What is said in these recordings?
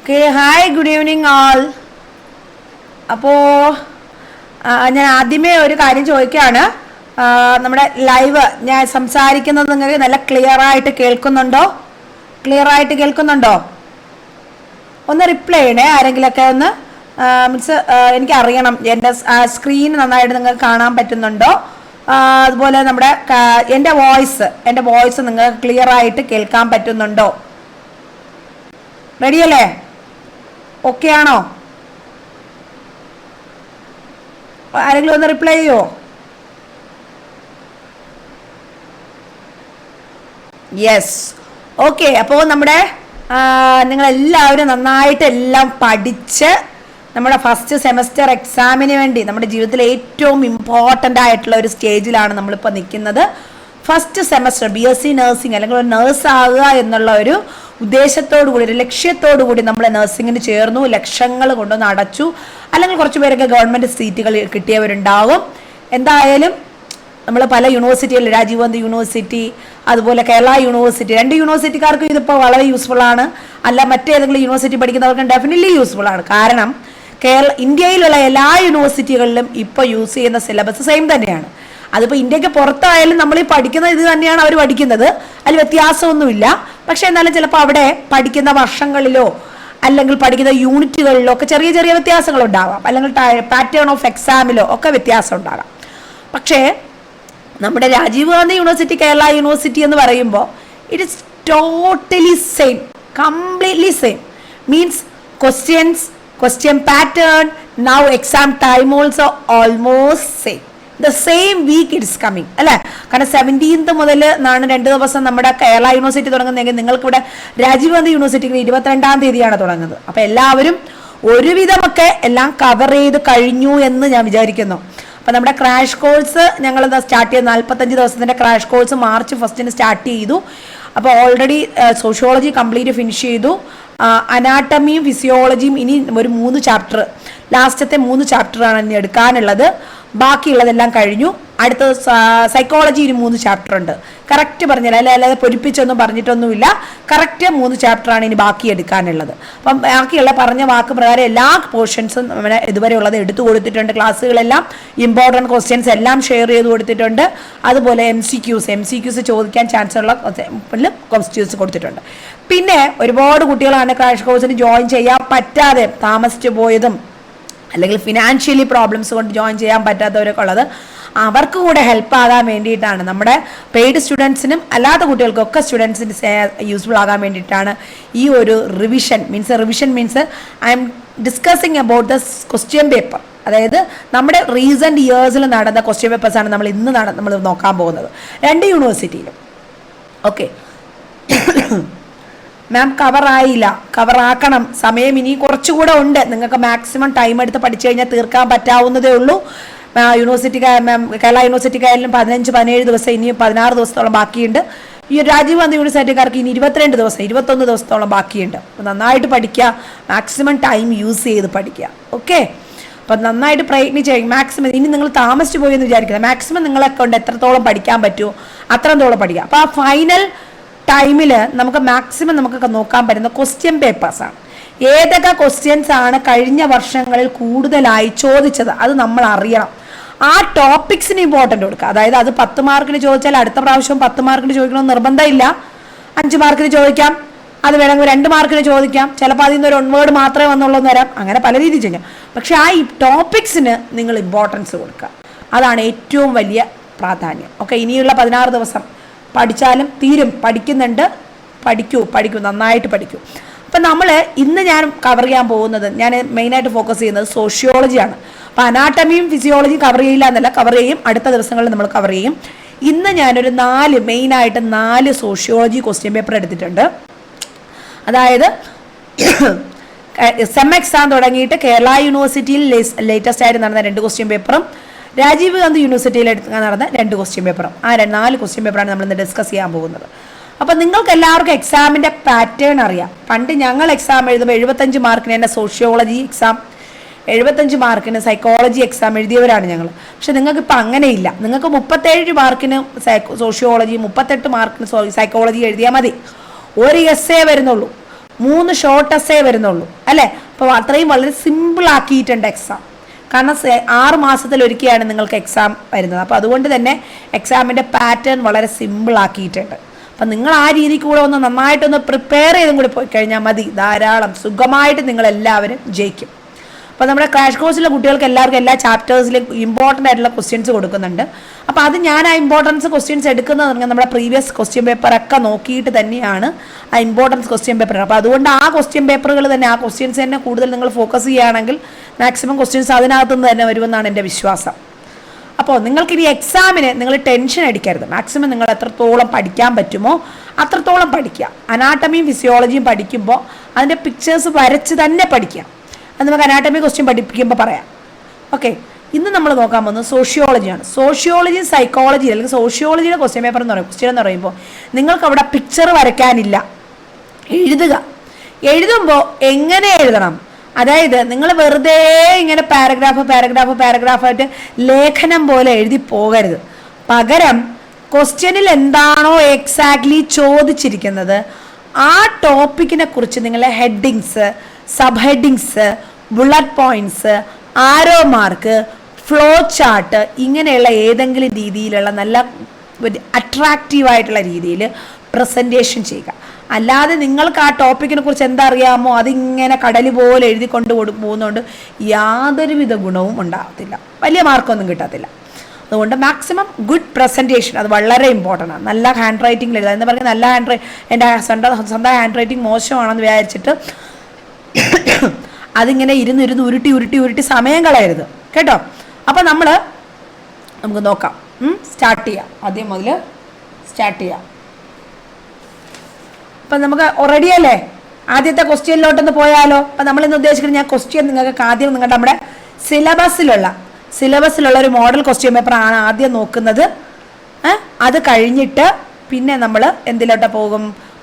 Okay, hi, good evening ആൾ. അപ്പോൾ ഞാൻ ആദ്യമേ ഒരു കാര്യം ചോദിക്കുകയാണ്. നമ്മുടെ ലൈവ് ഞാൻ സംസാരിക്കുന്നത് നിങ്ങൾക്ക് നല്ല ക്ലിയർ ആയിട്ട് കേൾക്കുന്നുണ്ടോ? ഒന്ന് റിപ്ലൈ ചെയ്യണേ ആരെങ്കിലൊക്കെ ഒന്ന്. മീൻസ് എനിക്കറിയണം എൻ്റെ സ്ക്രീൻ നന്നായിട്ട് നിങ്ങൾക്ക് കാണാൻ പറ്റുന്നുണ്ടോ. അതുപോലെ നമ്മുടെ എൻ്റെ വോയിസ് നിങ്ങൾക്ക് ക്ലിയർ ആയിട്ട് കേൾക്കാൻ പറ്റുന്നുണ്ടോ? റെഡിയല്ലേ? ഓക്കെ ആണോ? ആരെങ്കിലും ഒന്ന് റിപ്ലൈ ചെയ്യോ? Yes, okay. അപ്പോൾ നമ്മുടെ നിങ്ങളെല്ലാവരും നന്നായിട്ട് എല്ലാം പഠിച്ച് നമ്മുടെ ഫസ്റ്റ് സെമസ്റ്റർ എക്സാമിന് വേണ്ടി നമ്മുടെ ജീവിതത്തിലെ ഏറ്റവും ഇമ്പോർട്ടൻ്റ് ആയിട്ടുള്ള ഒരു സ്റ്റേജിലാണ് നമ്മളിപ്പോൾ നിൽക്കുന്നത്. ഫസ്റ്റ് സെമസ്റ്റർ BSc നഴ്സിംഗ് അല്ലെങ്കിൽ ഒരു നേഴ്സ് ആകുക എന്നുള്ള ഒരു ഉദ്ദേശത്തോടു കൂടി, ഒരു ലക്ഷ്യത്തോടു കൂടി നമ്മൾ നഴ്സിങ്ങിന് ചേർന്നു. ലക്ഷങ്ങൾ കൊണ്ടൊന്ന് അടച്ചു. അല്ലെങ്കിൽ കുറച്ച് പേരൊക്കെ ഗവൺമെൻറ് സീറ്റുകൾ കിട്ടിയവരുണ്ടാവും. എന്തായാലും നമ്മൾ പല യൂണിവേഴ്സിറ്റികൾ, രാജീവ് ഗാന്ധി യൂണിവേഴ്സിറ്റി, അതുപോലെ കേരള യൂണിവേഴ്സിറ്റി, 2 യൂണിവേഴ്സിറ്റിക്കാർക്കും ഇതിപ്പോൾ വളരെ യൂസ്ഫുൾ ആണ്. അല്ല മറ്റേതെങ്കിലും യൂണിവേഴ്സിറ്റി പഠിക്കുന്നവർക്കും ഡെഫിനറ്റ്ലി യൂസ്ഫുൾ ആണ്. കാരണം ഇന്ത്യയിലുള്ള എല്ലാ യൂണിവേഴ്സിറ്റികളിലും ഇപ്പോൾ യൂസ് ചെയ്യുന്ന സിലബസ് സെയിം തന്നെയാണ്. അതിപ്പോൾ ഇന്ത്യക്ക് പുറത്തായാലും നമ്മൾ ഈ പഠിക്കുന്നത് ഇത് തന്നെയാണ് അവർ പഠിക്കുന്നത്. അതിൽ വ്യത്യാസമൊന്നുമില്ല. പക്ഷേ എന്നാലും ചിലപ്പോൾ അവിടെ പഠിക്കുന്ന വർഷങ്ങളിലോ അല്ലെങ്കിൽ പഠിക്കുന്ന യൂണിറ്റുകളിലോ ഒക്കെ ചെറിയ ചെറിയ വ്യത്യാസങ്ങളുണ്ടാവാം. അല്ലെങ്കിൽ പാറ്റേൺ ഓഫ് എക്സാമിലോ ഒക്കെ വ്യത്യാസം ഉണ്ടാകാം. പക്ഷേ നമ്മുടെ രാജീവ് ഗാന്ധി യൂണിവേഴ്സിറ്റി, കേരള യൂണിവേഴ്സിറ്റി എന്ന് പറയുമ്പോൾ it is totally same, completely same. Means question pattern, now exam time also almost same. The same week it is coming, അല്ലേ? കാരണം 17th മുതൽ 2 ദിവസം നമ്മുടെ കേരള യൂണിവേഴ്സിറ്റി തുടങ്ങുന്നതെങ്കിൽ നിങ്ങൾക്കിവിടെ രാജീവ് ഗാന്ധി യൂണിവേഴ്സിറ്റിക്ക് 22-ാം തീയതിയാണ് തുടങ്ങുന്നത്. അപ്പോൾ എല്ലാവരും ഒരുവിധമൊക്കെ എല്ലാം കവർ ചെയ്ത് കഴിഞ്ഞു എന്ന് ഞാൻ വിചാരിക്കുന്നു. അപ്പോൾ നമ്മുടെ ക്രാഷ് കോഴ്സ് ഞങ്ങൾ സ്റ്റാർട്ട് ചെയ്ത് 45 ദിവസത്തിൻ്റെ ക്രാഷ് കോഴ്സ് March 1 സ്റ്റാർട്ട് ചെയ്തു. അപ്പോൾ ഓൾറെഡി സോഷ്യോളജി കംപ്ലീറ്റ് ഫിനിഷ് ചെയ്തു. അനാട്ടമിയും ഫിസിയോളജിയും ഇനി ഒരു 3 ചാപ്റ്റർ, ലാസ്റ്റത്തെ 3 ചാപ്റ്ററാണ് ഇനി എടുക്കാനുള്ളത്. ബാക്കിയുള്ളതെല്ലാം കഴിഞ്ഞു. അടുത്ത സൈക്കോളജി ഇനി 3 ചാപ്റ്റർ ഉണ്ട്. കറക്റ്റ് പറഞ്ഞില്ല, അല്ലാതെ പൊരിപ്പിച്ചൊന്നും പറഞ്ഞിട്ടൊന്നുമില്ല. കറക്റ്റ് 3 ചാപ്റ്ററാണ് ഇനി ബാക്കി എടുക്കാനുള്ളത്. അപ്പം ബാക്കിയുള്ള പറഞ്ഞ വാക്ക് പ്രകാരം എല്ലാ പോർഷൻസും നമ്മുടെ ഇതുവരെയുള്ളത് എടുത്തു കൊടുത്തിട്ടുണ്ട്. ക്ലാസ്സുകളെല്ലാം ഇമ്പോർട്ടൻറ്റ് ക്വസ്റ്റ്യൻസ് എല്ലാം ഷെയർ ചെയ്ത് കൊടുത്തിട്ടുണ്ട്. അതുപോലെ MCQs ചോദിക്കാൻ ചാൻസ് ഉള്ള ക്വസ്റ്റ്യൻസ് കൊടുത്തിട്ടുണ്ട്. പിന്നെ ഒരുപാട് കുട്ടികളാണ് ക്രാഷ് കോഴ്സിന് ജോയിൻ ചെയ്യാൻ പറ്റാതെ താമസിച്ചു പോയതും അല്ലെങ്കിൽ ഫിനാൻഷ്യലി പ്രോബ്ലംസ് കൊണ്ട് ജോയിൻ ചെയ്യാൻ പറ്റാത്തവരൊക്കെ ഉള്ളത്. അവർക്ക് കൂടെ ഹെൽപ്പ് ആകാൻ വേണ്ടിയിട്ടാണ്, നമ്മുടെ പെയ്ഡ് സ്റ്റുഡൻസിനും അല്ലാത്ത കുട്ടികൾക്കൊക്കെ സ്റ്റുഡൻസിന് യൂസ്ഫുൾ ആകാൻ വേണ്ടിയിട്ടാണ് ഈ ഒരു revision means I M discussing about the question paper. അതായത് നമ്മുടെ റീസെൻറ്റ് ഇയേഴ്സിൽ നടന്ന ക്വസ്റ്റ്യൻ പേപ്പേഴ്സാണ് നമ്മൾ നോക്കാൻ പോകുന്നത് 2 യൂണിവേഴ്സിറ്റിയിലും. Okay ma'am, കവറാക്കണം. സമയം ഇനി കുറച്ചുകൂടെ ഉണ്ട്. നിങ്ങൾക്ക് മാക്സിമം ടൈം എടുത്ത് പഠിച്ചു കഴിഞ്ഞാൽ തീർക്കാൻ പറ്റാവുന്നതേ ഉള്ളൂ. കേരള യൂണിവേഴ്സിറ്റിക്കായാലും 15-17 ദിവസം, ഇനി 16 ദിവസത്തോളം ബാക്കിയുണ്ട്. ഈ രാജീവ് ഗാന്ധി യൂണിവേഴ്സിറ്റിക്കാർക്ക് ഇനി 22 ദിവസം, 21 ദിവസത്തോളം ബാക്കിയുണ്ട്. അപ്പോൾ നന്നായിട്ട് പഠിക്കുക, മാക്സിമം ടൈം യൂസ് ചെയ്ത് പഠിക്കുക. ഓക്കെ, അപ്പം നന്നായിട്ട് പ്രയത്നിച്ച് മാക്സിമം. ഇനി നിങ്ങൾ താമസിച്ചു പോയി എന്ന് വിചാരിക്കുന്നത്, മാക്സിമം നിങ്ങളെ കൊണ്ട് എത്രത്തോളം പഠിക്കാൻ പറ്റുമോ അത്രത്തോളം പഠിക്കുക. അപ്പോൾ ആ ഫൈനൽ ടൈമിൽ നമുക്ക് മാക്സിമം നമുക്കൊക്കെ നോക്കാൻ പറ്റുന്ന ക്വസ്റ്റ്യൻ പേപ്പേഴ്സാണ്. ഏതൊക്കെ ക്വസ്റ്റ്യൻസ് ആണ് കഴിഞ്ഞ വർഷങ്ങളിൽ കൂടുതലായി ചോദിച്ചത് അത് നമ്മൾ അറിയണം. ആ ടോപ്പിക്സിന് ഇമ്പോർട്ടൻ്റ് കൊടുക്കുക. അതായത് അത് 10 മാർക്കിന് ചോദിച്ചാൽ അടുത്ത പ്രാവശ്യം 10 മാർക്കിന് ചോദിക്കണമെന്ന് നിർബന്ധമില്ല. 5 മാർക്കിന് ചോദിക്കാം, അത് വേണമെങ്കിൽ 2 മാർക്കിന് ചോദിക്കാം. ചിലപ്പോൾ അതിൽ നിന്ന് ഒരു 1 വേർഡ് മാത്രമേ വന്നുള്ളൂ എന്ന് വരാം. അങ്ങനെ പല രീതിയിൽ ചെയ്യാം. പക്ഷേ ആ ഈ ടോപ്പിക്സിന് നിങ്ങൾ ഇമ്പോർട്ടൻസ് കൊടുക്കുക. അതാണ് ഏറ്റവും വലിയ പ്രാധാന്യം. ഓക്കെ, ഇനിയുള്ള 16 ദിവസം പഠിച്ചാലും തീരും. പഠിക്കൂ, നന്നായിട്ട് പഠിക്കൂ. അപ്പം ഇന്ന് ഞാൻ കവർ ചെയ്യാൻ പോകുന്നത്, ഞാൻ മെയിനായിട്ട് ഫോക്കസ് ചെയ്യുന്നത് സോഷ്യോളജിയാണ്. അപ്പം അനാട്ടമിയും ഫിസിയോളജിയും കവർ ചെയ്യില്ല എന്നല്ല, കവർ ചെയ്യും. അടുത്ത ദിവസങ്ങളിൽ നമ്മൾ കവർ ചെയ്യും. ഇന്ന് ഞാനൊരു 4 സോഷ്യോളജി ക്വസ്റ്റ്യൻ പേപ്പർ എടുത്തിട്ടുണ്ട്. അതായത് സെം എക്സാം തുടങ്ങിയിട്ട് കേരള യൂണിവേഴ്സിറ്റിയിൽ ലേറ്റസ്റ്റ് ആയിട്ട് നടന്ന 2 ക്വസ്റ്റ്യൻ പേപ്പറും രാജീവ് ഗാന്ധി യൂണിവേഴ്സിറ്റിയിൽ നടന്ന 2 ക്വസ്റ്റ്യൻ പേപ്പറും, ആ 4 ക്വസ്റ്റ്യൻ പേപ്പറാണ് നമ്മളിന്ന് ഡിസ്കസ് ചെയ്യാൻ പോകുന്നത്. അപ്പം നിങ്ങൾക്ക് എല്ലാവർക്കും എക്സാമിൻ്റെ പാറ്റേൺ അറിയാം. പണ്ട് ഞങ്ങൾ എക്സാം എഴുതുമ്പോൾ 75 മാർക്കിന് തന്നെ സോഷ്യോളജി എക്സാം, 75 മാർക്കിന് സൈക്കോളജി എക്സാം എഴുതിയവരാണ് ഞങ്ങൾ. പക്ഷെ നിങ്ങൾക്കിപ്പോൾ അങ്ങനെയില്ല. നിങ്ങൾക്ക് 37 മാർക്കിന് സോഷ്യോളജി, 38 മാർക്കിന് സൈക്കോളജി എഴുതിയാൽ മതി. ഒരു എസ്സേ വരുന്നുള്ളൂ. 3 ഷോർട്ട് എസ്സേ വരുന്നുള്ളൂ അല്ലേ. അപ്പോൾ അത്രയും വളരെ സിമ്പിൾ ആക്കിയിട്ടുണ്ട് എക്സാം. കാരണം 6 മാസത്തിലൊരിക്കലാണ് നിങ്ങൾക്ക് എക്സാം വരുന്നത്. അപ്പോൾ അതുകൊണ്ട് തന്നെ എക്സാമിൻ്റെ പാറ്റേൺ വളരെ സിമ്പിൾ ആക്കിയിട്ടുണ്ട്. അപ്പം നിങ്ങൾ ആ രീതിക്ക് കൂടെ ഒന്ന് നന്നായിട്ടൊന്ന് പ്രിപ്പയർ ചെയ്തും കൂടി പോയി കഴിഞ്ഞാൽ മതി, ധാരാളം സുഖമായിട്ട് നിങ്ങളെല്ലാവരും ജയിക്കും. അപ്പോൾ നമ്മുടെ ക്രാഷ് കോഴ്സിലെ കുട്ടികൾക്ക് എല്ലാവർക്കും എല്ലാ ചാപ്റ്റേഴ്സിലും ഇമ്പോർട്ടൻ്റ് ആയിട്ടുള്ള ക്വസ്റ്റ്യൻസ് കൊടുക്കുന്നുണ്ട്. അപ്പോൾ അത് ഞാൻ ആ ഇമ്പോർട്ടൻസ് ക്വസ്റ്റ്യൻസ് എടുക്കുന്നത് നമ്മുടെ പ്രീവിയസ് ക്വസ്റ്റ്യൻ പേപ്പറൊക്കെ നോക്കിയിട്ട് തന്നെയാണ് ആ ഇമ്പോർട്ടൻസ് ക്വസ്റ്റ്യൻ പേപ്പർ. അപ്പോൾ അതുകൊണ്ട് ആ ക്വസ്റ്റ്യൻ പേപ്പറുകൾ തന്നെ, ആ ക്വസ്റ്റ്യൻസ് തന്നെ കൂടുതൽ നിങ്ങൾ ഫോക്കസ് ചെയ്യുകയാണെങ്കിൽ മാക്സിമം ക്വസ്റ്റ്യൻസ് അതിനകത്തുനിന്ന് തന്നെ വരുമെന്നാണ് എൻ്റെ വിശ്വാസം. അപ്പോൾ നിങ്ങൾക്കിനി എക്സാമിന് നിങ്ങൾ ടെൻഷൻ അടിക്കരുത്. മാക്സിമം നിങ്ങൾ എത്രത്തോളം പഠിക്കാൻ പറ്റുമോ അത്രത്തോളം പഠിക്കുക. അനാട്ടമിയും ഫിസിയോളജിയും പഠിക്കുമ്പോൾ അതിൻ്റെ പിക്ചേഴ്സ് വരച്ച് തന്നെ പഠിക്കുക. അത് നമുക്ക് അനാട്ടമി ക്വസ്റ്റ്യൻ പഠിപ്പിക്കുമ്പോൾ പറയാം. ഓക്കെ, ഇന്ന് നമ്മൾ നോക്കാൻ പോകുന്നത് സോഷ്യോളജിയാണ്. സോഷ്യോളജി സൈക്കോളജി അല്ലെങ്കിൽ സോഷ്യോളജിയുടെ ക്വസ്റ്റ്യൻ പേപ്പർ എന്ന് പറയും. ക്വസ്റ്റ്യൻ എന്ന് പറയുമ്പോൾ നിങ്ങൾക്ക് അവിടെ പിക്ചർ വരയ്ക്കാനില്ല, എഴുതുമ്പോൾ എങ്ങനെ എഴുതണം, അതായത് നിങ്ങൾ വെറുതെ ഇങ്ങനെ പാരഗ്രാഫായിട്ട് ലേഖനം പോലെ എഴുതി പോകരുത്. പകരം ക്വസ്റ്റ്യനിൽ എന്താണോ എക്സാക്ട്ലി ചോദിച്ചിരിക്കുന്നത് ആ ടോപ്പിക്കിനെ കുറിച്ച് നിങ്ങളെ headings, sub headings, bullet points, arrow mark, flow chart ഇങ്ങനെയുള്ള ഏതെങ്കിലും രീതിയിലുള്ള നല്ല അട്രാക്റ്റീവായിട്ടുള്ള രീതിയിൽ പ്രസൻറ്റേഷൻ ചെയ്യുക. അല്ലാതെ നിങ്ങൾക്ക് ആ ടോപ്പിക്കിനെ കുറിച്ച് എന്താ അറിയാമോ അതിങ്ങനെ കടൽ പോലെ എഴുതി പോകുന്നതുകൊണ്ട് യാതൊരുവിധ ഗുണവും ഉണ്ടാകത്തില്ല, വലിയ മാർക്കൊന്നും കിട്ടത്തില്ല. അതുകൊണ്ട് മാക്സിമം ഗുഡ് പ്രസൻറ്റേഷൻ അത് വളരെ ഇമ്പോർട്ടൻ്റ് ആണ്. നല്ല ഹാൻഡ് റൈറ്റിംഗിൽ എഴുതുക എന്ന് പറഞ്ഞാൽ നല്ല എൻ്റെ സ്വന്തം ഹാൻഡ് റൈറ്റിംഗ് മോശമാണെന്ന് വിചാരിച്ചിട്ട് അതിങ്ങനെ ഇരുന്ന് ഉരുട്ടി സമയം കളയരുത് കേട്ടോ. അപ്പം നമുക്ക് നോക്കാം, സ്റ്റാർട്ട് ചെയ്യാം. ആദ്യം മുതൽ സ്റ്റാർട്ട് ചെയ്യാം. അപ്പം നമുക്ക് റെഡി അല്ലേ? ആദ്യത്തെ ക്വസ്റ്റ്യനിലോട്ടൊന്ന് പോയാലോ? അപ്പം നമ്മളിന്ന് ഉദ്ദേശിക്കുന്നത് ഞാൻ ക്വസ്റ്റ്യൻ നിങ്ങൾക്ക് ആദ്യം നമ്മുടെ സിലബസിലുള്ള ഒരു മോഡൽ ക്വസ്റ്റ്യൻ പേപ്പറാണ് ആദ്യം നോക്കുന്നത്. അത് കഴിഞ്ഞിട്ട് പിന്നെ നമ്മൾ എന്തിലോട്ട് പോകും?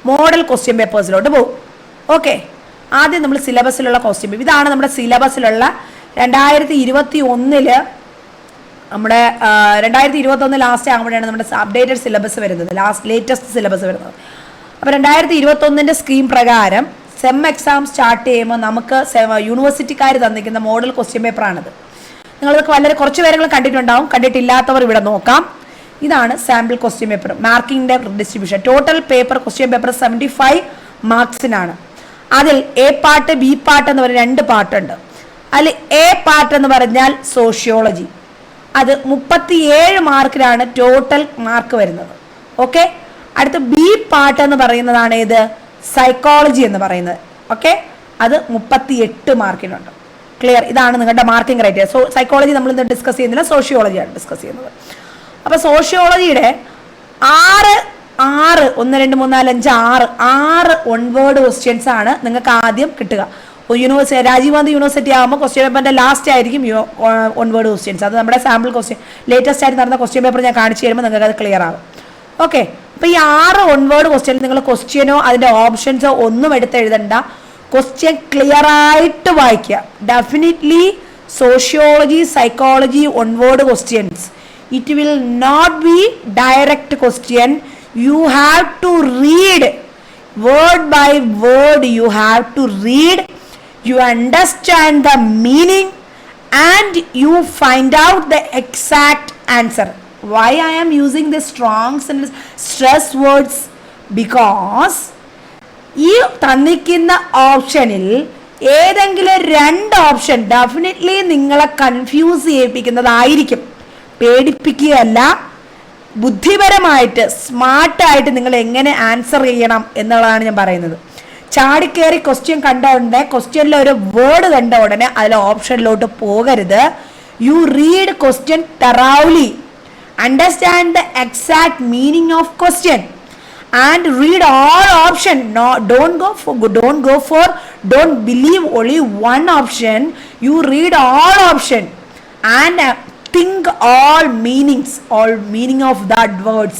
മോഡൽ ക്വസ്റ്റ്യൻ പേപ്പേഴ്സിലോട്ട് പോകും. ഓക്കെ, ആദ്യം നമ്മൾ സിലബസിലുള്ള ക്വസ്റ്റ്യൻ പേപ്പർ. ഇതാണ് നമ്മുടെ സിലബസിലുള്ള 2021 നമ്മുടെ 2021 ലാസ്റ്റ് ആകുമ്പോഴാണ് നമ്മുടെ അപ്ഡേറ്റഡ് സിലബസ് വരുന്നത്, ലേറ്റസ്റ്റ് സിലബസ് വരുന്നത്. അപ്പോൾ 2021 സ്കീം പ്രകാരം സെം എക്സാം സ്റ്റാർട്ട് ചെയ്യുമ്പോൾ നമുക്ക് യൂണിവേഴ്സിറ്റിക്കാർ തന്നിരിക്കുന്ന മോഡൽ ക്വസ്റ്റ്യൻ പേപ്പറാണിത്. നിങ്ങളത് കുറച്ച് പേരെങ്കിലും കണ്ടിട്ടുണ്ടാവും, കണ്ടിട്ടില്ലാത്തവർ ഇവിടെ നോക്കാം. ഇതാണ് സാമ്പിൾ ക്വസ്റ്റ്യൻ പേപ്പർ. മാർക്കിങ്ങിൻ്റെ distribution, total paper question paper 75 മാർക്സിനാണ്. അതിൽ എ പാർട്ട് ബി പാർട്ട് എന്ന് പറഞ്ഞ 2 പാർട്ടുണ്ട്. അതിൽ എ പാർട്ട് എന്ന് പറഞ്ഞാൽ സോഷ്യോളജി, അത് 37 മാർക്കിനാണ് ടോട്ടൽ മാർക്ക് വരുന്നത്. ഓക്കെ, അടുത്ത ബി പാർട്ട് എന്ന് പറയുന്നതാണ് ഏത്? സൈക്കോളജി എന്ന് പറയുന്നത്. ഓക്കെ, അത് 38 മാർക്കിനുണ്ട്. ക്ലിയർ? ഇതാണ് നിങ്ങളുടെ മാർക്കിംഗ് ക്രൈറ്റീരിയ. സൈക്കോളജി നമ്മൾ ഇന്ന് ഡിസ്കസ് ചെയ്യുന്നില്ല, സോഷ്യോളജിയാണ് ഡിസ്കസ് ചെയ്യുന്നത്. അപ്പോൾ സോഷ്യോളജിയുടെ 6 1 2 3 4 5 6 1-വേർഡ് ക്വസ്റ്റ്യൻസ് ആണ് നിങ്ങൾക്ക് ആദ്യം കിട്ടുക. രാജീവ് ഗാന്ധി യൂണിവേഴ്സിറ്റി ആകുമ്പോൾ ക്വസ്റ്റ്യൻ പേപ്പറിന്റെ ലാസ്റ്റ് ആയിരിക്കും 1-വേർഡ് ക്വസ്റ്റ്യൻസ്. അത് നമ്മുടെ സാമ്പിൾ ക്വസ്റ്റ്യൻ ലേറ്റസ്റ്റ് ആയിട്ട് നടന്ന ക്വസ്റ്റ്യൻ പേപ്പർ ഞാൻ കാണിച്ചു തരുമ്പോൾ നിങ്ങൾക്ക് അത് ക്ലിയർ ആകും. ഓക്കെ, അപ്പോൾ ഈ 6 1-വേർഡ് ക്വസ്റ്റ്യൻ നിങ്ങൾ ക്വസ്റ്റ്യനോ അതിൻ്റെ ഓപ്ഷൻസോ ഒന്നും എടുത്ത് എഴുതണ്ട, ക്വസ്റ്റ്യൻ ക്ലിയർ ആയിട്ട് വായിക്കുക. Definitely sociology psychology one word questions, it will not be direct question. You have to read word by word. You have to read, you understand the meaning and you find out the exact answer. Why I am using the strong stress words? Because ഈ തന്നിരിക്കുന്ന ഓപ്ഷനിൽ ഏതെങ്കിലും 2 option definitely നിങ്ങളെ confuse ചെയ്യിപ്പിക്കുന്നതായിരിക്കും. പേടിപ്പിക്കുകയല്ല, ബുദ്ധിപരമായിട്ട് സ്മാർട്ടായിട്ട് നിങ്ങൾ എങ്ങനെ answer ചെയ്യണം എന്നുള്ളതാണ് ഞാൻ പറയുന്നത്. ചാടിക്കേറി ക്വസ്റ്റ്യൻ കണ്ട ഉടനെ, ക്വസ്റ്റ്യനിൽ ഒരു വേർഡ് കണ്ട ഉടനെ അതിൽ ഓപ്ഷനിലോട്ട് പോകരുത്. You read question thoroughly, understand the exact meaning of question and read all option. No, don't believe only one option. You read all option and think all meaning of that words,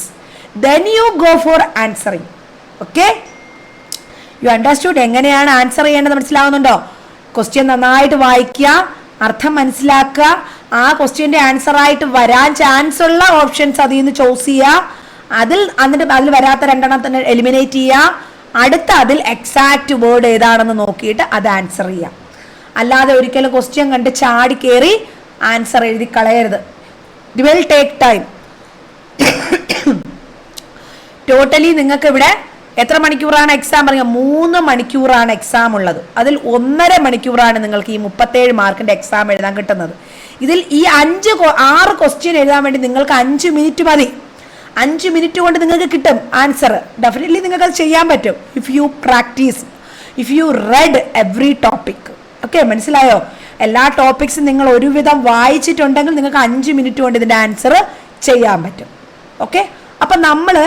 then you go for answering. Okay, you understood? എങ്ങനെയാണ് answer ചെയ്യേണ്ടത് മനസ്സിലാവുന്നുണ്ടോ? Question നന്നായിട്ട് വായിക്കുക, അർത്ഥം മനസ്സിലാക്കുക, ആ ക്വസ്റ്റ്യൻ്റെ answer ആയിട്ട് വരാൻ ചാൻസ് ഉള്ള ഓപ്ഷൻസ് അതിൽ നിന്ന് ചൂസ് ചെയ്യുക, അതിൽ വരാത്ത 2 എലിമിനേറ്റ് ചെയ്യുക, അടുത്ത അതിൽ എക്സാക്റ്റ് വേർഡ് ഏതാണെന്ന് നോക്കിയിട്ട് അത് ആൻസർ ചെയ്യാം. അല്ലാതെ ഒരിക്കലും ക്വസ്റ്റ്യൻ കണ്ട് ചാടി കയറി ആൻസർ എഴുതി കളയരുത്. It will take time. Totally നിങ്ങൾക്ക് ഇവിടെ എത്ര മണിക്കൂറാണ് എക്സാം പറയുക? 3 മണിക്കൂറാണ് എക്സാം ഉള്ളത്. അതിൽ 1.5 മണിക്കൂറാണ് നിങ്ങൾക്ക് ഈ 37 മാർക്കിന്റെ എക്സാം എഴുതാൻ കിട്ടുന്നത്. ഇതിൽ ഈ 6 ക്വസ്റ്റ്യൻ എഴുതാൻ വേണ്ടി നിങ്ങൾക്ക് 5 മിനിറ്റ് മതി. 5 മിനിറ്റ് കൊണ്ട് നിങ്ങൾക്ക് കിട്ടും ആൻസർ. ഡെഫിനറ്റ്ലി നിങ്ങൾക്ക് അത് ചെയ്യാൻ പറ്റും if you practise, if you red every topic. Okay, മനസ്സിലായോ? എല്ലാ ടോപ്പിക്സും നിങ്ങൾ ഒരുവിധം വായിച്ചിട്ടുണ്ടെങ്കിൽ നിങ്ങൾക്ക് 5 മിനിറ്റ് കൊണ്ട് ഇതിന്റെ ആൻസർ ചെയ്യാൻ പറ്റും. ഓക്കെ, അപ്പൊ നമ്മൾ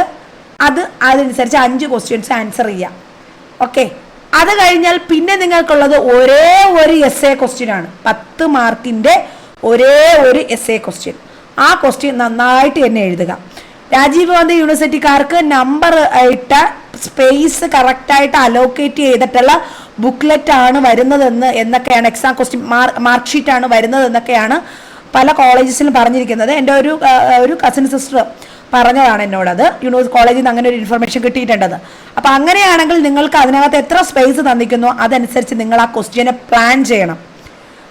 അതനുസരിച്ച് 5 ക്വസ്റ്റ്യൻസ് ആൻസർ ചെയ്യാം. ഓക്കെ, അത് കഴിഞ്ഞാൽ പിന്നെ നിങ്ങൾക്കുള്ളത് ഒരേ ഒരു എസ്എ ക്വസ്റ്റ്യൻ ആണ്. 10 മാർക്കിന്റെ ഒരേ ഒരു എസ്എ ക്വസ്റ്റ്യൻ. ആ ക്വസ്റ്റ്യൻ നന്നായിട്ട് തന്നെ എഴുതുക. രാജീവ് ഗാന്ധി യൂണിവേഴ്സിറ്റിക്കാർക്ക് നമ്പർ ആയിട്ട് സ്പേസ് കറക്റ്റായിട്ട് അലോക്കേറ്റ് ചെയ്തിട്ടുള്ള ബുക്ക്ലെറ്റ് ആണ് എന്നൊക്കെയാണ് എക്സാം ക്വസ്റ്റ്യൻ മാർക്ക് ഷീറ്റ് ആണ് വരുന്നത് എന്നൊക്കെയാണ് പല കോളേജസിലും പറഞ്ഞിരിക്കുന്നത്. എൻ്റെ ഒരു കസിൻ സിസ്റ്റർ പറഞ്ഞതാണ് എന്നോടത്. കോളേജിൽ നിന്ന് അങ്ങനെ ഒരു ഇൻഫർമേഷൻ കിട്ടിയിട്ടുണ്ടത്. അപ്പം അങ്ങനെയാണെങ്കിൽ നിങ്ങൾക്ക് അതിനകത്ത് എത്ര സ്പേസ് തന്നിരിക്കുന്നോ അതനുസരിച്ച് നിങ്ങൾ ആ ക്വസ്റ്റ്യനെ പ്ലാൻ ചെയ്യണം.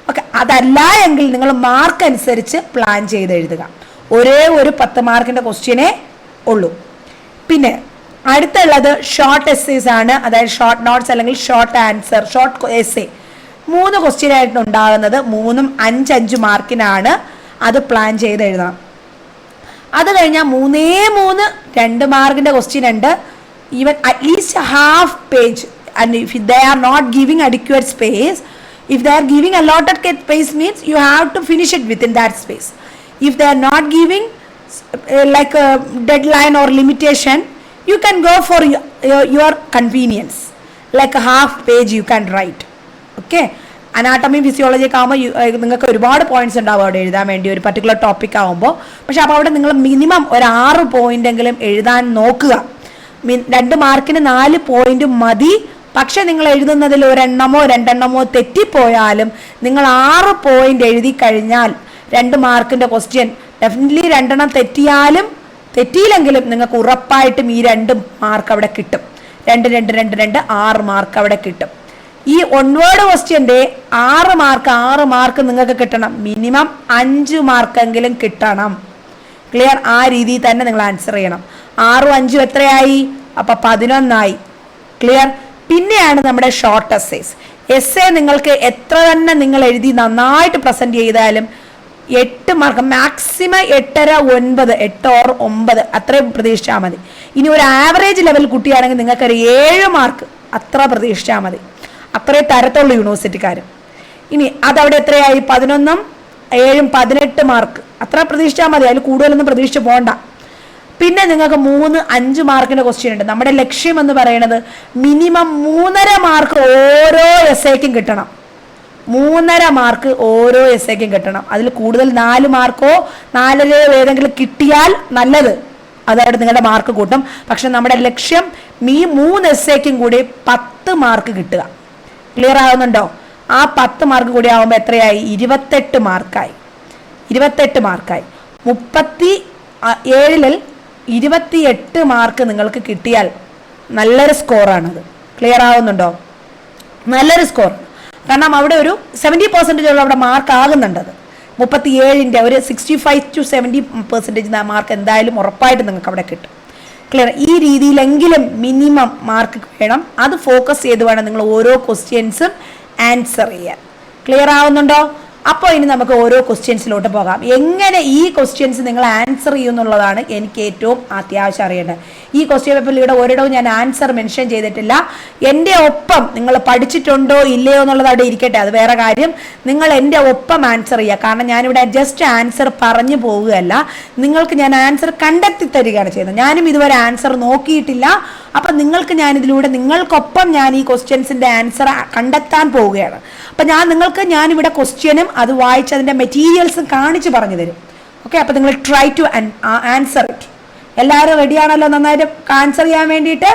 ഓക്കെ, അതല്ല എങ്കിൽ നിങ്ങൾ മാർക്ക് അനുസരിച്ച് പ്ലാൻ ചെയ്ത് എഴുതുക. ഒരേ ഒരു 10 മാർക്കിന്റെ ക്വസ്റ്റ്യനേ ഉള്ളൂ. പിന്നെ അടുത്തുള്ളത് ഷോർട്ട് എസ്സേസ് ആണ്. അതായത് ഷോർട്ട് നോട്ട്സ് അല്ലെങ്കിൽ short answer, short essay. 3 question ആയിട്ട് ഉണ്ടാകുന്നത്. 3ഉം 5 മാർക്കിനാണ്. അത് പ്ലാൻ ചെയ്ത് എഴുതണം. അത് കഴിഞ്ഞാൽ 3 2 മാർക്കിന്റെ ക്വസ്റ്റ്യൻ ഉണ്ട്. Even at least half page. And if they are not giving adequate space, if they are giving allotted space means you have to finish it within that space. If they are not giving like a deadline or limitation, you can go for your convenience, like a half page you can write. Okay, anatomy physiology ഒക്കെ ആകുമ്പോൾ നിങ്ങൾക്ക് ഒരുപാട് points ഉണ്ടാവും അവിടെ എഴുതാൻ വേണ്ടി ഒരു particular topic ആകുമ്പോൾ. പക്ഷെ അപ്പോൾ അവിടെ നിങ്ങൾ മിനിമം ഒരു 6 പോയിന്റ് എങ്കിലും എഴുതാൻ നോക്കുക. 2 മാർക്കിന് 4 പോയിന്റ് മതി. പക്ഷെ നിങ്ങൾ എഴുതുന്നതിൽ 1 എണ്ണമോ 2 എണ്ണമോ തെറ്റിപ്പോയാലും നിങ്ങൾ 6 പോയിന്റ് എഴുതി കഴിഞ്ഞാൽ 2 മാർക്കിന്റെ ക്വസ്റ്റ്യൻ ഡെഫിനറ്റ്ലി 2 എണ്ണം തെറ്റിയില്ലെങ്കിലും നിങ്ങൾക്ക് ഉറപ്പായിട്ടും ഈ 2 മാർക്ക് അവിടെ കിട്ടും. 2 2 2 2 6 മാർക്ക് അവിടെ കിട്ടും. ഈ ഒൺവേർഡ് ക്വസ്റ്റ്യന്റെ 6 മാർക്ക് നിങ്ങൾക്ക് കിട്ടണം. മിനിമം 5 മാർക്കെങ്കിലും കിട്ടണം. ക്ലിയർ? ആ രീതിയിൽ തന്നെ നിങ്ങൾ ആൻസർ ചെയ്യണം. 6ഉം 5ഉം എത്രയായി? അപ്പൊ 11 ക്ലിയർ? പിന്നെയാണ് നമ്മുടെ ഷോർട്ട് എസ്സേസ്. എസ്സേ നിങ്ങൾക്ക് എത്ര തന്നെ നിങ്ങൾ എഴുതി നന്നായിട്ട് പ്രസന്റ് ചെയ്താലും 8 മാർക്ക്, മാക്സിമം 8.5 9, 8 or 9 അത്രയും പ്രതീക്ഷിച്ചാൽ മതി. ഇനി ഒരു ആവറേജ് ലെവൽ കുട്ടിയാണെങ്കിൽ നിങ്ങൾക്കൊരു 7 മാർക്ക് അത്ര പ്രതീക്ഷിച്ചാൽ മതി. അത്രേ തരത്തുള്ളൂ യൂണിവേഴ്സിറ്റിക്കാർ. ഇനി അതവിടെ എത്രയായി? 11ഉം 7ഉം 18 മാർക്ക് അത്ര പ്രതീക്ഷിച്ചാൽ മതി. അതിൽ കൂടുതലൊന്നും പ്രതീക്ഷിച്ച് പോകണ്ട. പിന്നെ നിങ്ങൾക്ക് 3 5 മാർക്കിന്റെ ക്വസ്റ്റ്യൻ ഉണ്ട്. നമ്മുടെ ലക്ഷ്യം എന്ന് പറയുന്നത് മിനിമം 3.5 മാർക്ക് ഓരോ എസ്സേക്കും കിട്ടണം. 3.5 മാർക്ക് ഓരോ എസ്സേക്കും കിട്ടണം. അതിൽ കൂടുതൽ 4 മാർക്കോ 4 ഏതെങ്കിലും കിട്ടിയാൽ നല്ലത്, അതവിടെ നിങ്ങളുടെ മാർക്ക് കൂട്ടും. പക്ഷെ നമ്മുടെ ലക്ഷ്യം ഈ 3 എസ്സേക്കും കൂടി 10 മാർക്ക് കിട്ടുക. ക്ലിയർ ആവുന്നുണ്ടോ? ആ 10 മാർക്ക് കൂടി ആവുമ്പോൾ എത്രയായി? 28 മാർക്കായി. 37 28 മാർക്ക് നിങ്ങൾക്ക് കിട്ടിയാൽ നല്ലൊരു സ്കോറാണത്. ക്ലിയർ ആവുന്നുണ്ടോ? നല്ലൊരു സ്കോർ. കാരണം അവിടെ ഒരു 70% അവിടെ മാർക്ക് ആകുന്നുണ്ട്. അത് 37ന്റെ ഒരു 65 to 70% മാർക്ക് എന്തായാലും ഉറപ്പായിട്ട് നിങ്ങൾക്ക് അവിടെ കിട്ടും. ക്ലിയർ? ഈ രീതിയിലെങ്കിലും മിനിമം മാർക്ക് വേണം. അത് ഫോക്കസ് ചെയ്ത് വേണം നിങ്ങൾ ഓരോ ക്വസ്റ്റ്യൻസും ആൻസർ ചെയ്യാൻ. ക്ലിയർ ആവുന്നുണ്ടോ? അപ്പോൾ ഇനി നമുക്ക് ഓരോ ക്വസ്റ്റ്യൻസിലോട്ട് പോകാം. എങ്ങനെ ഈ ക്വസ്റ്റ്യൻസ് നിങ്ങൾ ആൻസർ ചെയ്യുന്നുള്ളതാണ് എനിക്ക് ഏറ്റവും അത്യാവശ്യം അറിയേണ്ടത്. ഈ ക്വസ്റ്റ്യൻ പേപ്പറിൽ ഇവിടെ ഒരിടവും ഞാൻ ആൻസർ മെൻഷൻ ചെയ്തിട്ടില്ല. എൻ്റെ ഒപ്പം നിങ്ങൾ പഠിച്ചിട്ടുണ്ടോ ഇല്ലയോ എന്നുള്ളത് അവിടെ ഇരിക്കട്ടെ, അത് വേറെ കാര്യം. നിങ്ങൾ എൻ്റെ ഒപ്പം ആൻസർ ചെയ്യുക. കാരണം ഞാനിവിടെ ജസ്റ്റ് ആൻസർ പറഞ്ഞു പോവുകയല്ല, നിങ്ങൾക്ക് ഞാൻ ആൻസർ കണ്ടെത്തി തരികയാണ് ചെയ്യുന്നത്. ഞാനും ഇതുവരെ ആൻസർ നോക്കിയിട്ടില്ല. അപ്പം ഞാനിതിലൂടെ നിങ്ങൾക്കൊപ്പം ഞാൻ ഈ ക്വസ്റ്റ്യൻസിൻ്റെ ആൻസർ കണ്ടെത്താൻ പോവുകയാണ്. അപ്പം ഞാനിവിടെ ക്വസ്റ്റ്യനും അത് വായിച്ച് അതിൻ്റെ മെറ്റീരിയൽസും കാണിച്ച് പറഞ്ഞു തരും. ഓക്കെ, അപ്പം നിങ്ങൾ ട്രൈ ടു ആൻസർ ഇറ്റ്. എല്ലാവരും റെഡിയാണല്ലോ നന്നായിട്ട് ആൻസർ ചെയ്യാൻ വേണ്ടിയിട്ട്?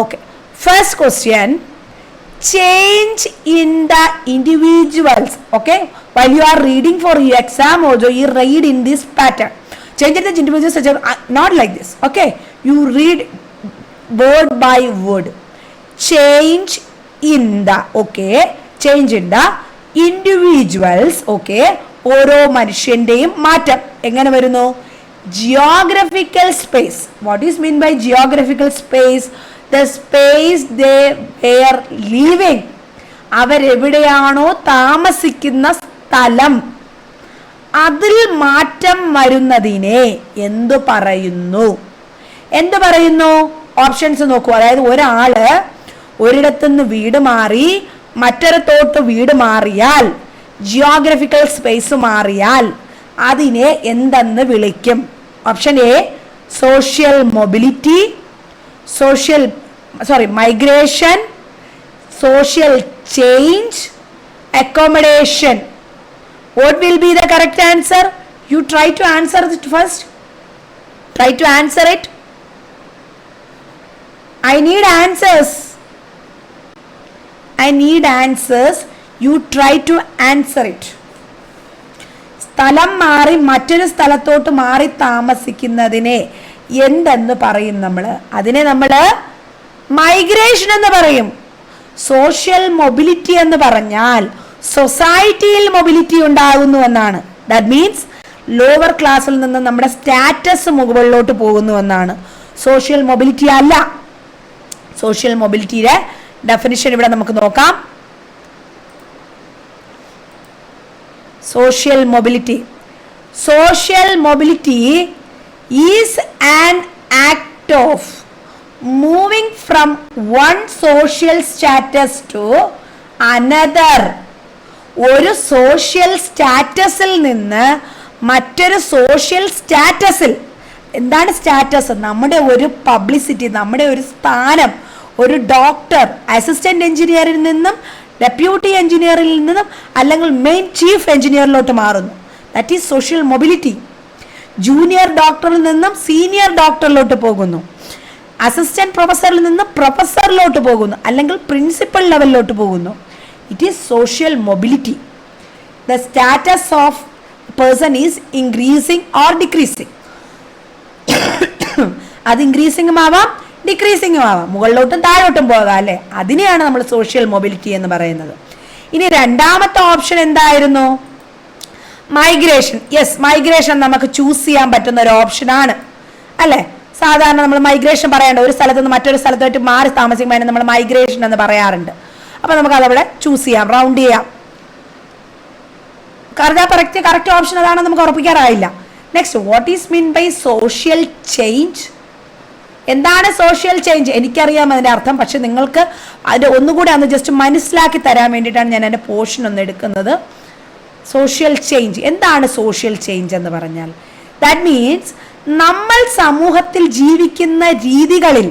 Okay, first question, change in the individuals. Okay, while you are reading for your exam also, you read in this pattern. Change in the individuals, not like this. Okay, you read word by word. Change in the, okay, change in the individuals, okay, ഓരോ മനുഷ്യന്റെയും മാറ്റം എങ്ങനെ വരുന്നു? Geographical space. What is mean by geographical space? The space they were living. അവരെവിടെയാണോ താമസിക്കുന്ന സ്ഥലം, അതിൽ മാറ്റം വരുന്നതിനെ എന്തു പറയുന്നു? എന്ത് പറയുന്നു? ഓപ്ഷൻസ് നോക്കൂ. അതായത് ഒരാള് ഒരിടത്തുനിന്ന് വീട് മാറി മറ്റൊരിടത്തോട്ട് വീട് മാറിയാൽ, ജിയോഗ്രഫിക്കൽ സ്പേസ് മാറിയാൽ അതിനെ എന്തെന്ന് വിളിക്കും? Option A social mobility, migration, social change, accommodation. What will be the correct answer? You try to answer it first. Try to answer it. I need answers. I need answers. You try to answer it. സ്ഥലം മാറി മറ്റൊരു സ്ഥലത്തോട്ട് മാറി താമസിക്കുന്നതിനെ എന്തെന്ന് പറയും നമ്മൾ? അതിനെ നമ്മൾ മൈഗ്രേഷൻ എന്ന് പറയും. സോഷ്യൽ മൊബിലിറ്റി എന്ന് പറഞ്ഞാൽ സൊസൈറ്റിയിൽ മൊബിലിറ്റി ഉണ്ടാകുന്നു എന്നാണ്. ദാറ്റ് മീൻസ് ലോവർ ക്ലാസ്സിൽ നിന്ന് നമ്മുടെ സ്റ്റാറ്റസ് മുകളിലോട്ട് പോകുന്നു എന്നാണ്. സോഷ്യൽ മൊബിലിറ്റി അല്ല. സോഷ്യൽ മൊബിലിറ്റിയുടെ ഡെഫിനിഷൻ ഇവിടെ നമുക്ക് നോക്കാം. Social mobility. Social mobility is an act of moving from one social status to another. ഒരു സോഷ്യൽ സ്റ്റാറ്റസിൽ നിന്ന് മറ്റൊരു സോഷ്യൽ സ്റ്റാറ്റസിൽ. എന്താണ് സ്റ്റാറ്റസ്? നമ്മുടെ ഒരു പബ്ലിസിറ്റി, നമ്മുടെ ഒരു സ്ഥാനം. ഒരു ഡോക്ടർ അസിസ്റ്റന്റ് എഞ്ചിനീയറിൽ നിന്നും ഡെപ്യൂട്ടി എഞ്ചിനീയറിൽ നിന്നും അല്ലെങ്കിൽ മെയിൻ ചീഫ് എഞ്ചിനീയറിലോട്ട് മാറുന്നു. That is social mobility. Junior ഡോക്ടറിൽ നിന്നും സീനിയർ ഡോക്ടറിലോട്ട് പോകുന്നു. അസിസ്റ്റന്റ് പ്രൊഫസറിൽ നിന്നും പ്രൊഫസറിലോട്ട് പോകുന്നു, അല്ലെങ്കിൽ പ്രിൻസിപ്പൽ ലെവലിലോട്ട് പോകുന്നു. It is social mobility. The status of person is increasing or decreasing. അത് ഇൻക്രീസിംഗും ആവാം ഡിക്രീസിംഗും ആവാം, മുകളിലോട്ടും താഴോട്ടും പോകാം അല്ലേ. അതിനെയാണ് നമ്മൾ സോഷ്യൽ മൊബിലിറ്റി എന്ന് പറയുന്നത്. ഇനി രണ്ടാമത്തെ ഓപ്ഷൻ എന്തായിരുന്നു? മൈഗ്രേഷൻ. യെസ്, മൈഗ്രേഷൻ നമുക്ക് ചൂസ് ചെയ്യാൻ പറ്റുന്ന ഒരു ഓപ്ഷനാണ് അല്ലേ. സാധാരണ നമ്മൾ മൈഗ്രേഷൻ പറയാണ്ട് ഒരു സ്ഥലത്ത് നിന്ന് മറ്റൊരു സ്ഥലത്തോട്ട് മാറി താമസിക്കുമ്പോൾ നമ്മൾ മൈഗ്രേഷൻ എന്ന് പറയാറുണ്ട്. അപ്പൊ നമുക്ക് അതവിടെ ചൂസ് ചെയ്യാം, റൗണ്ട് ചെയ്യാം. കറക്റ്റ് ഓപ്ഷൻ അതാണെന്ന് നമുക്ക് ഉറപ്പിക്കാറായില്ല. Next, what is mean by social change? എന്താണ് സോഷ്യൽ ചേഞ്ച്? എനിക്കറിയാം അതിൻ്റെ അർത്ഥം, പക്ഷെ നിങ്ങൾക്ക് അതിൻ്റെ ഒന്നുകൂടി അന്ന് ജസ്റ്റ് മനസ്സിലാക്കി തരാൻ വേണ്ടിയിട്ടാണ് ഞാൻ എൻ്റെ പോർഷൻ ഒന്ന് എടുക്കുന്നത്. സോഷ്യൽ ചേഞ്ച് എന്താണ്? സോഷ്യൽ ചേഞ്ച് എന്ന് പറഞ്ഞാൽ ദാറ്റ് മീൻസ് നമ്മൾ സമൂഹത്തിൽ ജീവിക്കുന്ന രീതികളിൽ,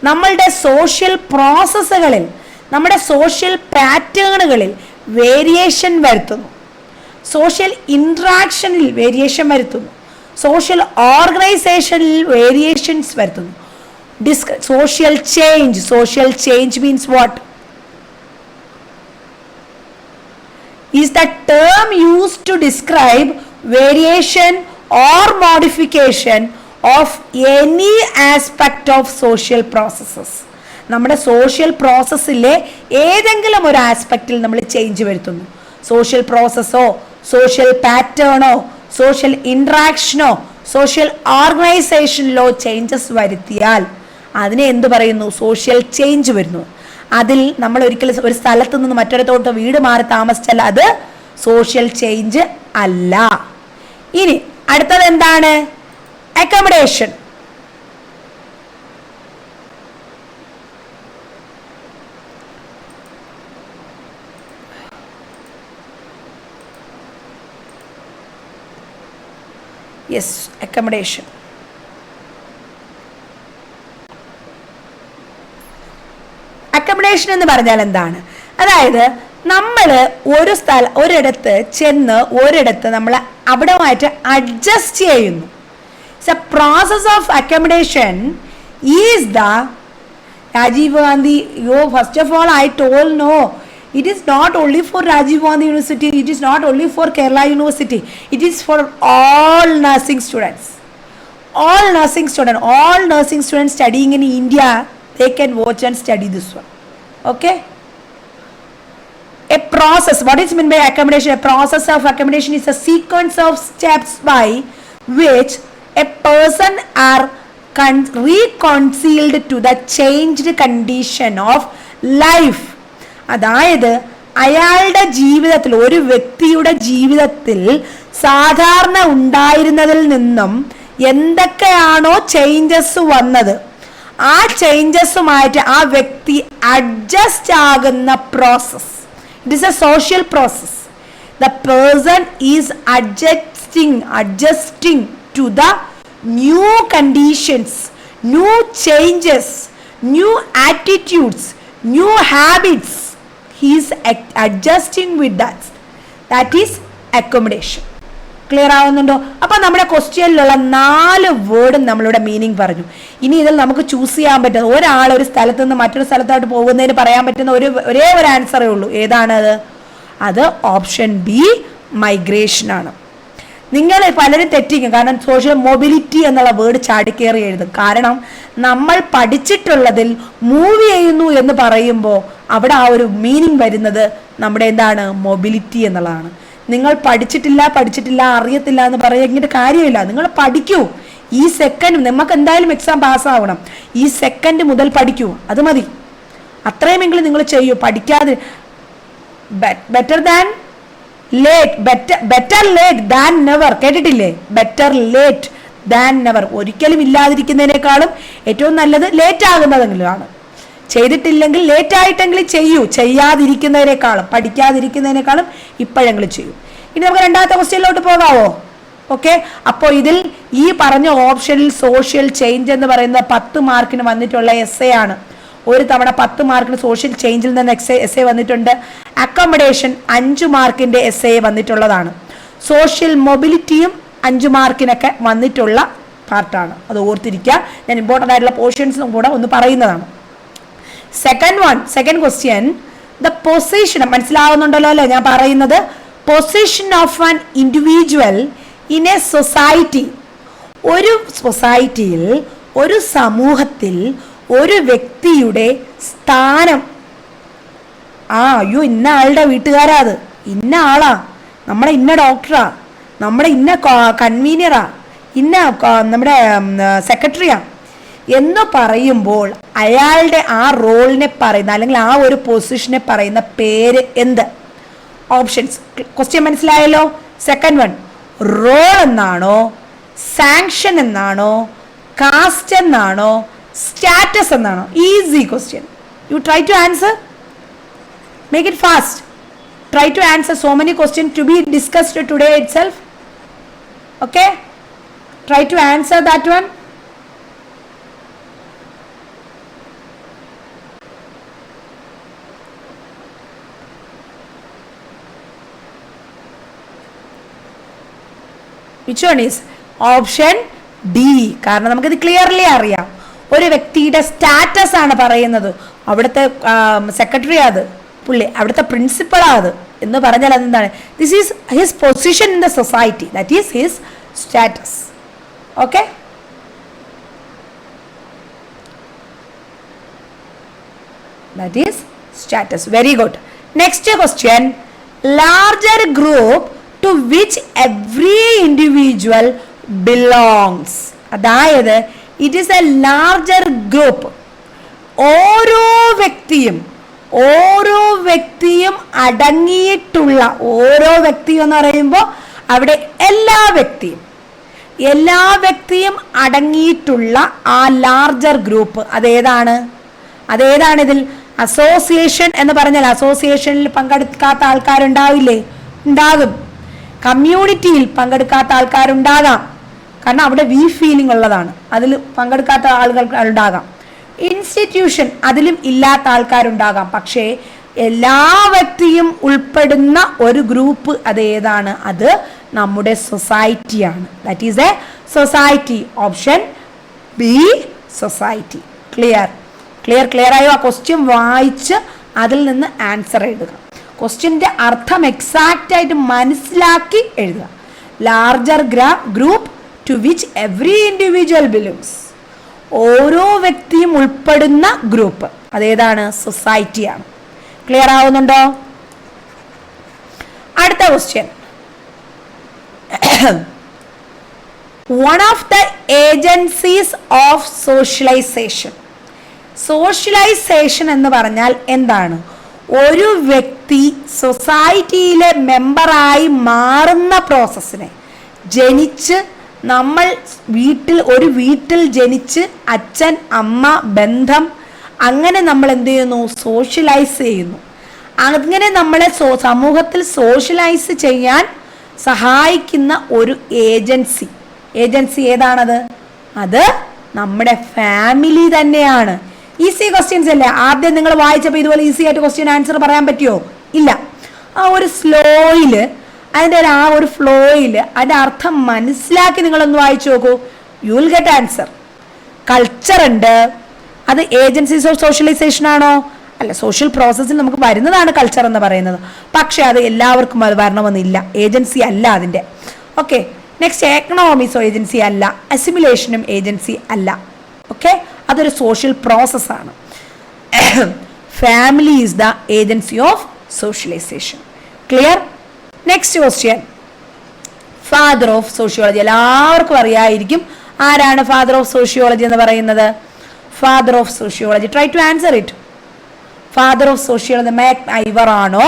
നമ്മളുടെ സോഷ്യൽ പ്രോസസ്സുകളിൽ, നമ്മുടെ സോഷ്യൽ പാറ്റേണുകളിൽ വേരിയേഷൻ വരുത്തുന്നു. സോഷ്യൽ ഇൻട്രാക്ഷനിൽ വേരിയേഷൻ വരുത്തുന്നു. സോഷ്യൽ ഓർഗനൈസേഷനിൽ വേരിയേഷൻസ് വരുത്തുന്നു. Social change. Social change means what? is the term used to describe variation or modification of any aspect of social processes. നമ്മുടെ സോഷ്യൽ പ്രോസസ്സിലെ ഏതെങ്കിലും ഒരു ആസ്പെക്റ്റിൽ നമ്മൾ ചേഞ്ച് വരുത്തുന്നു. സോഷ്യൽ പ്രോസസ്സോ സോഷ്യൽ പാറ്റേണോ സോഷ്യൽ ഇൻട്രാക്ഷനോ സോഷ്യൽ ഓർഗനൈസേഷനിലോ ചേഞ്ചസ് വരുത്തിയാൽ അതിനെ എന്ത് പറയുന്നു? സോഷ്യൽ ചേഞ്ച് വരുന്നു. അതിൽ നമ്മൾ ഒരിക്കലും ഒരു സ്ഥലത്ത് നിന്ന് മറ്റൊരിടത്തോട്ട് വീട് മാറി താമസിച്ചാൽ അത് സോഷ്യൽ ചേഞ്ച് അല്ല. ഇനി അടുത്തത് എന്താണ്? അക്കോമഡേഷൻ. Yes, accommodation. അക്കോമഡേഷൻ എന്ന് പറഞ്ഞാൽ എന്താണ്? അതായത് നമ്മൾ ഒരിടത്ത് ചെന്ന് ഒരിടത്ത് നമ്മൾ അവിടമായിട്ട് അഡ്ജസ്റ്റ് ചെയ്യുന്നു. It's A process of accommodation is the Rajiv Gandhi. First of all, I told no. It is not only for Rajiv Gandhi University. It is not only for Kerala University. It is for all nursing students. all nursing students studying in India, they can watch and study this one. Okay, a process. What is meant by accommodation? A process of accommodation is a sequence of steps by which a person are reconciled to the changed condition of life. അതായത് അയാളുടെ ജീവിതത്തിൽ, ഒരു വ്യക്തിയുടെ ജീവിതത്തിൽ സാധാരണ ഉണ്ടായിരുന്നതിൽ നിന്നും എന്തൊക്കെയാണോ changes വന്നത്, ആ ചേഞ്ചസുമായിട്ട് ആ വ്യക്തി അഡ്ജസ്റ്റ് ആകുന്ന process. It is a social process. The person is adjusting to the new conditions, new changes, new attitudes, new habits. He is adjusting with that. That is accommodation. Clear ആവുന്നുണ്ടോ? അപ്പോൾ നമ്മുടെ ക്വസ്റ്റ്യനിലുള്ള 4 വേർഡും നമ്മളുടെ meaning പറഞ്ഞു. ഇനി ഇതിൽ നമുക്ക് choose ചെയ്യാൻ പറ്റുന്ന, ഒരാൾ ഒരു സ്ഥലത്ത് നിന്ന് മറ്റൊരു സ്ഥലത്തോട്ട് പോകുന്നതിന് പറയാൻ പറ്റുന്ന ഒരേ ഒരു ആൻസറേ ഉള്ളൂ. ഏതാണത്? അത് ഓപ്ഷൻ ബി, മൈഗ്രേഷൻ ആണ്. നിങ്ങൾ പലരും തെറ്റിക്കും. കാരണം സോഷ്യൽ മൊബിലിറ്റി എന്നുള്ള വേർഡ് ചാടിക്കേറി എഴുതും. കാരണം നമ്മൾ പഠിച്ചിട്ടുള്ളതിൽ മൂവ് ചെയ്യുന്നു എന്ന് പറയുമ്പോൾ അവിടെ ആ ഒരു മീനിങ് വരുന്നത് നമ്മുടെ എന്താണ്? മൊബിലിറ്റി എന്നുള്ളതാണ്. നിങ്ങൾ പഠിച്ചിട്ടില്ല അറിയത്തില്ല എന്ന് പറഞ്ഞിട്ട് കാര്യമില്ല. നിങ്ങൾ പഠിക്കൂ. ഈ സെക്കൻഡ് നമുക്ക് എന്തായാലും എക്സാം പാസ്സാവണം. ഈ സെക്കൻഡ് മുതൽ പഠിക്കൂ, അത് മതി. അത്രയുമെങ്കിലും നിങ്ങൾ ചെയ്യൂ. പഠിക്കാതെ better than late, better late than never. കേട്ടിട്ടില്ലേ? Better late than never. ഒരിക്കലും ഇല്ലാതിരിക്കുന്നതിനേക്കാളും ഏറ്റവും നല്ലത് ലേറ്റ് ആകുന്നതെങ്കിലുമാണ്. ചെയ്തിട്ടില്ലെങ്കിൽ ലേറ്റ് ആയിട്ടെങ്കിലും ചെയ്യൂ. ചെയ്യാതിരിക്കുന്നതിനേക്കാളും, പഠിക്കാതിരിക്കുന്നതിനേക്കാളും ഇപ്പോഴെങ്കിലും ചെയ്യൂ. ഇനി നമുക്ക് രണ്ടാമത്തെ ക്വസ്റ്റ്യനിലോട്ട് പോകാവോ? ഓക്കെ, അപ്പോൾ ഇതിൽ ഈ പറഞ്ഞ ഓപ്ഷനിൽ സോഷ്യൽ ചേഞ്ച് എന്ന് പറയുന്നത് 10 മാർക്കിന് വന്നിട്ടുള്ള എസ്സേ ആണ്. ഒരു തവണ 10 മാർക്കിന് സോഷ്യൽ ചേഞ്ചിൽ നിന്ന് എസ്സേ വന്നിട്ടുണ്ട്. അക്കോമഡേഷൻ 5 മാർക്കിന്റെ എസ്സേ വന്നിട്ടുള്ളതാണ്. സോഷ്യൽ മൊബിലിറ്റിയും 5 മാർക്കിനൊക്കെ വന്നിട്ടുള്ള പാർട്ടാണ്. അത് ഓർത്തിരിക്കുക. ഞാൻ ഇമ്പോർട്ടൻ്റ് ആയിട്ടുള്ള പോർഷൻസും കൂടെ ഒന്ന് പറയുന്നതാണ്. Second question, the position. മനസ്സിലാവുന്നുണ്ടല്ലോ അല്ലേ ഞാൻ പറയുന്നത്? Position of an individual in a society. ഒരു സൊസൈറ്റിയിൽ, ഒരു സമൂഹത്തിൽ ഒരു വ്യക്തിയുടെ സ്ഥാനം. അയ്യോ, ഇന്ന ആളുടെ വീട്ടുകാരാ, അത് ഇന്ന ആളാ, നമ്മുടെ ഇന്ന ഡോക്ടറാ, നമ്മുടെ ഇന്ന കൺവീനറാ, ഇന്ന നമ്മുടെ സെക്രട്ടറിയാ എന്ന് പറയുമ്പോൾ അയാളുടെ ആ റോളിനെ പറയുന്ന, അല്ലെങ്കിൽ ആ ഒരു പൊസിഷനെ പറയുന്ന പേര് എന്ത്? ഓപ്ഷൻസ്. ക്വസ്റ്റ്യൻ മനസ്സിലായല്ലോ? സെക്കൻഡ് വൺ, റോൾ എന്നാണോ, സാങ്ഷൻ എന്നാണോ, കാസ്റ്റ് എന്നാണോ, സ്റ്റാറ്റസ് എന്നാണോ? Easy question. You try to answer. Make it fast. Try to answer so many questions to be discussed today itself. Okay, try to answer that one. Which one is? Option D. കാരണം നമുക്കിത് clearly അറിയാം. ഒരു വ്യക്തിയുടെ status ആണ് പറയുന്നത്. അവിടുത്തെ secretary അത്, പുള്ളി അവിടുത്തെ പ്രിൻസിപ്പളാ അത് എന്ന് പറഞ്ഞാൽ അതെന്താണ്? This is his position in the society. That is his status. Okay, that is status. Very good. Next question, larger group to which every individual belongs. അതായത് it is a larger group. ഓരോ വ്യക്തിയും അടങ്ങിയിട്ടുള്ള, ഓരോ വ്യക്തിയും എന്ന് പറയുമ്പോൾ അവിടെ എല്ലാ വ്യക്തിയും അടങ്ങിയിട്ടുള്ള ആ ലാർജർ ഗ്രൂപ്പ് അതേതാണ്? ഇതിൽ അസോസിയേഷൻ എന്ന് പറഞ്ഞാൽ അസോസിയേഷനിൽ പങ്കെടുക്കാത്ത ആൾക്കാരുണ്ടാവില്ലേ? ഉണ്ടാകും. കമ്മ്യൂണിറ്റിയിൽ പങ്കെടുക്കാത്ത ആൾക്കാരുണ്ടാകാം. കാരണം അവിടെ വി ഫീലിംഗ് ഉള്ളതാണ്. അതിൽ പങ്കെടുക്കാത്ത ആളുകൾ ഉണ്ടാകാം. ഇൻസ്റ്റിറ്റ്യൂഷൻ, അതിലും ഇല്ലാത്ത ആൾക്കാരുണ്ടാകാം. പക്ഷേ എല്ലാ വ്യക്തിയും ഉൾപ്പെടുന്ന ഒരു ഗ്രൂപ്പ് അതേതാണ്? അത് നമ്മുടെ സൊസൈറ്റിയാണ്. That is a society. Option B, society. Clear ആയോ? ആ ക്വസ്റ്റ്യൻ വായിച്ച് അതിൽ നിന്ന് ആൻസർ എഴുതുക. ക്വസ്റ്റ്യൻ്റെ അർത്ഥം എക്സാക്റ്റ് ആയിട്ട് മനസ്സിലാക്കി എഴുതുക. Larger group to which every individual belongs. ഓരോ വ്യക്തിയും ഉൾപ്പെടുന്ന ഗ്രൂപ്പ് അതേതാണ്? സൊസൈറ്റിയാണ്. ക്ലിയർ ആവുന്നുണ്ടോ? അടുത്ത question. One of the agencies of socialization. Socialization എന്ന് പറഞ്ഞാൽ എന്താണ്? ഒരു വ്യക്തി സൊസൈറ്റിയിലെ മെമ്പറായി മാറുന്ന പ്രോസസ്സിനെ, ജനിച്ച് നമ്മൾ ഒരു വീട്ടിൽ ജനിച്ച് അച്ഛൻ അമ്മ ബന്ധം അങ്ങനെ നമ്മൾ എന്ത് ചെയ്യുന്നു? സോഷ്യലൈസ് ചെയ്യുന്നു. അങ്ങനെ നമ്മളെ സമൂഹത്തിൽ സോഷ്യലൈസ് ചെയ്യാൻ സഹായിക്കുന്ന ഒരു ഏജൻസി ഏതാണത്? അത് നമ്മുടെ ഫാമിലി തന്നെയാണ്. ഈസി ക്വസ്റ്റ്യൻസ് അല്ലേ? ആദ്യം നിങ്ങൾ വായിച്ചപ്പോൾ ഇതുപോലെ ഈസി ആയിട്ട് ക്വസ്റ്റ്യൻ ആൻസർ പറയാൻ പറ്റുമോ? ഇല്ല. ആ ഒരു സ്ലോയില്, അതിൻ്റെ ആ ഒരു ഫ്ലോയില് അതിൻ്റെ അർത്ഥം മനസ്സിലാക്കി നിങ്ങളൊന്ന് വായിച്ചു നോക്കൂ. You will get answer. Culture ഉണ്ട്, അത് ഏജൻസീസ് ഓഫ് സോഷ്യലൈസേഷൻ ആണോ? അല്ല, സോഷ്യൽ പ്രോസസ്സിൽ നമുക്ക് വരുന്നതാണ് കൾച്ചർ എന്ന് പറയുന്നത്. പക്ഷെ അത് എല്ലാവർക്കും അത് വരണമെന്നില്ല. ഏജൻസി അല്ല അതിൻ്റെ. ഓക്കെ, നെക്സ്റ്റ് എക്കണോമിക്സോ ഏജൻസി അല്ല, അസിമിലേഷനും ഏജൻസി അല്ല. ഓക്കെ, അതൊരു സോഷ്യൽ പ്രോസസ്സാണ്. Family is the agency of socialization. Clear? Next question. Father of sociology. എല്ലാവർക്കും അറിയായിരിക്കും ആരാണ് ഫാദർ ഓഫ് സോഷ്യോളജി എന്ന് പറയുന്നത്. Father of sociology, try to answer it. Father of sociology MacIver ആണോ,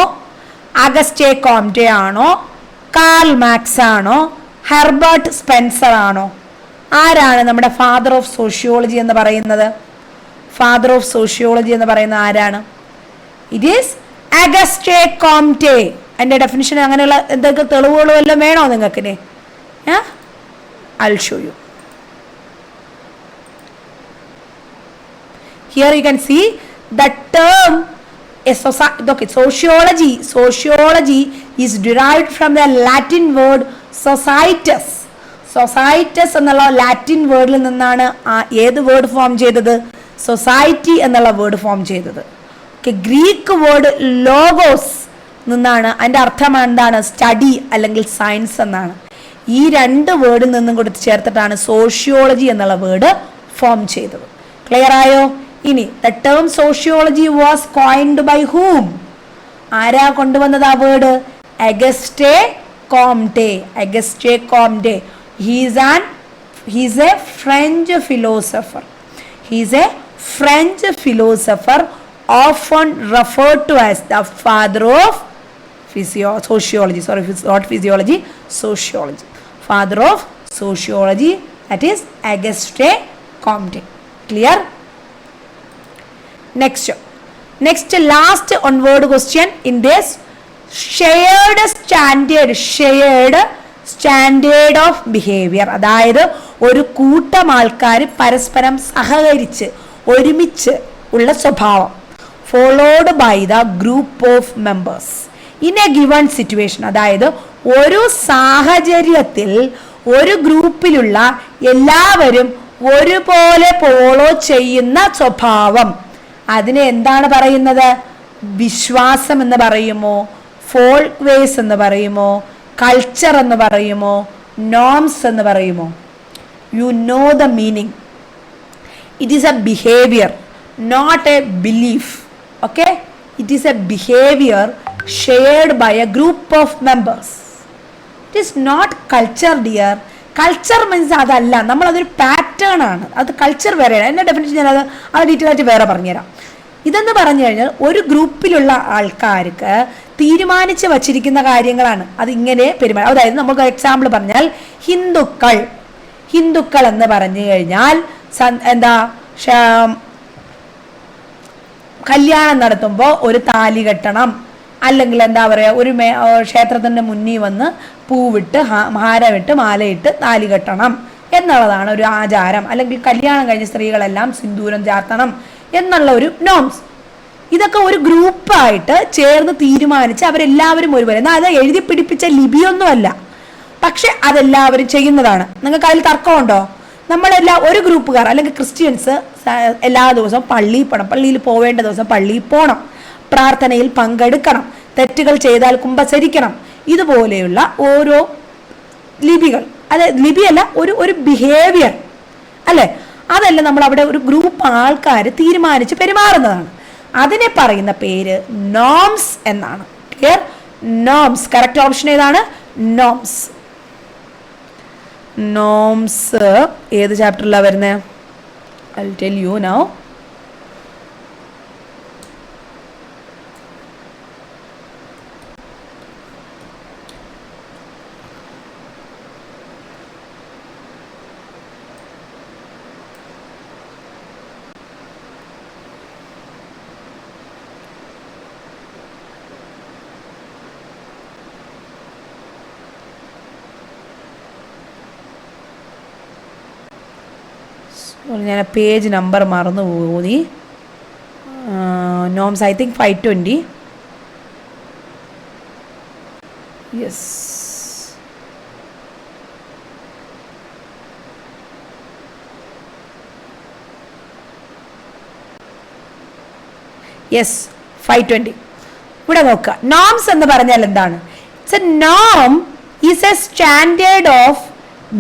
അഗസ്റ്റേ കോംറ്റെ ആണോ, Karl Marx ആണോ, Herbert Spencer ആണോ? ആരാണ് നമ്മുടെ ഫാദർ ഓഫ് സോഷ്യോളജി എന്ന് പറയുന്നത്? ഫാദർ ഓഫ് സോഷ്യോളജി എന്ന് പറയുന്നത് ആരാണ്? It is August Comte. അതിൻ്റെ ഡെഫിനിഷൻ അങ്ങനെയുള്ള എന്തൊക്കെ തെളിവുകളും എല്ലാം വേണോ നിങ്ങൾക്ക്? I'll show you. Here you can see the term sociology is derived from the Latin word societas. Societas എന്നുള്ള ലാറ്റിൻ വേർഡിൽ നിന്നാണ് ഏത് വേർഡ് ഫോം ചെയ്തത്? സൊസൈറ്റി എന്നുള്ള വേർഡ് ഫോം ചെയ്തത്. ഗ്രീക്ക് വേർഡ് ലോഗോസ് നിന്നാണ്. അതിൻ്റെ അർത്ഥം എന്താണ്? സ്റ്റഡി അല്ലെങ്കിൽ സയൻസ് എന്നാണ്. ഈ രണ്ട് വേർഡിൽ നിന്നും കൂടി ചേർത്തിട്ടാണ് സോഷ്യോളജി എന്നുള്ള വേർഡ് ഫോം ചെയ്തത്. ക്ലിയർ ആയോ? ഇനി the term sociology was coined by whom? ആരാ കൊണ്ടുവന്നത് ആ word? Auguste Comte. Auguste Comte. He is a French philosopher. He is a French philosopher often referred to as the father of sociology. Sorry, not physiology, sociology. Father of sociology, that is Auguste Comte. Clear? Next last onward question in this. shared standard of behaviour. അതായത് ഒരു കൂട്ടം ആൾക്കാർ പരസ്പരം സഹകരിച്ച് ഒരുമിച്ച് ഉള്ള സ്വഭാവം. Followed by the group of members in a given situation. അതായത് ഒരു സാഹചര്യത്തിൽ ഒരു ഗ്രൂപ്പിലുള്ള എല്ലാവരും ഒരുപോലെ ഫോളോ ചെയ്യുന്ന സ്വഭാവം. അതിനെ എന്താണ് പറയുന്നത്? വിശ്വാസം എന്ന് പറയുമോ, ഫോൾക്ക് വേസ് എന്ന് പറയുമോ, കൾച്ചർ എന്ന് പറയുമോ, നോംസ് എന്ന് പറയുമോ? You know the meaning. It is a behaviour, not a belief. Okay, it is a behaviour shared by a group of members. It is not culture dear. Culture means അതല്ല, നമ്മളതൊരു pattern ആണ്. അത് culture വേറെയാണ്. എൻ്റെ definition ഞാനത് detail ആയിട്ട് വേറെ പറഞ്ഞുതരാം. ഇതെന്ന് പറഞ്ഞു കഴിഞ്ഞാൽ ഒരു ഗ്രൂപ്പിലുള്ള ആൾക്കാർക്ക് തീരുമാനിച്ച് വച്ചിരിക്കുന്ന കാര്യങ്ങളാണ്. അതിങ്ങനെ പെരുമാറും. അതായത് നമുക്ക് എക്സാമ്പിൾ പറഞ്ഞാൽ ഹിന്ദുക്കൾ എന്ന് പറഞ്ഞു കഴിഞ്ഞാൽ എന്താ, കല്യാണം നടത്തുമ്പോൾ ഒരു താലി കെട്ടണം, അല്ലെങ്കിൽ എന്താ പറയുക, ഒരു ക്ഷേത്രത്തിൻ്റെ മുന്നിൽ വന്ന് പൂവിട്ട് ഹാരമിട്ട് മാലയിട്ട് താലി കെട്ടണം എന്നുള്ളതാണ് ഒരു ആചാരം. അല്ലെങ്കിൽ കല്യാണം കഴിഞ്ഞ സ്ത്രീകളെല്ലാം സിന്ദൂരം ചാർത്തണം എന്നുള്ള ഒരു നോംസ്. ഇതൊക്കെ ഒരു ഗ്രൂപ്പായിട്ട് ചേർന്ന് തീരുമാനിച്ച് അവരെല്ലാവരും ഒരുപോലെ. എന്നാൽ അത് എഴുതി പിടിപ്പിച്ച ലിപിയൊന്നുമല്ല, പക്ഷെ അതെല്ലാവരും ചെയ്യുന്നതാണ്. നിങ്ങൾക്ക് അതിൽ തർക്കമുണ്ടോ? നമ്മളെല്ലാം ഒരു ഗ്രൂപ്പുകാർ അല്ലെങ്കിൽ ക്രിസ്ത്യൻസ് എല്ലാ ദിവസവും പള്ളിയിൽ പോകണം, പള്ളിയിൽ പോവേണ്ട ദിവസം പള്ളിയിൽ പോകണം, പ്രാർത്ഥനയിൽ പങ്കെടുക്കണം, തെറ്റുകൾ ചെയ്താൽ കുമ്പസരിക്കണം. ഇതുപോലെയുള്ള ഓരോ ലിപികൾ അല്ലെ ലിപി അല്ല, ഒരു ബിഹേവിയർ അല്ലെ, അതല്ല നമ്മൾ അവിടെ ഒരു ഗ്രൂപ്പ് ആൾക്കാർ തീരുമാനിച്ച് പെരുമാറുന്നതാണ്. അതിനെ പറയുന്ന പേര് നോംസ് എന്നാണ്. ക്ലിയർ? നോംസ്. കറക്റ്റ് ഓപ്ഷൻ ഏതാണ്? നോംസ്. നോംസ് ഏത് ചാപ്റ്ററിലാണ് വരുന്നത്? I will tell you now. ഞാൻ പേജ് നമ്പർ മറന്നു പോയി. Norms I think 520. Yes, yes 520. ഇവിടെ നോക്കുക, നോംസ് എന്ന് പറഞ്ഞാൽ എന്താണ്? ഇറ്റ്സ് എ നോം is a standard of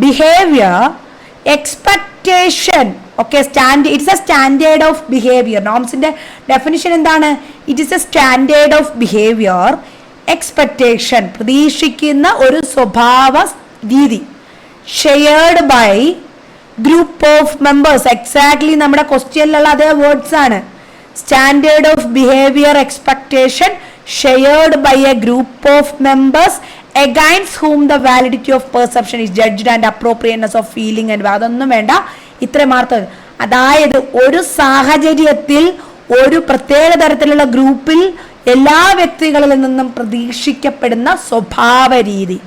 behaviour, expectation. Okay, it's a standard of behaviour. നോംസിന്റെ ഡെഫിനിഷൻ എന്താണ്? It is a standard of behaviour, expectation, പ്രതീക്ഷിക്കുന്ന ഒരു സ്വഭാവ രീതി, shared by group of members. Exactly നമ്മുടെ ക്വസ്റ്റ്യനിലുള്ള അതേ വേർഡ്സ് ആണ്. Standard of behaviour, expectation, shared by a group of members against whom the validity of perception is judged and appropriateness of feeling and അതൊന്നും വേണ്ട, ഇത്രയും മാത്രം. അതായത് ഒരു സാഹചര്യത്തിൽ ഒരു പ്രത്യേക തരത്തിലുള്ള ഗ്രൂപ്പിൽ എല്ലാ വ്യക്തികളിൽ നിന്നും പ്രതീക്ഷിക്കപ്പെടുന്ന സ്വഭാവ രീതി,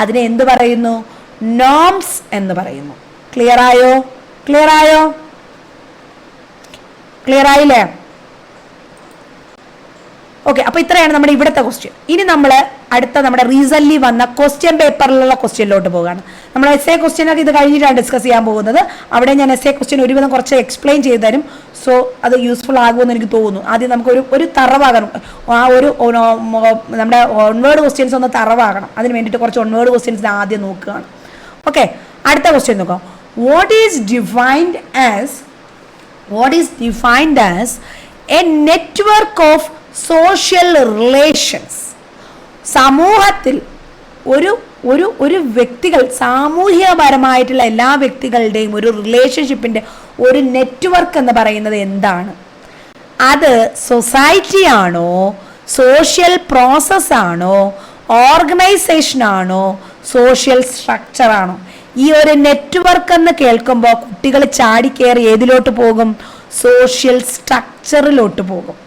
അതിനെ എന്ത് പറയുന്നു? നോംസ് എന്ന് പറയുന്നു. ക്ലിയർ ആയോ? ക്ലിയർ ആയോ? ക്ലിയർ ആയില്ലേ? ഓക്കെ, അപ്പൊ ഇത്രയാണ് നമ്മുടെ ഇവിടുത്തെ ക്വസ്റ്റ്യൻ. ഇനി നമ്മൾ അടുത്ത നമ്മുടെ റീസെന്റ് വന്ന ക്വസ്റ്റ്യൻ പേപ്പറിലുള്ള ക്വസ്റ്റ്യനിലോട്ട് പോവുകയാണ്. നമ്മൾ എസ് എ ക്വസ്റ്റ്യനൊക്കെ ഇത് കഴിഞ്ഞിട്ടാണ് ഡിസ്കസ് ചെയ്യാൻ പോകുന്നത്. അവിടെ ഞാൻ എസ് എ ക്വസ്റ്റ്യൻ ഒരുവിധം കുറച്ച് എക്സ്പ്ലെയിൻ ചെയ്തു തരും. സോ അത് യൂസ്ഫുൾ ആകുമെന്ന് എനിക്ക് തോന്നുന്നു. ആദ്യം നമുക്ക് ഒരു തറവാകണം, ആ ഒരു നമ്മുടെ ഒൺവേർഡ് ക്വസ്റ്റ്യൻസ് ഒന്ന് തറവാകണം. അതിന് വേണ്ടിയിട്ട് കുറച്ച് ഒൺവേർഡ് ക്വസ്റ്റ്യൻസ് ആദ്യം നോക്കുകയാണ്. ഓക്കെ, അടുത്ത ക്വസ്റ്റ്യൻ നോക്കാം. What is defined as A network of social relations? സമൂഹത്തിൽ ഒരു വ്യക്തികൾ, സാമൂഹികപരമായിട്ടുള്ള എല്ലാ വ്യക്തികളുടെയും ഒരു റിലേഷൻഷിപ്പിന്റെ ഒരു നെറ്റ്വർക്ക് എന്ന് പറയുന്നത് എന്താണ്? അത് സൊസൈറ്റി ആണോ, സോഷ്യൽ പ്രോസസ് ആണോ, ഓർഗനൈസേഷൻ ആണോ, സോഷ്യൽ സ്ട്രക്ചർ ആണോ? ഈ ഒരു നെറ്റ്വർക്ക് എന്ന് കേൾക്കുമ്പോൾ കുട്ടികൾ ചാടിക്കേറി ഏതിലോട്ട് പോകും? സോഷ്യൽ സ്ട്രക്ചറിലോട്ട് പോകും.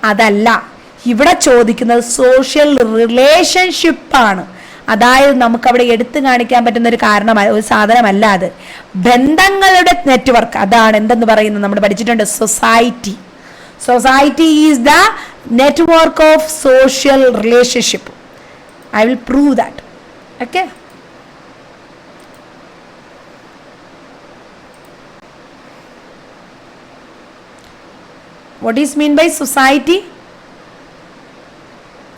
അതല്ല, ഇവിടെ ചോദിക്കുന്നത് സോഷ്യൽ റിലേഷൻഷിപ്പാണ്. അതായത് നമുക്കവിടെ എടുത്തു കാണിക്കാൻ പറ്റുന്ന ഒരു സാധനമല്ല അത്, ബന്ധങ്ങളുടെ നെറ്റ്വർക്ക്. അതാണ് എന്തെന്ന് പറയുന്നത്, നമ്മൾ പഠിച്ചിട്ടുണ്ട്, society. Society is the network of social relationship. I will prove that. Okay, what is mean by society?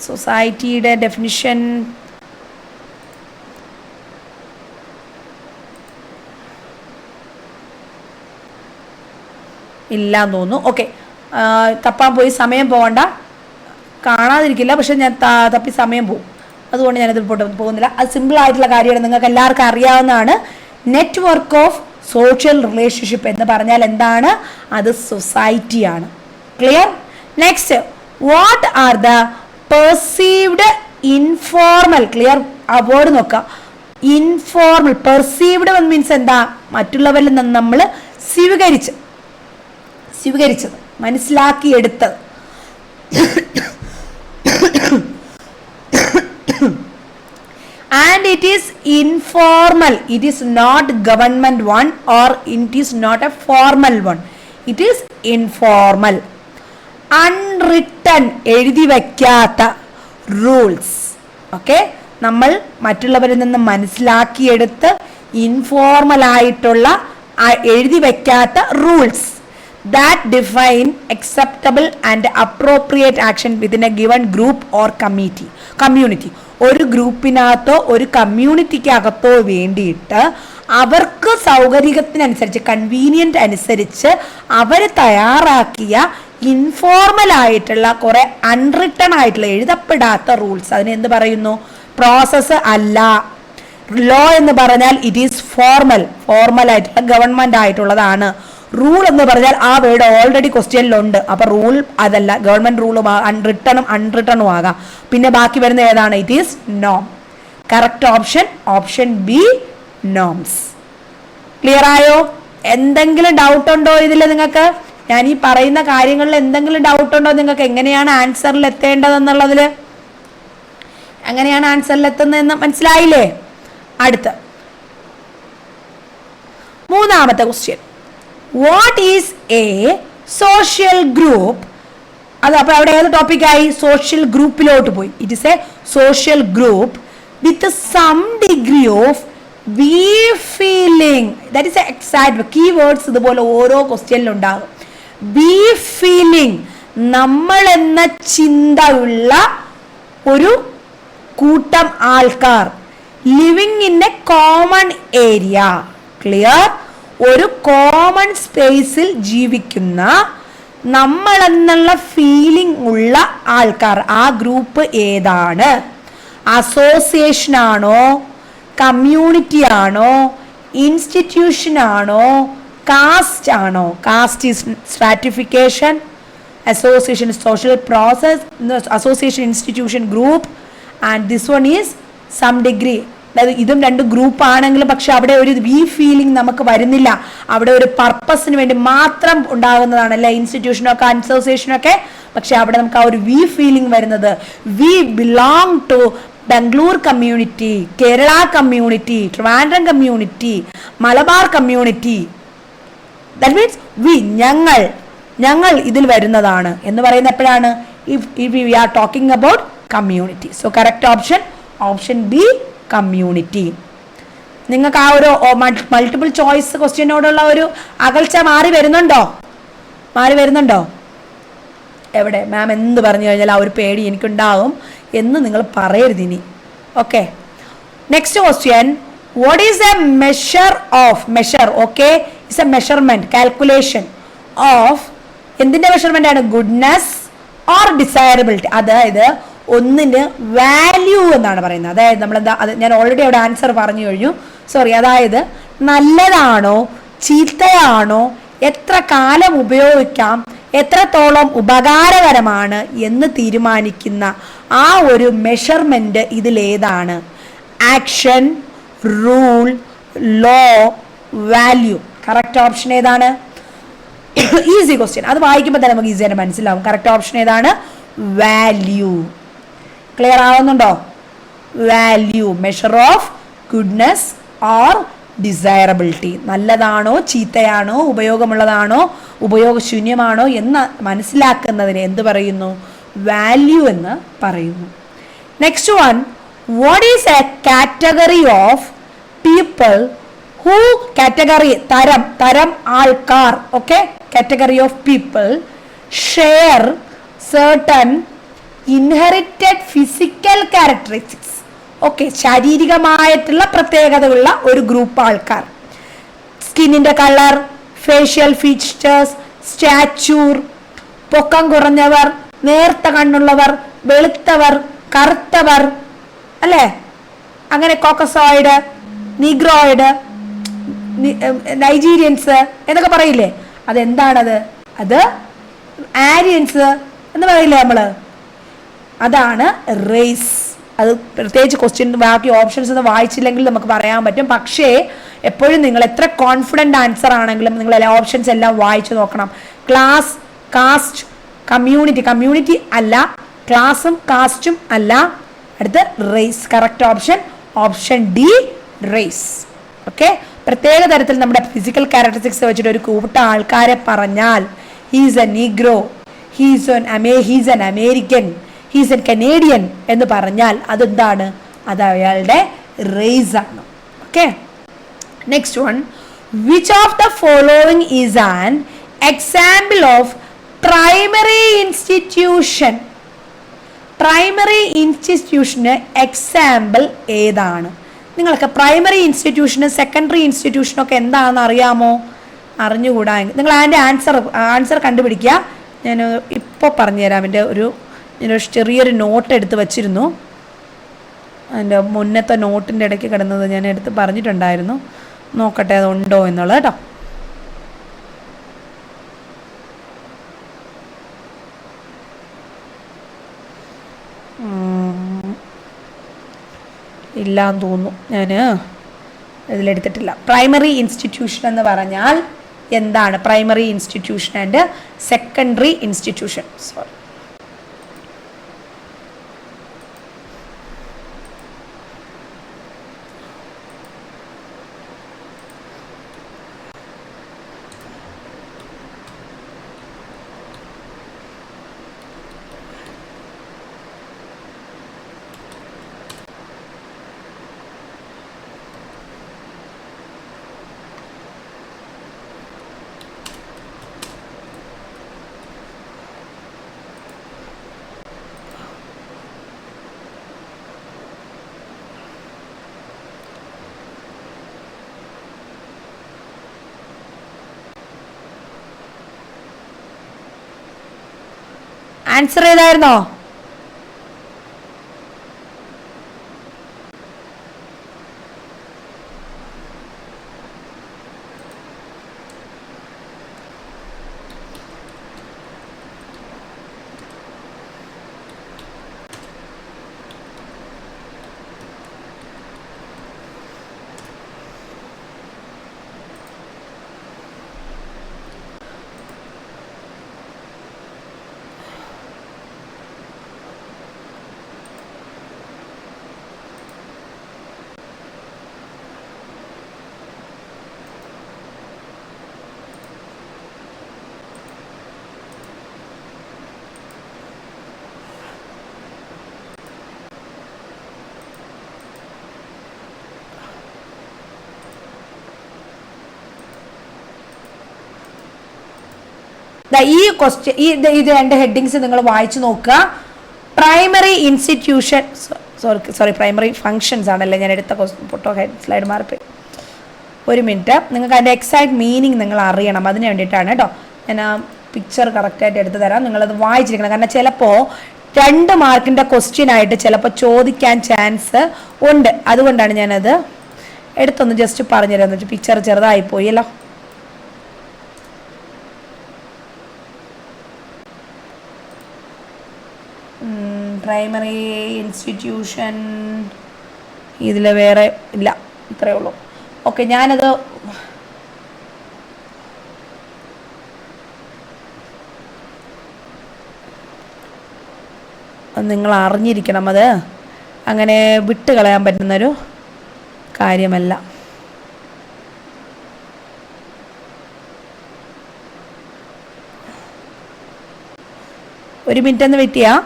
സൊസൈറ്റിയുടെ ഡെഫിനിഷൻ ഇല്ലാന്ന് തോന്നുന്നു. ഓക്കെ, തപ്പാൻ പോയി സമയം പോകണ്ട, കാണാതിരിക്കില്ല, പക്ഷെ ഞാൻ തപ്പി സമയം പോകും. അതുകൊണ്ട് ഞാനത് പോകുന്നില്ല. അത് സിമ്പിൾ ആയിട്ടുള്ള കാര്യമാണ്, നിങ്ങൾക്ക് എല്ലാവർക്കും അറിയാവുന്നതാണ്. നെറ്റ്വർക്ക് ഓഫ് സോഷ്യൽ റിലേഷൻഷിപ്പ് എന്ന് പറഞ്ഞാൽ എന്താണ്? അത് സൊസൈറ്റിയാണ്. Clear? Next, what are the perceived informal? Clear? ആ വേർഡ് നോക്കാം. ഇൻഫോർമൽ, പെർസീവ്ഡ് മീൻസ് എന്താ? മറ്റുള്ളവരിൽ നിന്ന് നമ്മൾ സ്വീകരിച്ചത്, മനസ്സിലാക്കിയെടുത്തത്. And it is informal. It is not government one, or it is not a formal one. It is informal. Unwritten, എഴുതി വയ്ക്കാത്ത rules. Okay, നമ്മൾ മറ്റുള്ളവരിൽ നിന്ന് മനസ്സിലാക്കിയെടുത്ത് ഇൻഫോർമൽ ആയിട്ടുള്ള എഴുതി വയ്ക്കാത്ത rules that define acceptable and appropriate action within a given group or community. ഒരു ഗ്രൂപ്പിനകത്തോ ഒരു കമ്മ്യൂണിറ്റിക്കകത്തോ വേണ്ടിയിട്ട് അവർക്ക് സൗകര്യത്തിനനുസരിച്ച് കൺവീനിയൻ്റ് അനുസരിച്ച് അവർ തയ്യാറാക്കിയ ഇൻഫോർമൽ ആയിട്ടുള്ള കുറെ അൺറിട്ടൺ ആയിട്ടുള്ള എഴുതപ്പെടാത്ത റൂൾസ്, അതിനെ എന്ത് പറയുന്നു? പ്രോസസ്സ് അല്ല. ലോ എന്ന് പറഞ്ഞാൽ ഇറ്റ് ഈസ് ഫോർമൽ ആയിട്ടുള്ള ഗവൺമെന്റ് ആയിട്ടുള്ളതാണ്. റൂൾ എന്ന് പറഞ്ഞാൽ ആ വേർഡ് ഓൾറെഡി ക്വസ്റ്റ്യനിലുണ്ട്. അപ്പൊ റൂൾ അതല്ല, ഗവൺമെന്റ് റൂളും അൺറിട്ടണും ആകാം. പിന്നെ ബാക്കി വരുന്ന ഏതാണ്? ഇറ്റ് ഈസ് നോം. Correct option B, norms. Clear ആയോ? എന്തെങ്കിലും ഡൗട്ട് ഉണ്ടോ ഇതിൽ നിങ്ങൾക്ക്? ഞാൻ ഈ പറയുന്ന കാര്യങ്ങളിൽ എന്തെങ്കിലും ഡൗട്ട് ഉണ്ടോ നിങ്ങൾക്ക്? എങ്ങനെയാണ് ആൻസറിൽ എത്തേണ്ടതെന്നുള്ളതിൽ, എങ്ങനെയാണ് ആൻസറിൽ എത്തുന്നതെന്ന് മനസ്സിലായില്ലേ? അടുത്ത മൂന്നാമത്തെ question, what is a social group? അത് അപ്പൊ അവിടെ ഏത് ടോപ്പിക്കായി? സോഷ്യൽ ഗ്രൂപ്പിലോട്ട് പോയി. It is a social group with some degree of we feeling. That is exact key words ഇതുപോലെ ഓരോ ക്വസ്റ്റ്യനിലുണ്ടാകും. വി ഫീലിംഗ്, നമ്മൾ എന്ന ചിന്തയുള്ള ഒരു കൂട്ടം ആൾക്കാർ, living in A common area. Clear? ഒരു കോമൺ സ്പേസിൽ ജീവിക്കുന്ന നമ്മൾ എന്നുള്ള ഫീലിംഗ് ഉള്ള ആൾക്കാർ. ആ ഗ്രൂപ്പ് ഏതാണ്? അസോസിയേഷൻ ആണോ, കമ്മ്യൂണിറ്റി ആണോ, ഇൻസ്റ്റിറ്റ്യൂഷൻ ആണോ, കാസ്റ്റ് ആണോ? Caste is stratification, association social process, association institution group, and this one is some degree. അതായത് ഇതും രണ്ട് ഗ്രൂപ്പ് ആണെങ്കിലും പക്ഷെ അവിടെ ഒരു വി ഫീലിംഗ് നമുക്ക് വരുന്നില്ല. അവിടെ ഒരു പർപ്പസിന് വേണ്ടി മാത്രം ഉണ്ടാകുന്നതാണ് അല്ലെ ഇൻസ്റ്റിറ്റ്യൂഷനൊക്കെ അസോസിയേഷനൊക്കെ. പക്ഷെ അവിടെ നമുക്ക് ആ ഒരു വി ഫീലിംഗ് വരുന്നത് we belong to Bangalore community, Kerala community, Trivandrum community, Malabar community. That means we, ഞങ്ങൾ ഇതിൽ വരുന്നതാണ് എന്ന് പറയുന്ന എപ്പോഴാണ്? if we are talking about community. So correct option B, community. നിങ്ങൾക്ക് ആ ഒരു മൾട്ടിപ്പിൾ ചോയ്സ് ക്വസ്റ്റ്യനോടുള്ള ഒരു അകൽച്ച മാറി വരുന്നുണ്ടോ? എവിടെ മാം എന്ത് പറഞ്ഞു കഴിഞ്ഞാൽ ആ ഒരു പേടി എനിക്കുണ്ടാവും എന്ന് നിങ്ങൾ പറയരുത് ഇനി. Okay, next question, what is A measure? Okay, it's A measurement, calculation of എന്തിന്റെ മെഷർമെന്റ് ആണ്? Goodness or desirability. അതായത് ഒന്നിന് വാല്യൂ എന്നാണ് പറയുന്നത്. അതായത് നമ്മളെന്താ, അത് ഞാൻ ഓൾറെഡി അവിടെ ആൻസർ പറഞ്ഞു കഴിഞ്ഞു, സോറി. അതായത് നല്ലതാണോ ചീത്തയാണോ, എത്ര കാലം ഉപയോഗിക്കാം, എത്രത്തോളം ഉപകാരകരമാണ് എന്ന് തീരുമാനിക്കുന്ന ആ ഒരു മെഷർമെന്റ് ഇതിലേതാണ്? Action, rule, law, value. Correct option ഏതാണ്? ഈസി ക്വസ്റ്റ്യൻ, അത് വായിക്കുമ്പോൾ തന്നെ നമുക്ക് ഈസിയായിട്ട് മനസ്സിലാവും. കറക്റ്റ് ഓപ്ഷൻ ഏതാണ്? വാല്യൂ. ക്ലിയർ ആവുന്നുണ്ടോ? Value, measure of goodness or desirability. നല്ലതാണോ ചീത്തയാണോ, ഉപയോഗമുള്ളതാണോ ഉപയോഗശൂന്യമാണോ എന്ന് മനസ്സിലാക്കുന്നതിന് എന്ത് പറയുന്നു? വാല്യൂ എന്ന് പറയുന്നു. Next one, what is A category of people who, category തരം ആൾക്കാർ, okay, category of people share certain inherited physical characteristics. Okay, ശാരീരികമായിട്ടുള്ള പ്രത്യേകതയുള്ള ഒരു ഗ്രൂപ്പ് ആൾക്കാർ. സ്കിന്നിന്റെ കളർ, ഫേഷ്യൽ ഫീച്ചേഴ്സ്, സ്റ്റാച്ചൂർ, പൊക്കം കുറഞ്ഞവർ, നേർത്ത കണ്ണുള്ളവർ, വെളുത്തവർ, കറുത്തവർ, അല്ലേ? അങ്ങനെ കോക്കസോയിഡ്, നീഗ്രോയിഡ്, നൈജീരിയൻസ് എന്നൊക്കെ പറയില്ലേ? അതെന്താണത്? അത് ആര്യൻസ് എന്ന് പറയില്ലേ നമ്മള്? അതാണ് റേസ്. അത് പ്രത്യേകിച്ച് ക്വസ്റ്റ്യൻ ബാക്കി ഓപ്ഷൻസ് ഒന്നും വായിച്ചില്ലെങ്കിൽ നമുക്ക് പറയാൻ പറ്റും. പക്ഷേ എപ്പോഴും നിങ്ങൾ എത്ര കോൺഫിഡൻ്റ് ആൻസർ ആണെങ്കിലും നിങ്ങൾ എല്ലാ ഓപ്ഷൻസ് എല്ലാം വായിച്ചു നോക്കണം. ക്ലാസ്, കാസ്റ്റ്, കമ്മ്യൂണിറ്റി അല്ല, ക്ലാസും കാസ്റ്റും അല്ല. അടുത്ത് race. Correct option D, race. Okay, പ്രത്യേക തരത്തിൽ നമ്മുടെ ഫിസിക്കൽ ക്യാരക്ടറിസ്റ്റിക്സ് വെച്ചിട്ട് ഒരു കൂട്ട ആൾക്കാരെ പറഞ്ഞാൽ he's a Negro, he's an American, he's an Canadian എന്ന് പറഞ്ഞാൽ അതെന്താണ്? അത് അയാളുടെ റേസ് ആണ്. Okay, next one, which of the following is an example of primary institution? Primary ഇൻസ്റ്റിറ്റ്യൂഷന് എക്സാമ്പിൾ ഏതാണ്? നിങ്ങൾക്ക് പ്രൈമറി ഇൻസ്റ്റിറ്റ്യൂഷനും സെക്കൻഡറി ഇൻസ്റ്റിറ്റ്യൂഷനും ഒക്കെ എന്താണെന്ന് അറിയാമോ? അറിഞ്ഞുകൂടാ. നിങ്ങൾ അതിൻ്റെ ആൻസർ കണ്ടുപിടിക്കുക. ഞാൻ ഇപ്പോൾ പറഞ്ഞുതരാം. ഞാനൊരു ചെറിയൊരു നോട്ട് എടുത്ത് വച്ചിരുന്നു. അതിൻ്റെ മുന്നത്തെ നോട്ടിൻ്റെ ഇടയ്ക്ക് കിടന്നത് ഞാൻ എടുത്ത് പറഞ്ഞിട്ടുണ്ടായിരുന്നു. നോക്കട്ടെ അതുണ്ടോ എന്നുള്ളത് കേട്ടോ. ഇല്ലാന്ന് തോന്നുന്നു, ഞാൻ ഇതിലെടുത്തിട്ടില്ല. പ്രൈമറി ഇൻസ്റ്റിറ്റ്യൂഷൻ എന്ന് പറഞ്ഞാൽ എന്താണ്? Primary institution and secondary institution. Sorry, answer ഏതായിരുന്നോ? ഈ ക്വസ്റ്റ്യൻ ഇത് രണ്ട് ഹെഡിങ്സ് നിങ്ങൾ വായിച്ചു നോക്കുക. പ്രൈമറി ഇൻസ്റ്റിറ്റ്യൂഷൻ, പ്രൈമറി ഫങ്ഷൻസ് ആണല്ലേ ഞാൻ എടുത്ത ഫോട്ടോ സ്ലൈഡ് മാർക്ക്. ഒരു മിനിറ്റ്, നിങ്ങൾക്ക് അതിൻ്റെ എക്സാക്ട് മീനിങ് നിങ്ങൾ അറിയണം. അതിന് വേണ്ടിയിട്ടാണ് കേട്ടോ ഞാൻ ആ പിക്ചർ കറക്റ്റായിട്ട് എടുത്തു തരാം. നിങ്ങളത് വായിച്ചിരിക്കണം. കാരണം ചിലപ്പോൾ 2 മാർക്കിൻ്റെ ക്വസ്റ്റ്യൻ ആയിട്ട് ചിലപ്പോൾ ചോദിക്കാൻ ചാൻസ് ഉണ്ട്. അതുകൊണ്ടാണ് ഞാനത് എടുത്തൊന്ന് ജസ്റ്റ് പറഞ്ഞു തരാമെന്ന് വെച്ചാൽ പിക്ചർ ചെറുതായിപ്പോയി അല്ലോ. പ്രൈമറി ഇൻസ്റ്റിറ്റ്യൂഷൻ ഇതിൽ വേറെ ഇല്ല, ഇത്രയേ ഉള്ളൂ. ഓക്കെ, ഞാനത് നിങ്ങൾ അറിഞ്ഞിരിക്കണം. അത് അങ്ങനെ വിട്ട് കളയാൻ പറ്റുന്നൊരു കാര്യമല്ല. ഒരു മിനിറ്റ് ഒന്ന് വെയിറ്റ് ചെയ്യാം.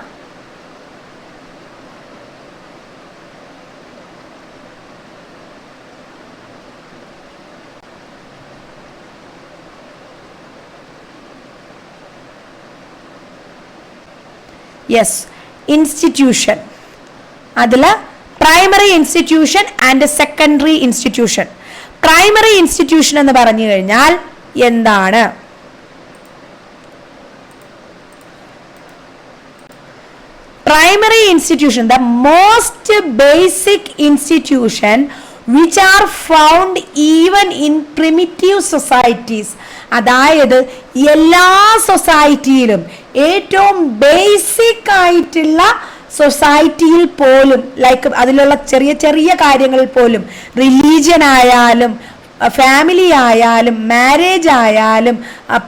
Yes, institution. അതിൽ primary institution and secondary institution. Primary institution എന്ന് പറഞ്ഞു കഴിഞ്ഞാൽ എന്താണ്? Primary institution, the most basic institution which are found even in primitive societies. അതായത് എല്ലാ സൊസൈറ്റിയിലും ഏറ്റവും ബേസിക് ആയിട്ടുള്ള സൊസൈറ്റിയിൽ പോലും, ലൈക്ക് അതിലുള്ള ചെറിയ ചെറിയ കാര്യങ്ങളിൽ പോലും, റിലീജിയൻ ആയാലും ഫാമിലി ആയാലും മാരേജ് ആയാലും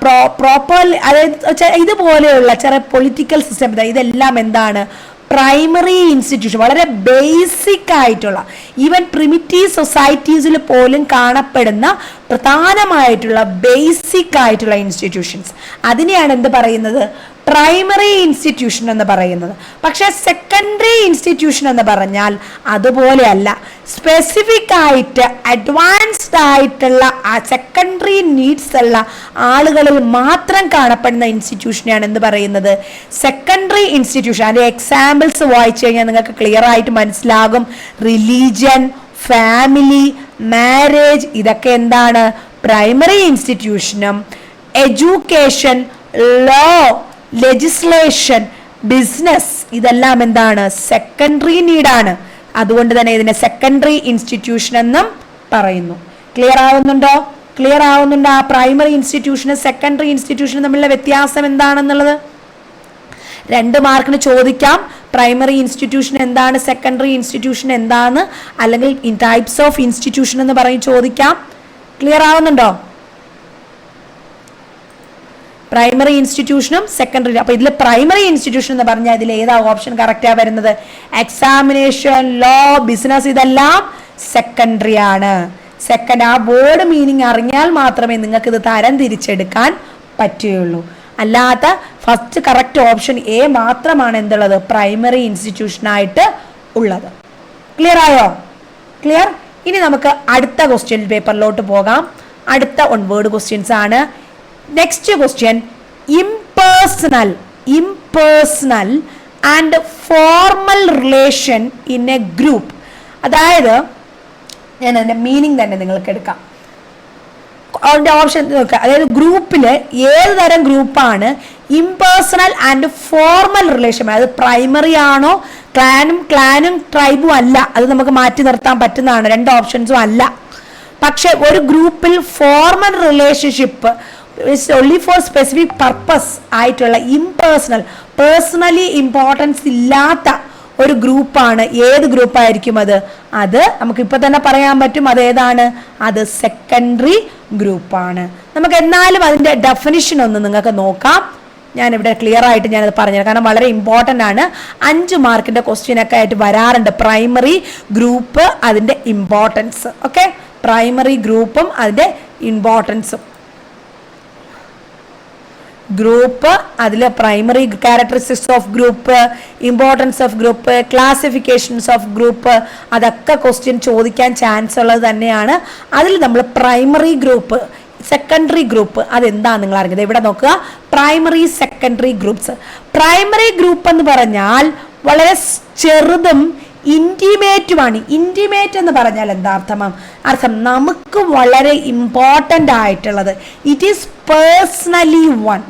പ്രോപ്പർ, അതായത് ഇതുപോലെയുള്ള ചെറിയ പൊളിറ്റിക്കൽ സിസ്റ്റം, ഇതെല്ലാം എന്താണ്? Primary institution. വളരെ ബേസിക് ആയിട്ടുള്ള, ഈവൻ പ്രിമിറ്റീവ് സൊസൈറ്റീസിൽ പോലും കാണപ്പെടുന്ന പ്രധാനമായിട്ടുള്ള ബേസിക് ആയിട്ടുള്ള ഇൻസ്റ്റിറ്റ്യൂഷൻസ്, അതിനെയാണ് എന്ത് പറയുന്നത്? പ്രൈമറി ഇൻസ്റ്റിറ്റ്യൂഷൻ എന്ന് പറയുന്നത്. പക്ഷെ സെക്കൻഡറി ഇൻസ്റ്റിറ്റ്യൂഷൻ എന്ന് പറഞ്ഞാൽ അതുപോലെയല്ല. സ്പെസിഫിക് ആയിട്ട് അഡ്വാൻസ്ഡ് ആയിട്ടുള്ള സെക്കൻഡറി നീഡ്സ് ഉള്ള ആളുകളിൽ മാത്രം കാണപ്പെടുന്ന ഇൻസ്റ്റിറ്റ്യൂഷനെയാണ് എന്ത് പറയുന്നത്, സെക്കൻഡറി ഇൻസ്റ്റിറ്റ്യൂഷൻ. അതിന്റെ എക്സാമ്പിൾസ് വായിച്ചു കഴിഞ്ഞാൽ നിങ്ങൾക്ക് ക്ലിയർ ആയിട്ട് മനസ്സിലാകും. റിലീജിയൻ, ഫാമിലി, മാരേജ്, ഇതൊക്കെ എന്താണ് പ്രൈമറി ഇൻസ്റ്റിറ്റ്യൂഷനും. എഡ്യൂക്കേഷൻ, ലോ, ലെജിസ്ലേഷൻ, ബിസിനസ്, ഇതെല്ലാം എന്താണ് സെക്കൻഡറി നീഡാണ്. അതുകൊണ്ട് തന്നെ ഇതിനെ സെക്കൻഡറി ഇൻസ്റ്റിറ്റ്യൂഷൻ എന്നും പറയുന്നു. ക്ലിയർ ആവുന്നുണ്ടോ? ക്ലിയർ ആവുന്നുണ്ടോ? ആ പ്രൈമറി ഇൻസ്റ്റിറ്റ്യൂഷനും സെക്കൻഡറി ഇൻസ്റ്റിറ്റ്യൂഷനും തമ്മിലുള്ള വ്യത്യാസം എന്താണെന്നുള്ളത് 2 മാർക്കിന് ചോദിക്കാം. പ്രൈമറി ഇൻസ്റ്റിറ്റ്യൂഷൻ എന്താണ്, സെക്കൻഡറി ഇൻസ്റ്റിറ്റ്യൂഷൻ എന്താണ്, അല്ലെങ്കിൽ ടൈപ്സ് ഓഫ് ഇൻസ്റ്റിറ്റ്യൂഷൻ എന്ന് പറയും ചോദിക്കാം. ക്ലിയർ ആവുന്നുണ്ടോ? പ്രൈമറി ഇൻസ്റ്റിറ്റ്യൂഷനും സെക്കൻഡറി. അപ്പൊ ഇതിൽ പ്രൈമറി ഇൻസ്റ്റിറ്റ്യൂഷൻ എന്ന് പറഞ്ഞാൽ ഇതിൽ ഏതാ ഓപ്ഷൻ കറക്റ്റാ വരുന്നത്? എക്സാമിനേഷൻ, ലോ, ബിസിനസ്, ഇതെല്ലാം സെക്കൻഡറി ആണ്. ആ വേർഡ് മീനിങ് അറിഞ്ഞാൽ മാത്രമേ നിങ്ങൾക്ക് ഇത് തരം തിരിച്ചെടുക്കാൻ പറ്റുകയുള്ളൂ. അല്ലാത്ത ഫസ്റ്റ് കറക്റ്റ് ഓപ്ഷൻ എ മാത്രമാണ് എന്തുള്ളത്, പ്രൈമറി ഇൻസ്റ്റിറ്റ്യൂഷനായിട്ട് ഉള്ളത്. ക്ലിയർ ആയോ? ക്ലിയർ. ഇനി നമുക്ക് അടുത്ത ക്വസ്റ്റ്യൻ പേപ്പറിലോട്ട് പോകാം. അടുത്ത 1 വേർഡ് ക്വസ്റ്റ്യൻസ് ആണ്. Next question, impersonal and formal relation in A group. അതായത് ഞാൻ അതിന്റെ മീനിങ് തന്നെ നിങ്ങൾക്ക് എടുക്കാം. അതിന്റെ ഓപ്ഷൻ നോക്കുക. അതായത് ഗ്രൂപ്പില് ഏത് തരം ഗ്രൂപ്പാണ് ഇംപേഴ്സണൽ ആൻഡ് ഫോർമൽ റിലേഷൻ? അതായത് പ്രൈമറി ആണോ, ക്ലാനും ട്രൈബും അല്ല, അത് നമുക്ക് മാറ്റി നിർത്താൻ പറ്റുന്നതാണ്. 2 ഓപ്ഷൻസും അല്ല. പക്ഷെ ഒരു ഗ്രൂപ്പിൽ formal relationship only for specific purpose ആയിട്ടുള്ള ഇംപേഴ്സണൽ, പേഴ്സണലി ഇമ്പോർട്ടൻസ് ഇല്ലാത്ത ഒരു ഗ്രൂപ്പാണ്. ഏത് ഗ്രൂപ്പായിരിക്കും അത്? അത് നമുക്ക് ഇപ്പൊ തന്നെ പറയാൻ പറ്റും. അത് ഏതാണ്? അത് സെക്കൻഡറി ഗ്രൂപ്പാണ്. നമുക്ക് എന്നാലും അതിന്റെ ഡെഫിനിഷൻ ഒന്ന് നിങ്ങൾക്ക് നോക്കാം. ഞാനിവിടെ ക്ലിയർ ആയിട്ട് ഞാനത് പറഞ്ഞുതരാം, കാരണം വളരെ ഇമ്പോർട്ടൻ്റ് ആണ്. 5 മാർക്കിന്റെ ക്വസ്റ്റ്യൻ ഒക്കെ ആയിട്ട് വരാറുണ്ട്. പ്രൈമറി ഗ്രൂപ്പ്, അതിന്റെ ഇമ്പോർട്ടൻസ്. ഓക്കെ, പ്രൈമറി ഗ്രൂപ്പും അതിന്റെ ഇമ്പോർട്ടൻസും. ഗ്രൂപ്പ്, അതിൽ primary characteristics of group, importance of group, classifications of group, അതൊക്കെ ക്വസ്റ്റ്യൻ ചോദിക്കാൻ ചാൻസ് ഉള്ളത് തന്നെയാണ്. അതിൽ നമ്മൾ പ്രൈമറി ഗ്രൂപ്പ്, സെക്കൻഡറി ഗ്രൂപ്പ് അതെന്താന്ന് നിങ്ങൾ അറിഞ്ഞത്. ഇവിടെ നോക്കുക, primary secondary groups. Primary group എന്ന് പറഞ്ഞാൽ വളരെ ചെറുതും ഇൻറ്റിമേറ്റുമാണ്. ഇൻറ്റിമേറ്റ് എന്ന് പറഞ്ഞാൽ എന്താ അർത്ഥം? നമുക്ക് വളരെ ഇമ്പോർട്ടൻ്റ് ആയിട്ടുള്ളത്. It is personally one.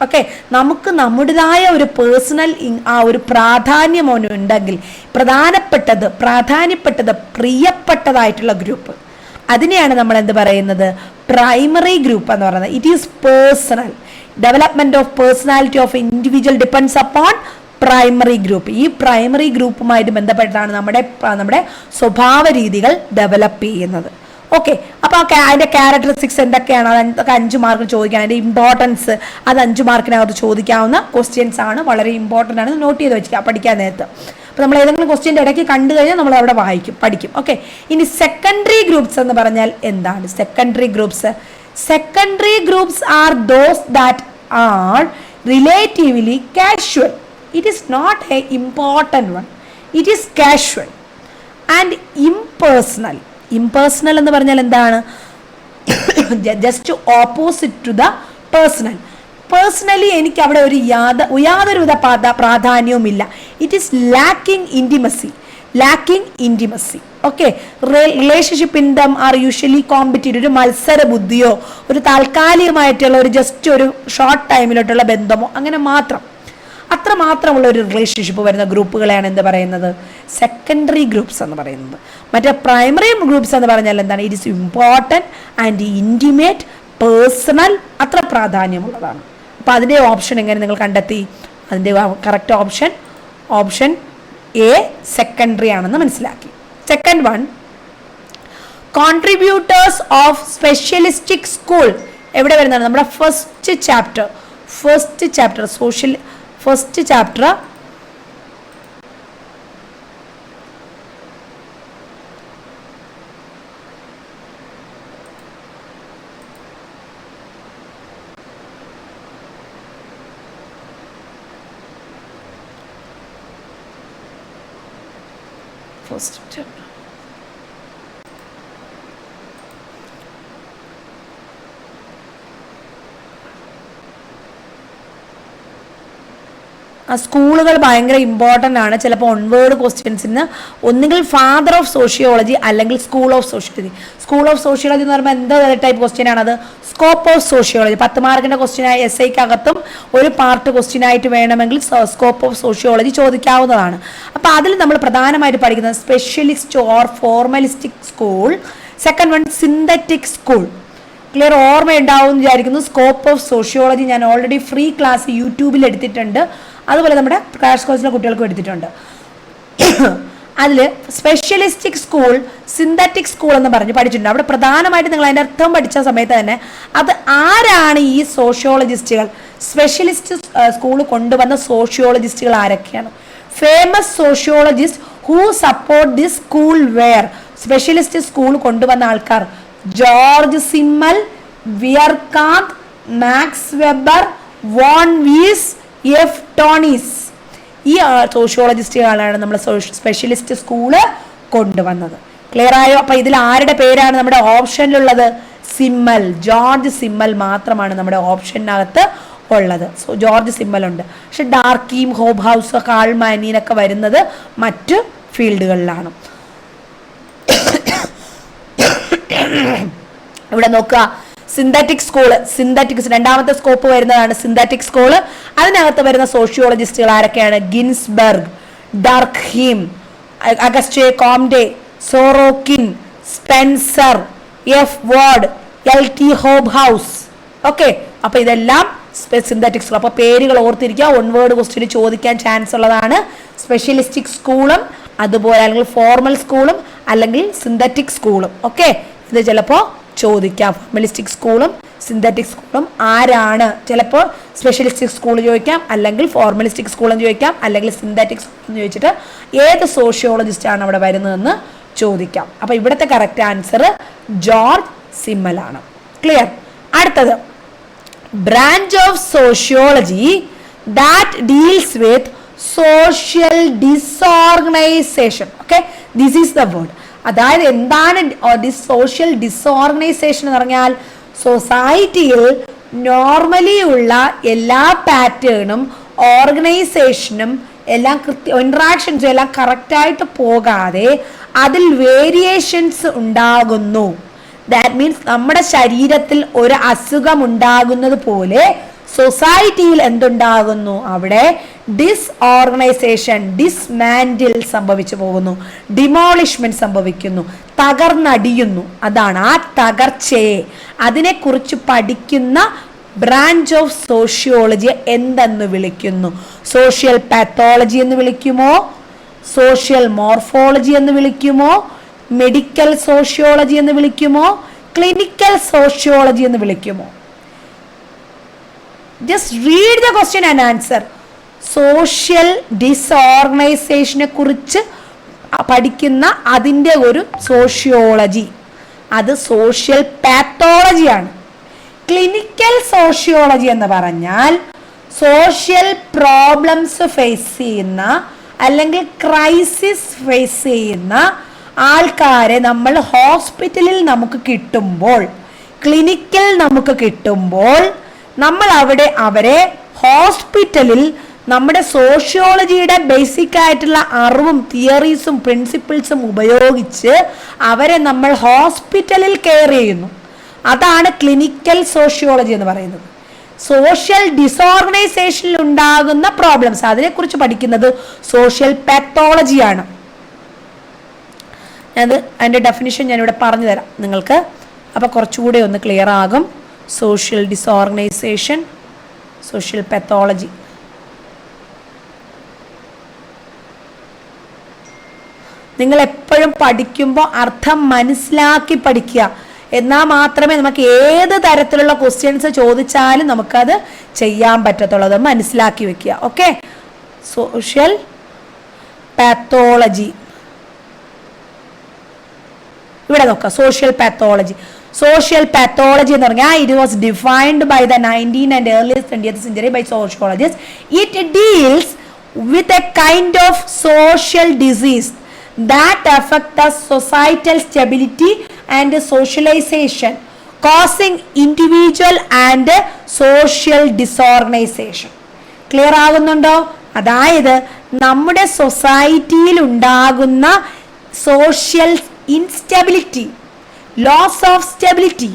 Okay, നമുക്ക് നമ്മുടേതായ ഒരു പേഴ്സണൽ ആ ഒരു പ്രാധാന്യം ഉണ്ടെങ്കിൽ, പ്രാധാന്യപ്പെട്ടത് പ്രിയപ്പെട്ടതായിട്ടുള്ള ഗ്രൂപ്പ്, അതിനെയാണ് നമ്മൾ എന്ത് പറയുന്നത്? പ്രൈമറി ഗ്രൂപ്പ് എന്ന് പറയുന്നത്. It is personal. Development of personality of individual depends upon primary group. ഈ പ്രൈമറി ഗ്രൂപ്പുമായിട്ട് ബന്ധപ്പെട്ടാണ് നമ്മുടെ സ്വഭാവ രീതികൾ ഡെവലപ്പ് ചെയ്യുന്നത്. ഓക്കെ, അപ്പോൾ അതിന്റെ ക്യാരക്ടറിസ്റ്റിക്സ് എന്തൊക്കെയാണ്? അതൊക്കെ 5 മാർക്കിന് ചോദിക്കാൻ. അതിന്റെ ഇമ്പോർട്ടൻസ് അത് 5 മാർക്കിനകത്ത് ചോദിക്കാവുന്ന ക്വസ്റ്റ്യൻസ് ആണ്. വളരെ ഇമ്പോർട്ടൻ്റ് ആണ്, നോട്ട് ചെയ്ത് വെച്ചിരിക്കുക പഠിക്കാൻ നേരത്ത്. അപ്പോൾ നമ്മൾ ഏതെങ്കിലും ക്വസ്റ്റ്യൻ്റെ ഇടയ്ക്ക് കണ്ടു കഴിഞ്ഞാൽ നമ്മൾ അവിടെ പഠിക്കും. ഓക്കെ, ഇനി സെക്കൻഡറി ഗ്രൂപ്പ്സ് എന്ന് പറഞ്ഞാൽ എന്താണ്? Secondary groups are those that are relatively casual. It is not a important one. It is casual and impersonal. Impersonal എന്ന് പറഞ്ഞാൽ എന്താണ്? Just opposite to the personal. Personally എനിക്ക് അവിടെ യാതൊരുവിധ പ്രാധാന്യവുമില്ല. It is lacking intimacy. Okay, relationship in them are usually competitive. ഒരു മത്സര ബുദ്ധിയോ ഒരു താൽക്കാലികമായിട്ടുള്ള ഒരു ജസ്റ്റ് ഒരു ഷോർട്ട് ടൈമിലോട്ടുള്ള ബന്ധമോ അങ്ങനെ അത്രമാത്രമുള്ള ഒരു റിലേഷൻഷിപ്പ് വരുന്ന ഗ്രൂപ്പുകളെയാണ് എന്ത് പറയുന്നത്? സെക്കൻഡറി ഗ്രൂപ്പ്സ് എന്ന് പറയുന്നത്. മറ്റേ പ്രൈമറി ഗ്രൂപ്പ്സ് എന്ന് പറഞ്ഞാൽ എന്താണ്? It is important and intimate, personal, അത്ര പ്രാധാന്യമുള്ളതാണ്. അപ്പോൾ അതിൻ്റെ ഓപ്ഷൻ എങ്ങനെ നിങ്ങൾ കണ്ടെത്തി? അതിൻ്റെ കറക്റ്റ് ഓപ്ഷൻ എ സെക്കൻഡറി ആണെന്ന് മനസ്സിലാക്കി. Second one, contributors of specialistic school എവിടെ വരുന്നതാണ്? നമ്മുടെ first chapter social first chapter first സ്കൂളുകൾ ഭയങ്കര ഇമ്പോർട്ടൻ്റ് ആണ്. ചിലപ്പോൾ ഒൺവേർഡ് ക്വസ്റ്റ്യൻസിന് ഒന്നുകിൽ ഫാദർ ഓഫ് സോഷ്യോളജി അല്ലെങ്കിൽ school of sociology. School of sociology എന്ന് പറയുമ്പോൾ എന്താ ടൈപ്പ് ക്വസ്റ്റ്യൻ ആണത്? Scope of sociology. 10 മാർക്കിൻ്റെ ക്വസ്റ്റ്യനായി എസ് ഐക്കകത്തും ഒരു പാർട്ട് ക്വസ്റ്റ്യനായിട്ട് വേണമെങ്കിൽ സ്കോപ്പ് ഓഫ് സോഷ്യോളജി ചോദിക്കാവുന്നതാണ്. അപ്പോൾ അതിൽ നമ്മൾ പ്രധാനമായിട്ട് പഠിക്കുന്നത് specialist or formalistic school, second one synthetic school. Clear? ഓർമ്മയുണ്ടാവും എന്ന് വിചാരിക്കുന്നു. സ്കോപ്പ് ഓഫ് സോഷ്യോളജി ഞാൻ ഓൾറെഡി ഫ്രീ ക്ലാസ് യൂട്യൂബിൽ എടുത്തിട്ടുണ്ട്, അതുപോലെ നമ്മുടെ ക്രാഷ് കോഴ്സിലെ കുട്ടികൾക്കും എടുത്തിട്ടുണ്ട്. അതിൽ സ്പെഷ്യലിസ്റ്റിക് സ്കൂൾ, സിന്തറ്റിക് സ്കൂൾ എന്ന് പറഞ്ഞ് പഠിച്ചിട്ടുണ്ട്. അവിടെ പ്രധാനമായിട്ട് നിങ്ങൾ അതിൻ്റെ അർത്ഥം പഠിച്ച സമയത്ത് തന്നെ അത് ആരാണ് ഈ സോഷ്യോളജിസ്റ്റുകൾ, സ്പെഷ്യലിസ്റ്റ് സ്കൂൾ കൊണ്ടുവന്ന സോഷ്യോളജിസ്റ്റുകൾ ആരൊക്കെയാണ്? Famous sociologist who support this school were. Specialist school കൊണ്ടുവന്ന ആൾക്കാർ George Simmel, Vierkandt, Max Weber, von Wiese, F Tonnies. ഈ സോഷ്യോളജിസ്റ്റുകളാണ് നമ്മൾ സ്പെഷ്യലിസ്റ്റ് സ്കൂള് കൊണ്ടുവന്നത്. ക്ലിയർ ആയോ? അപ്പൊ ഇതിൽ ആരുടെ പേരാണ് നമ്മുടെ ഓപ്ഷനിലുള്ളത്? സിമ്മൽ, ജോർജ് സിമ്മൽ മാത്രമാണ് നമ്മുടെ ഓപ്ഷനകത്ത് ഉള്ളത്. സോ ജോർജ് സിമ്മൽ ഉണ്ട്. പക്ഷെ ഡാർക്കീം, ഹോബ് ഹൗസ്, കാൾമാനീനൊക്കെ വരുന്നത് മറ്റ് ഫീൽഡുകളിലാണ്. ഇവിടെ നോക്കുക, സിന്തറ്റിക് സ്കൂള്, സിന്തറ്റിക്സ് രണ്ടാമത്തെ സ്കോപ്പ് വരുന്നതാണ് സിന്തറ്റിക് സ്കൂള്. അതിനകത്ത് വരുന്ന സോഷ്യോളജിസ്റ്റുകൾ ആരൊക്കെയാണ്? Ginsberg, Durkheim, Auguste Comte, Sorokin, Spencer, F Ward, L T Hobhouse. Okay, അപ്പൊ ഇതെല്ലാം സിന്തറ്റിക് സ്കൂൾ. അപ്പൊ പേരുകൾ ഓർത്തിരിക്കുക. വൺ വേർഡ് ക്വസ്റ്റ്യൻ ചോദിക്കാൻ ചാൻസ് ഉള്ളതാണ്. സ്പെഷ്യലിസ്റ്റിക് സ്കൂളും അതുപോലെ അല്ലെങ്കിൽ ഫോർമൽ സ്കൂളും അല്ലെങ്കിൽ സിന്തറ്റിക് സ്കൂളും. ഓക്കെ, ഇത് ചിലപ്പോൾ ചോദിക്കാം. ഫോർമലിസ്റ്റിക് സ്കൂളും സിന്തറ്റിക് സ്കൂളും ആരാണ്? ചിലപ്പോൾ സ്പെഷ്യലിസ്റ്റിക് സ്കൂൾ ചോദിക്കാം, അല്ലെങ്കിൽ ഫോർമലിസ്റ്റിക് സ്കൂൾ എന്ന് ചോദിക്കാം, അല്ലെങ്കിൽ സിന്തറ്റിക് സ്കൂൾ എന്ന് ചോദിച്ചിട്ട് ഏത് സോഷ്യോളജിസ്റ്റ് ആണ് അവിടെ വരുന്നതെന്ന് ചോദിക്കാം. അപ്പൊ ഇവിടുത്തെ കറക്റ്റ് ആൻസർ ജോർജ് സിമ്മൽ ആണ്. ക്ലിയർ? അടുത്തത് branch of sociology that deals with social disorganization. Okay, this is the word. അതായത് എന്താണ് സോഷ്യൽ ഡിസോർഗനൈസേഷൻ എന്ന് പറഞ്ഞാൽ സൊസൈറ്റിയിൽ നോർമലി ഉള്ള എല്ലാ പാറ്റേണും ഓർഗനൈസേഷനും എല്ലാം ഇന്ററാക്ഷൻസും എല്ലാം കറക്റ്റായിട്ട് പോകാതെ അതിൽ വേരിയേഷൻസ് ഉണ്ടാകുന്നു. ദാറ്റ് മീൻസ് നമ്മുടെ ശരീരത്തിൽ ഒരു അസുഖം ഉണ്ടാകുന്നത് പോലെ സൊസൈറ്റിയിൽ എന്തുണ്ടാകുന്നു? അവിടെ ഡിസ്ഓർഗനൈസേഷൻ, ഡിസ്മാൻഡിൽ സംഭവിച്ചു പോകുന്നു, ഡിമോളിഷ്മെന്റ് സംഭവിക്കുന്നു, തകർന്നടിയുന്നു. അതാണ് ആ തകർച്ചയെ, അതിനെക്കുറിച്ച് പഠിക്കുന്ന ബ്രാഞ്ച് ഓഫ് സോഷ്യോളജി എന്തെന്ന് വിളിക്കുന്നു? സോഷ്യൽ പാത്തോളജി എന്ന് വിളിക്കുമോ? സോഷ്യൽ മോർഫോളജി എന്ന് വിളിക്കുമോ? മെഡിക്കൽ സോഷ്യോളജി എന്ന് വിളിക്കുമോ? ക്ലിനിക്കൽ സോഷ്യോളജി എന്ന് വിളിക്കുമോ? Just read the question and answer. Social ഡിസോർഗനൈസേഷനെ കുറിച്ച് പഠിക്കുന്ന അതിൻ്റെ ഒരു സോഷ്യോളജി, അത് സോഷ്യൽ പാത്തോളജിയാണ്. ക്ലിനിക്കൽ സോഷ്യോളജി എന്ന് പറഞ്ഞാൽ സോഷ്യൽ പ്രോബ്ലംസ് ഫേസ് ചെയ്യുന്ന അല്ലെങ്കിൽ ക്രൈസിസ് ഫേസ് ചെയ്യുന്ന ആൾക്കാരെ നമ്മൾ ഹോസ്പിറ്റലിൽ നമുക്ക് കിട്ടുമ്പോൾ, ക്ലിനിക്കിൽ നമുക്ക് കിട്ടുമ്പോൾ നമ്മൾ അവിടെ അവരെ ഹോസ്പിറ്റലിൽ നമ്മുടെ സോഷ്യോളജിയുടെ ബേസിക് ആയിട്ടുള്ള അറിവും തിയറീസും പ്രിൻസിപ്പിൾസും ഉപയോഗിച്ച് അവരെ നമ്മൾ ഹോസ്പിറ്റലിൽ കെയർ ചെയ്യുന്നു. അതാണ് ക്ലിനിക്കൽ സോഷ്യോളജി എന്ന് പറയുന്നത്. സോഷ്യൽ ഡിസോർഗനൈസേഷനിൽ ഉണ്ടാകുന്ന പ്രോബ്ലംസ് അതിനെക്കുറിച്ച് പഠിക്കുന്നത് സോഷ്യൽ പാത്തോളജിയാണ്. അതിൻ്റെ ഡെഫിനിഷൻ ഞാനിവിടെ പറഞ്ഞു തരാം നിങ്ങൾക്ക്, അപ്പോൾ കുറച്ചുകൂടെ ഒന്ന് ക്ലിയർ ആകും. Social disorganization, social pathology. നിങ്ങൾ എപ്പോഴും പഠിക്കുമ്പോൾ അർത്ഥം മനസ്സിലാക്കി പഠിക്കുക. എന്നാൽ മാത്രമേ നമുക്ക് ഏത് തരത്തിലുള്ള ക്വസ്റ്റ്യൻസ് ചോദിച്ചാലും നമുക്കത് ചെയ്യാൻ പറ്റത്തുള്ളൂ. അത് മനസ്സിലാക്കി വെക്കുക. Okay, social pathology. ഇവിടെ നോക്കുക, സോഷ്യൽ പാത്തോളജി. Social pathology എന്ന് പറഞ്ഞാൽ it was defined by the 19th and early 20th century by sociologists. It deals with a kind of social disease that affect the societal stability and socialization, causing individual and social disorganization. Clear ആകുന്നുണ്ടോ? അതായത് നമ്മുടെ സൊസൈറ്റിയിൽ ഉണ്ടാകുന്ന social instability, loss of stability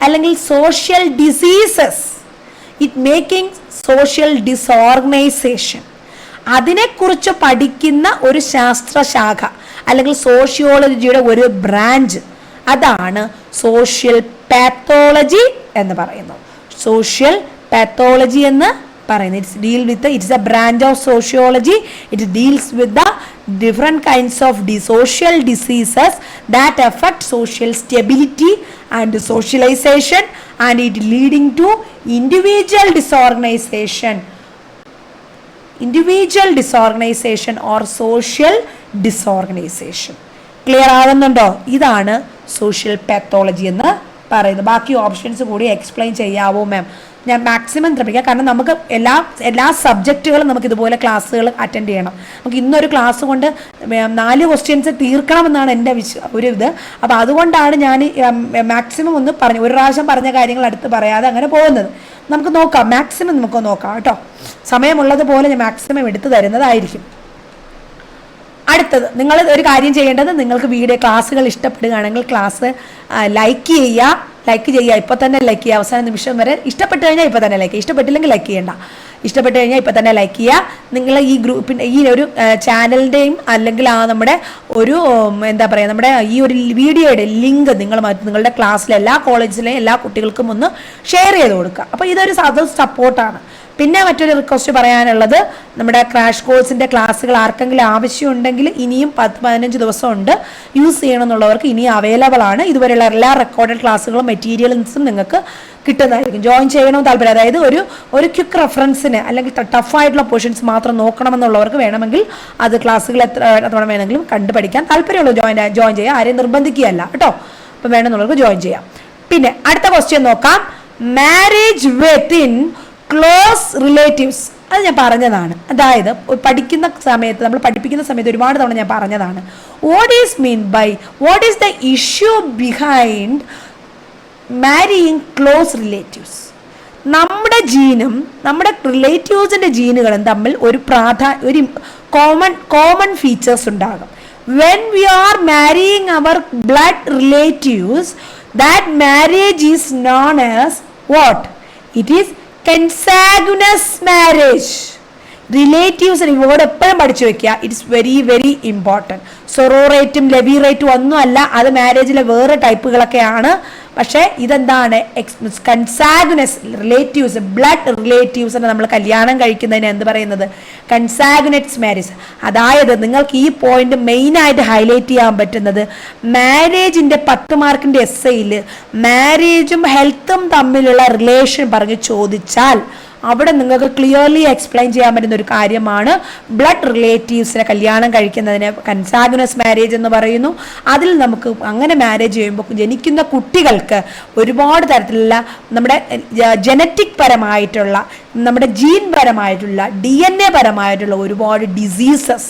അല്ലെങ്കിൽ social diseases, it making social disorganization, അതിനെക്കുറിച്ച് പഠിക്കുന്ന ഒരു ശാസ്ത്രശാഖ അല്ലെങ്കിൽ സോഷ്യോളജിയുടെ ഒരു ബ്രാഞ്ച്, അതാണ് സോഷ്യൽ പാത്തോളജി എന്ന് പറയുന്നത്. സോഷ്യൽ പാത്തോളജി എന്ന് പറയുന്നത് it's a branch of sociology. It deals with the different kinds of social diseases that affect social stability and socialization, and it leading to individual disorganization or social disorganization. Clear ആകുന്നുണ്ടോ? ഇതാണ് social pathology എന്ന് പറയുന്നത്. ബാക്കി options കൂടി explain ചെയ്യാവോ മാം? ഞാൻ maximum ശ്രമിക്കാം, കാരണം നമുക്ക് എല്ലാ സബ്ജക്റ്റുകളും നമുക്ക് ഇതുപോലെ ക്ലാസ്സുകൾ അറ്റൻഡ് ചെയ്യണം. നമുക്ക് ഇന്നൊരു ക്ലാസ് കൊണ്ട് 4 ക്വസ്റ്റ്യൻസ് തീർക്കണമെന്നാണ് എൻ്റെ ഒരു ഇത്. അപ്പോൾ അതുകൊണ്ടാണ് ഞാൻ മാക്സിമം ഒന്ന് പറഞ്ഞു, ഒരു പ്രാവശ്യം പറഞ്ഞ കാര്യങ്ങൾ അടുത്ത് പറയാതെ അങ്ങനെ പോകുന്നത്. നമുക്ക് നോക്കാം, മാക്സിമം നമുക്ക് നോക്കാം കേട്ടോ. സമയമുള്ളതുപോലെ ഞാൻ മാക്സിമം എടുത്തു തരുന്നതായിരിക്കും. അടുത്തത്, നിങ്ങൾ ഒരു കാര്യം ചെയ്യേണ്ടത്, നിങ്ങൾക്ക് വീഡിയോ ക്ലാസ്സുകൾ ഇഷ്ടപ്പെടുകയാണെങ്കിൽ ക്ലാസ് ലൈക്ക് ചെയ്യുക. ഇപ്പോൾ തന്നെ ലൈക്ക് ചെയ്യുക, അവസാന നിമിഷം വരെ. ഇഷ്ടപ്പെട്ട് കഴിഞ്ഞാൽ ഇപ്പോൾ തന്നെ ലൈക്ക് ചെയ്യുക, ഇഷ്ടപ്പെട്ടില്ലെങ്കിൽ ലൈക്ക് ചെയ്യേണ്ട. ഇഷ്ടപ്പെട്ട് കഴിഞ്ഞാൽ ഇപ്പോൾ തന്നെ ലൈക്ക് ചെയ്യുക. നിങ്ങൾ ഈ ഗ്രൂപ്പിൻ്റെ ഈ ഒരു ചാനലിൻ്റെയും അല്ലെങ്കിൽ നമ്മുടെ ഒരു എന്താ പറയുക, നമ്മുടെ ഈ ഒരു വീഡിയോയുടെ ലിങ്ക് നിങ്ങളുടെ ക്ലാസ്സിലെ എല്ലാ കോളേജിലെയും എല്ലാ കുട്ടികൾക്കും ഒന്ന് ഷെയർ ചെയ്ത് കൊടുക്കുക. അപ്പോൾ ഇതൊരു സപ്പോർട്ടാണ്. പിന്നെ മറ്റൊരു റിക്വസ്റ്റ് പറയാനുള്ളത്, നമ്മുടെ ക്രാഷ് കോഴ്സിൻ്റെ ക്ലാസ്സുകൾ ആർക്കെങ്കിലും ആവശ്യമുണ്ടെങ്കിൽ ഇനിയും 10-15 ദിവസമുണ്ട്. യൂസ് ചെയ്യണമെന്നുള്ളവർക്ക് ഇനിയും അവൈലബിൾ ആണ്. ഇതുവരെയുള്ള എല്ലാ റെക്കോർഡഡ് ക്ലാസ്സുകളും മെറ്റീരിയൽസും നിങ്ങൾക്ക് കിട്ടുന്നതായിരിക്കും. ജോയിൻ ചെയ്യണമെന്ന് താല്പര്യം, അതായത് ഒരു ക്വിക്ക് റെഫറൻസിന് അല്ലെങ്കിൽ ടഫായിട്ടുള്ള പോർഷൻസ് മാത്രം നോക്കണമെന്നുള്ളവർക്ക് വേണമെങ്കിൽ അത് ക്ലാസ്സുകൾ എത്ര വേണമെങ്കിലും കണ്ടു പഠിക്കാൻ താല്പര്യമുള്ളൂ ജോയിൻ ചെയ്യാം. ആരെയും നിർബന്ധിക്കുകയല്ല കേട്ടോ. അപ്പം വേണമെന്നുള്ളവർക്ക് ജോയിൻ ചെയ്യാം. പിന്നെ അടുത്ത ക്വസ്റ്റ്യൻ നോക്കാം. മാരേജ് വിത്തിൻ ക്ലോസ് റിലേറ്റീവ്സ്, അത് ഞാൻ പറഞ്ഞതാണ്. അതായത് പഠിക്കുന്ന സമയത്ത്, നമ്മൾ പഠിപ്പിക്കുന്ന സമയത്ത് ഒരുപാട് തവണ ഞാൻ പറഞ്ഞതാണ്. What is the issue behind marrying close relatives? നമ്മുടെ ജീനും നമ്മുടെ റിലേറ്റീവ്സിൻ്റെ ജീനുകളും തമ്മിൽ ഒരു കോമൺ ഫീച്ചേഴ്സ് ഉണ്ടാകും. വെൻ വി ആർ മാരിയിങ് അവർ blood relatives, that marriage is known as what? It is consanguineous marriage. Relatives word എപ്പോഴും പഠിച്ചു വെക്കുക. It's very very important. സൊറോറേറ്റും ലെവിറേറ്റും ഒന്നുമല്ല, അത് മാരേജിലെ വേറെ ടൈപ്പുകളൊക്കെയാണ്. പക്ഷേ ഇതെന്താണ്? കൺസാഗുനസ് റിലേറ്റീവ്സ്, ബ്ലഡ് റിലേറ്റീവ്സിനെ നമ്മൾ കല്യാണം കഴിക്കുന്നതിന് എന്ത് പറയുന്നത്? കൺസാഗുനറ്റ്സ് മാരേജ്. അതായത് നിങ്ങൾക്ക് ഈ പോയിന്റ് മെയിനായിട്ട് ഹൈലൈറ്റ് ചെയ്യാൻ പറ്റുന്നത്, മാരേജിൻ്റെ 10 മാർക്കിൻ്റെ എസ്സേയിൽ മാരേജും ഹെൽത്തും തമ്മിലുള്ള റിലേഷൻ പറഞ്ഞ് ചോദിച്ചാൽ അവിടെ നിങ്ങൾക്ക് ക്ലിയർലി എക്സ്പ്ലെയിൻ ചെയ്യാൻ പറ്റുന്ന ഒരു കാര്യമാണ് ബ്ലഡ് റിലേറ്റീവ്സിനെ കല്യാണം കഴിക്കുന്നതിന് കൺസാഗുനസ് മാരേജ് എന്ന് പറയുന്നു. അതിൽ നമുക്ക് അങ്ങനെ മാരേജ് ചെയ്യുമ്പോൾ ജനിക്കുന്ന കുട്ടികൾക്ക് ഒരുപാട് തരത്തിലുള്ള നമ്മുടെ ജനറ്റിക് പരമായിട്ടുള്ള, നമ്മുടെ ജീൻ പരമായിട്ടുള്ള, DNA പരമായിട്ടുള്ള ഒരുപാട് ഡിസീസസ്,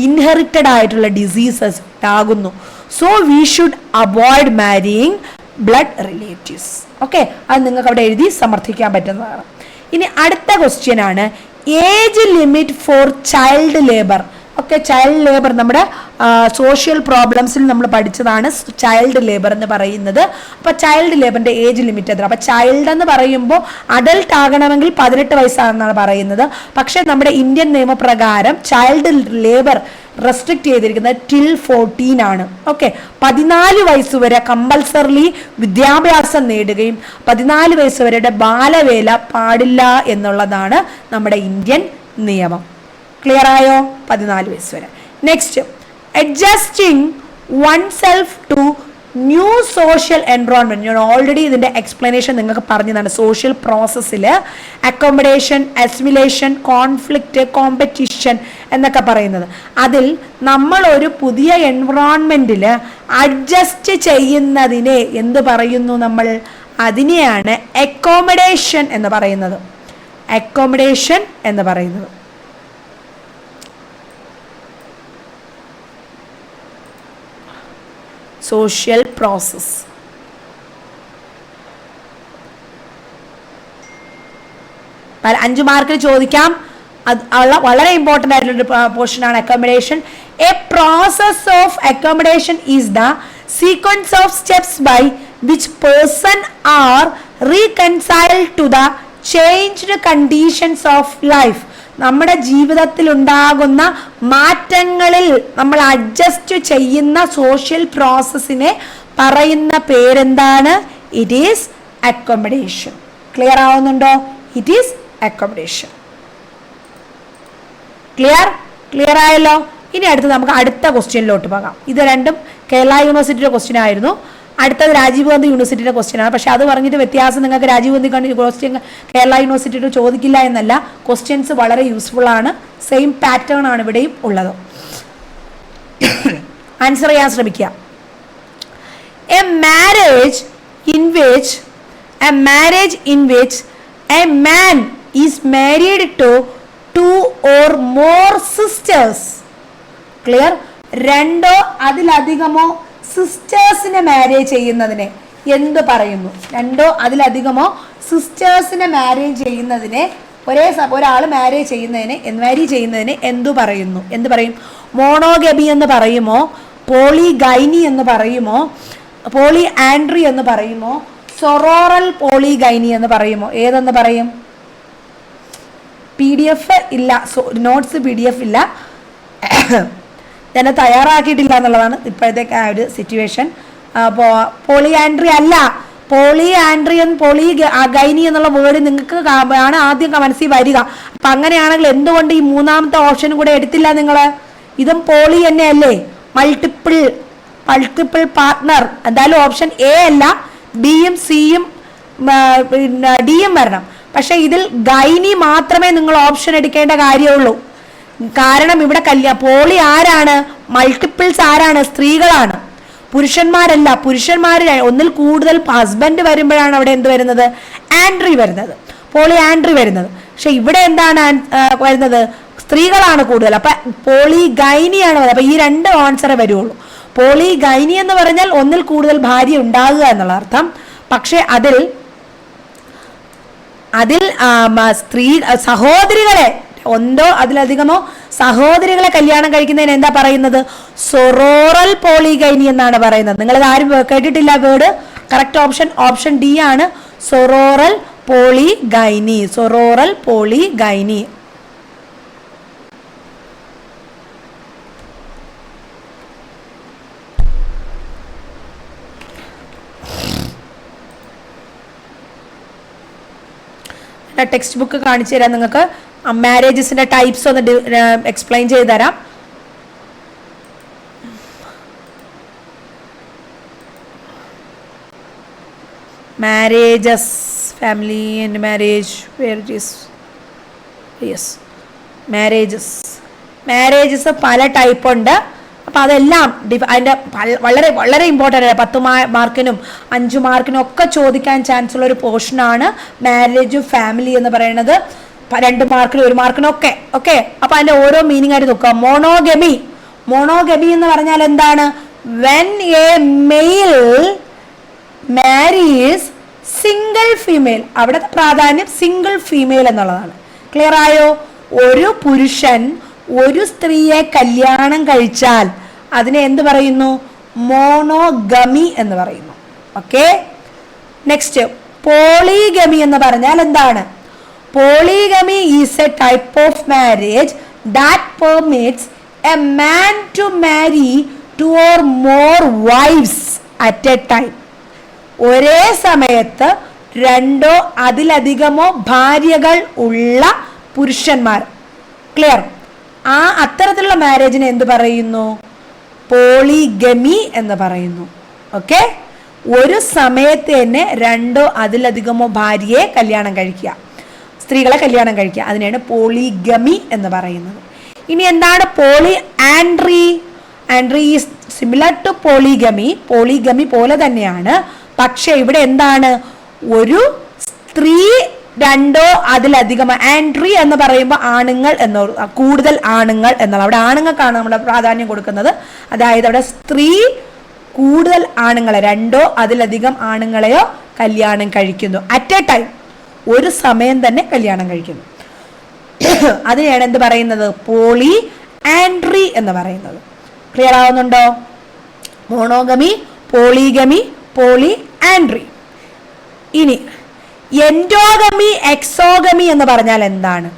ഇൻഹെറിറ്റഡ് ആയിട്ടുള്ള ഡിസീസസ് ഉണ്ടാകുന്നു. So we should avoid marrying blood relatives. Okay, അത് നിങ്ങൾക്ക് അവിടെ എഴുതി സമർത്ഥിക്കാൻ പറ്റുന്നതാണ്. ഇനി അടുത്ത ക്വസ്റ്റ്യൻ ആണ്, age limit for child labour. Okay, child labour നമ്മുടെ സോഷ്യൽ പ്രോബ്ലംസിൽ നമ്മൾ പഠിച്ചതാണ് ചൈൽഡ് ലേബർ എന്ന് പറയുന്നത്. അപ്പോൾ ചൈൽഡ് ലേബറിൻ്റെ ഏജ് ലിമിറ്റ് എത്ര? അപ്പോൾ ചൈൽഡ് എന്ന് പറയുമ്പോൾ അഡൽട്ട് ആകണമെങ്കിൽ 18 വയസ്സാണെന്നാണ് പറയുന്നത്. പക്ഷേ നമ്മുടെ ഇന്ത്യൻ നിയമപ്രകാരം ചൈൽഡ് ലേബർ റെസ്ട്രിക്റ്റ് ചെയ്തിരിക്കുന്നത് ടിൽ 14 ആണ്. ഓക്കെ, 14 വയസ്സ് വരെ കമ്പൽസറിലി വിദ്യാഭ്യാസം നേടുകയും 14 വയസ്സ് വരെയുടെ ബാലവേല പാടില്ല എന്നുള്ളതാണ് നമ്മുടെ ഇന്ത്യൻ നിയമം. ക്ലിയർ ആയോ? 14 വയസ്സ് വരെ. Next, adjusting oneself to new social environment. ഞാൻ ഓൾറെഡി ഇതിൻ്റെ എക്സ്പ്ലനേഷൻ നിങ്ങൾക്ക് പറഞ്ഞതാണ്. സോഷ്യൽ പ്രോസസ്സിൽ അക്കോമഡേഷൻ, അസിമിലേഷൻ, കോൺഫ്ലിക്റ്റ്, കോമ്പറ്റീഷൻ എന്നൊക്കെ പറയുന്നത്, അതിൽ നമ്മൾ ഒരു പുതിയ എൻവറോൺമെന്റിൽ അഡ്ജസ്റ്റ് ചെയ്യുന്നതിനെ എന്ത് പറയുന്നു നമ്മൾ? അതിനെയാണ് അക്കോമഡേഷൻ എന്ന് പറയുന്നത്. അക്കോമഡേഷൻ എന്ന് പറയുന്നത്. Social process. അഞ്ച് മാർക്കിന് ചോദിക്കാം. വളരെ ഇമ്പോർട്ടൻ്റ് ആയിട്ടുള്ളൊരു പോർഷനാണ് accommodation. A process of accommodation is the sequence of steps by which person are reconciled to the changed conditions of life. നമ്മുടെ ജീവിതത്തിൽ ഉണ്ടാകുന്ന മാറ്റങ്ങളിൽ നമ്മൾ അഡ്ജസ്റ്റ് ചെയ്യുന്ന സോഷ്യൽ പ്രോസസ്സിനെ പറയുന്ന പേരെന്താണ്? It is accommodation. ക്ലിയർ ആവുന്നുണ്ടോ? It is accommodation. ക്ലിയർ ആയല്ലോ. ഇനി അടുത്ത് നമുക്ക് അടുത്ത ക്വസ്റ്റ്യനിലോട്ട് പോകാം. ഇത് രണ്ടും കേരള യൂണിവേഴ്സിറ്റിയുടെ ക്വസ്റ്റ്യൻ ആയിരുന്നു. അടുത്തത് രാജീവ് ഗാന്ധി യൂണിവേഴ്സിറ്റിയുടെ ക്വസ്റ്റ്യൻ ആണ്. പക്ഷെ അത് പറഞ്ഞിട്ട് വ്യത്യാസം നിങ്ങൾക്ക് രാജീവ് ഗാന്ധി ക്വസ്റ്റ്യൻ കേരള യൂണിവേഴ്സിറ്റിയുടെ ചോദിക്കില്ല എന്നല്ല, ക്വസ്റ്റ്യൻസ് വളരെ യൂസ്ഫുൾ ആണ്. സെയിം പാറ്റേൺ ആണ് ഇവിടെയും ഉള്ളത്. ആൻസർ ചെയ്യാൻ ശ്രമിക്കുക. A marriage in which a man is married to 2 or more sisters. Clear? 2 or അതിലധികമോ സിസ്റ്റേഴ്സിനെ മാരേജ് ചെയ്യുന്നതിനെ എന്ത് പറയുന്നു? 2 or അതിലധികമോ സിസ്റ്റേഴ്സിനെ മാരേജ് ചെയ്യുന്നതിനെ, ഒരാൾ മാരേജ് ചെയ്യുന്നതിനെ എന്തു പറയുന്നു? എന്ത് പറയും? മോണോഗമി എന്ന് പറയുമോ? പോളിഗൈനി എന്ന് പറയുമോ? പോളി ആൻഡ്രി എന്ന് പറയുമോ? സൊറോറൽ പോളിഗൈനി എന്ന് പറയുമോ? ഏതെന്ന് പറയും? PDF ഇല്ല, നോട്ട്സ് PDF ഇല്ല, ഞാൻ തയ്യാറാക്കിയിട്ടില്ല എന്നുള്ളതാണ് ഇപ്പോഴത്തെ ആ ഒരു സിറ്റുവേഷൻ. അപ്പോൾ പോളിയാൻഡ്രി അല്ല, പോളിയാൻഡ്രിയൻ ഗൈനി എന്നുള്ള വേർഡ് നിങ്ങൾക്ക് ആണ് ആദ്യം മനസ്സിൽ വരിക. അപ്പം അങ്ങനെയാണെങ്കിൽ എന്തുകൊണ്ട് ഈ മൂന്നാമത്തെ ഓപ്ഷനും കൂടെ എടുത്തില്ല നിങ്ങൾ? ഇതും പോളി തന്നെയല്ലേ, മൾട്ടിപ്പിൾ പാർട്ട്ണർ. എന്തായാലും ഓപ്ഷൻ എ അല്ല, ബിയും സിയും ഡിയും വരണം. പക്ഷെ ഇതിൽ ഗൈനി മാത്രമേ നിങ്ങൾ ഓപ്ഷൻ എടുക്കേണ്ട കാര്യമുള്ളൂ. കാരണം ഇവിടെ പോളി ആരാണ്? മൾട്ടിപ്പിൾസ് ആരാണ്? സ്ത്രീകളാണ്, പുരുഷന്മാരല്ല. പുരുഷന്മാർ ഒന്നിൽ കൂടുതൽ ഹസ്ബൻഡ് വരുമ്പോഴാണ് അവിടെ എന്ത് വരുന്നത്? ആൻഡ്രി വരുന്നത്, പോളി ആൻഡ്രി വരുന്നത്. പക്ഷെ ഇവിടെ എന്താണ് വരുന്നത്? സ്ത്രീകളാണ് കൂടുതൽ. അപ്പൊ പോളി ഗൈനിയാണ് വരുന്നത്. അപ്പൊ ഈ 2 ആൻസറേ വരുള്ളൂ. പോളി ഗൈനി എന്ന് പറഞ്ഞാൽ ഒന്നിൽ കൂടുതൽ ഭാര്യ ഉണ്ടാകുക എന്നുള്ള അർത്ഥം. പക്ഷെ അതിൽ സ്ത്രീ സഹോദരികളെ, 1 or അതിലധികമോ സഹോദരികളെ കല്യാണം കഴിക്കുന്നതിന് എന്താ പറയുന്നത്? സൊറോറൽ പോളിഗൈനി എന്നാണ് പറയുന്നത്. നിങ്ങളത് ആരും കേട്ടിട്ടില്ല വേർഡ്? കറക്റ്റ് ഓപ്ഷൻ ഡി ആണ്, സൊറോറൽ പോളിഗൈനി. സൊറോറൽ പോളിഗൈനി. ടെക്സ്റ്റ് ബുക്ക് കാണിച്ചു തരാം നിങ്ങൾക്ക്. മാരേജസിന്റെ ടൈപ്സ് ഒന്ന് എക്സ്പ്ലെയിൻ ചെയ്ത് തരാം. Marriages, family and marriage, where it is. Yes, marriages പല ടൈപ്പ് ഉണ്ട്. അപ്പം അതെല്ലാം അതിൻ്റെ വളരെ വളരെ ഇമ്പോർട്ടൻ്റ് ആണ്. 10 മാർക്കിനും 5 മാർക്കിനും ഒക്കെ ചോദിക്കാൻ ചാൻസ് ഉള്ള ഒരു പോർഷനാണ് മാരേജും ഫാമിലി എന്ന് പറയുന്നത്. 2 മാർക്കിനും 1 മാർക്കിനും ഒക്കെ. ഓക്കെ, അപ്പം അതിൻ്റെ ഓരോ മീനിങ് ആയിട്ട് നോക്കുക. മോണോഗമി എന്ന് പറഞ്ഞാൽ എന്താണ്? When a male marries single female. അവിടെ പ്രാധാന്യം സിംഗിൾ ഫീമെയിൽ എന്നുള്ളതാണ്. ക്ലിയർ ആയോ? ഒരു പുരുഷൻ ഒരു സ്ത്രീയെ കല്യാണം കഴിച്ചാൽ അതിനെ എന്ത് പറയുന്നു? മോണോഗമി എന്ന് പറയുന്നു. ഓക്കെ, നെക്സ്റ്റ് പോളിഗമി എന്ന് പറഞ്ഞാൽ എന്താണ്? Polygamy is a type of marriage that permits a man to marry 2 or more wives at a time. ഒരേ സമയത്ത് 2 or അതിലധികമോ ഭാര്യകൾ ഉള്ള പുരുഷന്മാർ. ക്ലിയർ? അത്തരത്തിലുള്ള മാരേജിനെ എന്ത് പറയുന്നു? പോളിഗമി എന്ന് പറയുന്നു. ഓക്കെ, ഒരു സമയത്ത് തന്നെ 2 or അതിലധികമോ ഭാര്യയെ കല്യാണം കഴിക്കുക, സ്ത്രീകളെ കല്യാണം കഴിക്കുക, അതിനെയാണ് പോളിഗമി എന്ന് പറയുന്നത്. ഇനി എന്താണ് പോളി ആൻഡ്രി? ആൻഡ്രി ഈസ് സിമിലർ ടു പോളിഗമി പോലെ തന്നെയാണ്. പക്ഷെ ഇവിടെ എന്താണ്? ഒരു സ്ത്രീ 2 or അതിലധികം. ആൻഡ്രി എന്ന് പറയുമ്പോൾ ആണുങ്ങൾ എന്നോ കൂടുതൽ ആണുങ്ങൾ എന്നുള്ള, അവിടെ ആണുങ്ങൾക്കാണ് നമ്മൾ പ്രാധാന്യം കൊടുക്കുന്നത്. അതായത് അവിടെ സ്ത്രീ കൂടുതൽ ആണുങ്ങളെ, 2 അതിലധികം ആണുങ്ങളെയോ കല്യാണം കഴിക്കുന്നു. അറ്റ് എ ടൈം, ഒരു സമയം തന്നെ കല്യാണം കഴിക്കുന്നു. അതിനെയാണ് എന്ത് പറയുന്നത്? പോളി ആൻഡ്രി എന്ന് പറയുന്നത്. ക്ലിയർ ആവുന്നുണ്ടോ? Monogamy, polygamy, polyandry. ഇനി എൻഡോഗമി, എക്സോഗമി എന്ന് പറഞ്ഞാൽ എന്താണ്?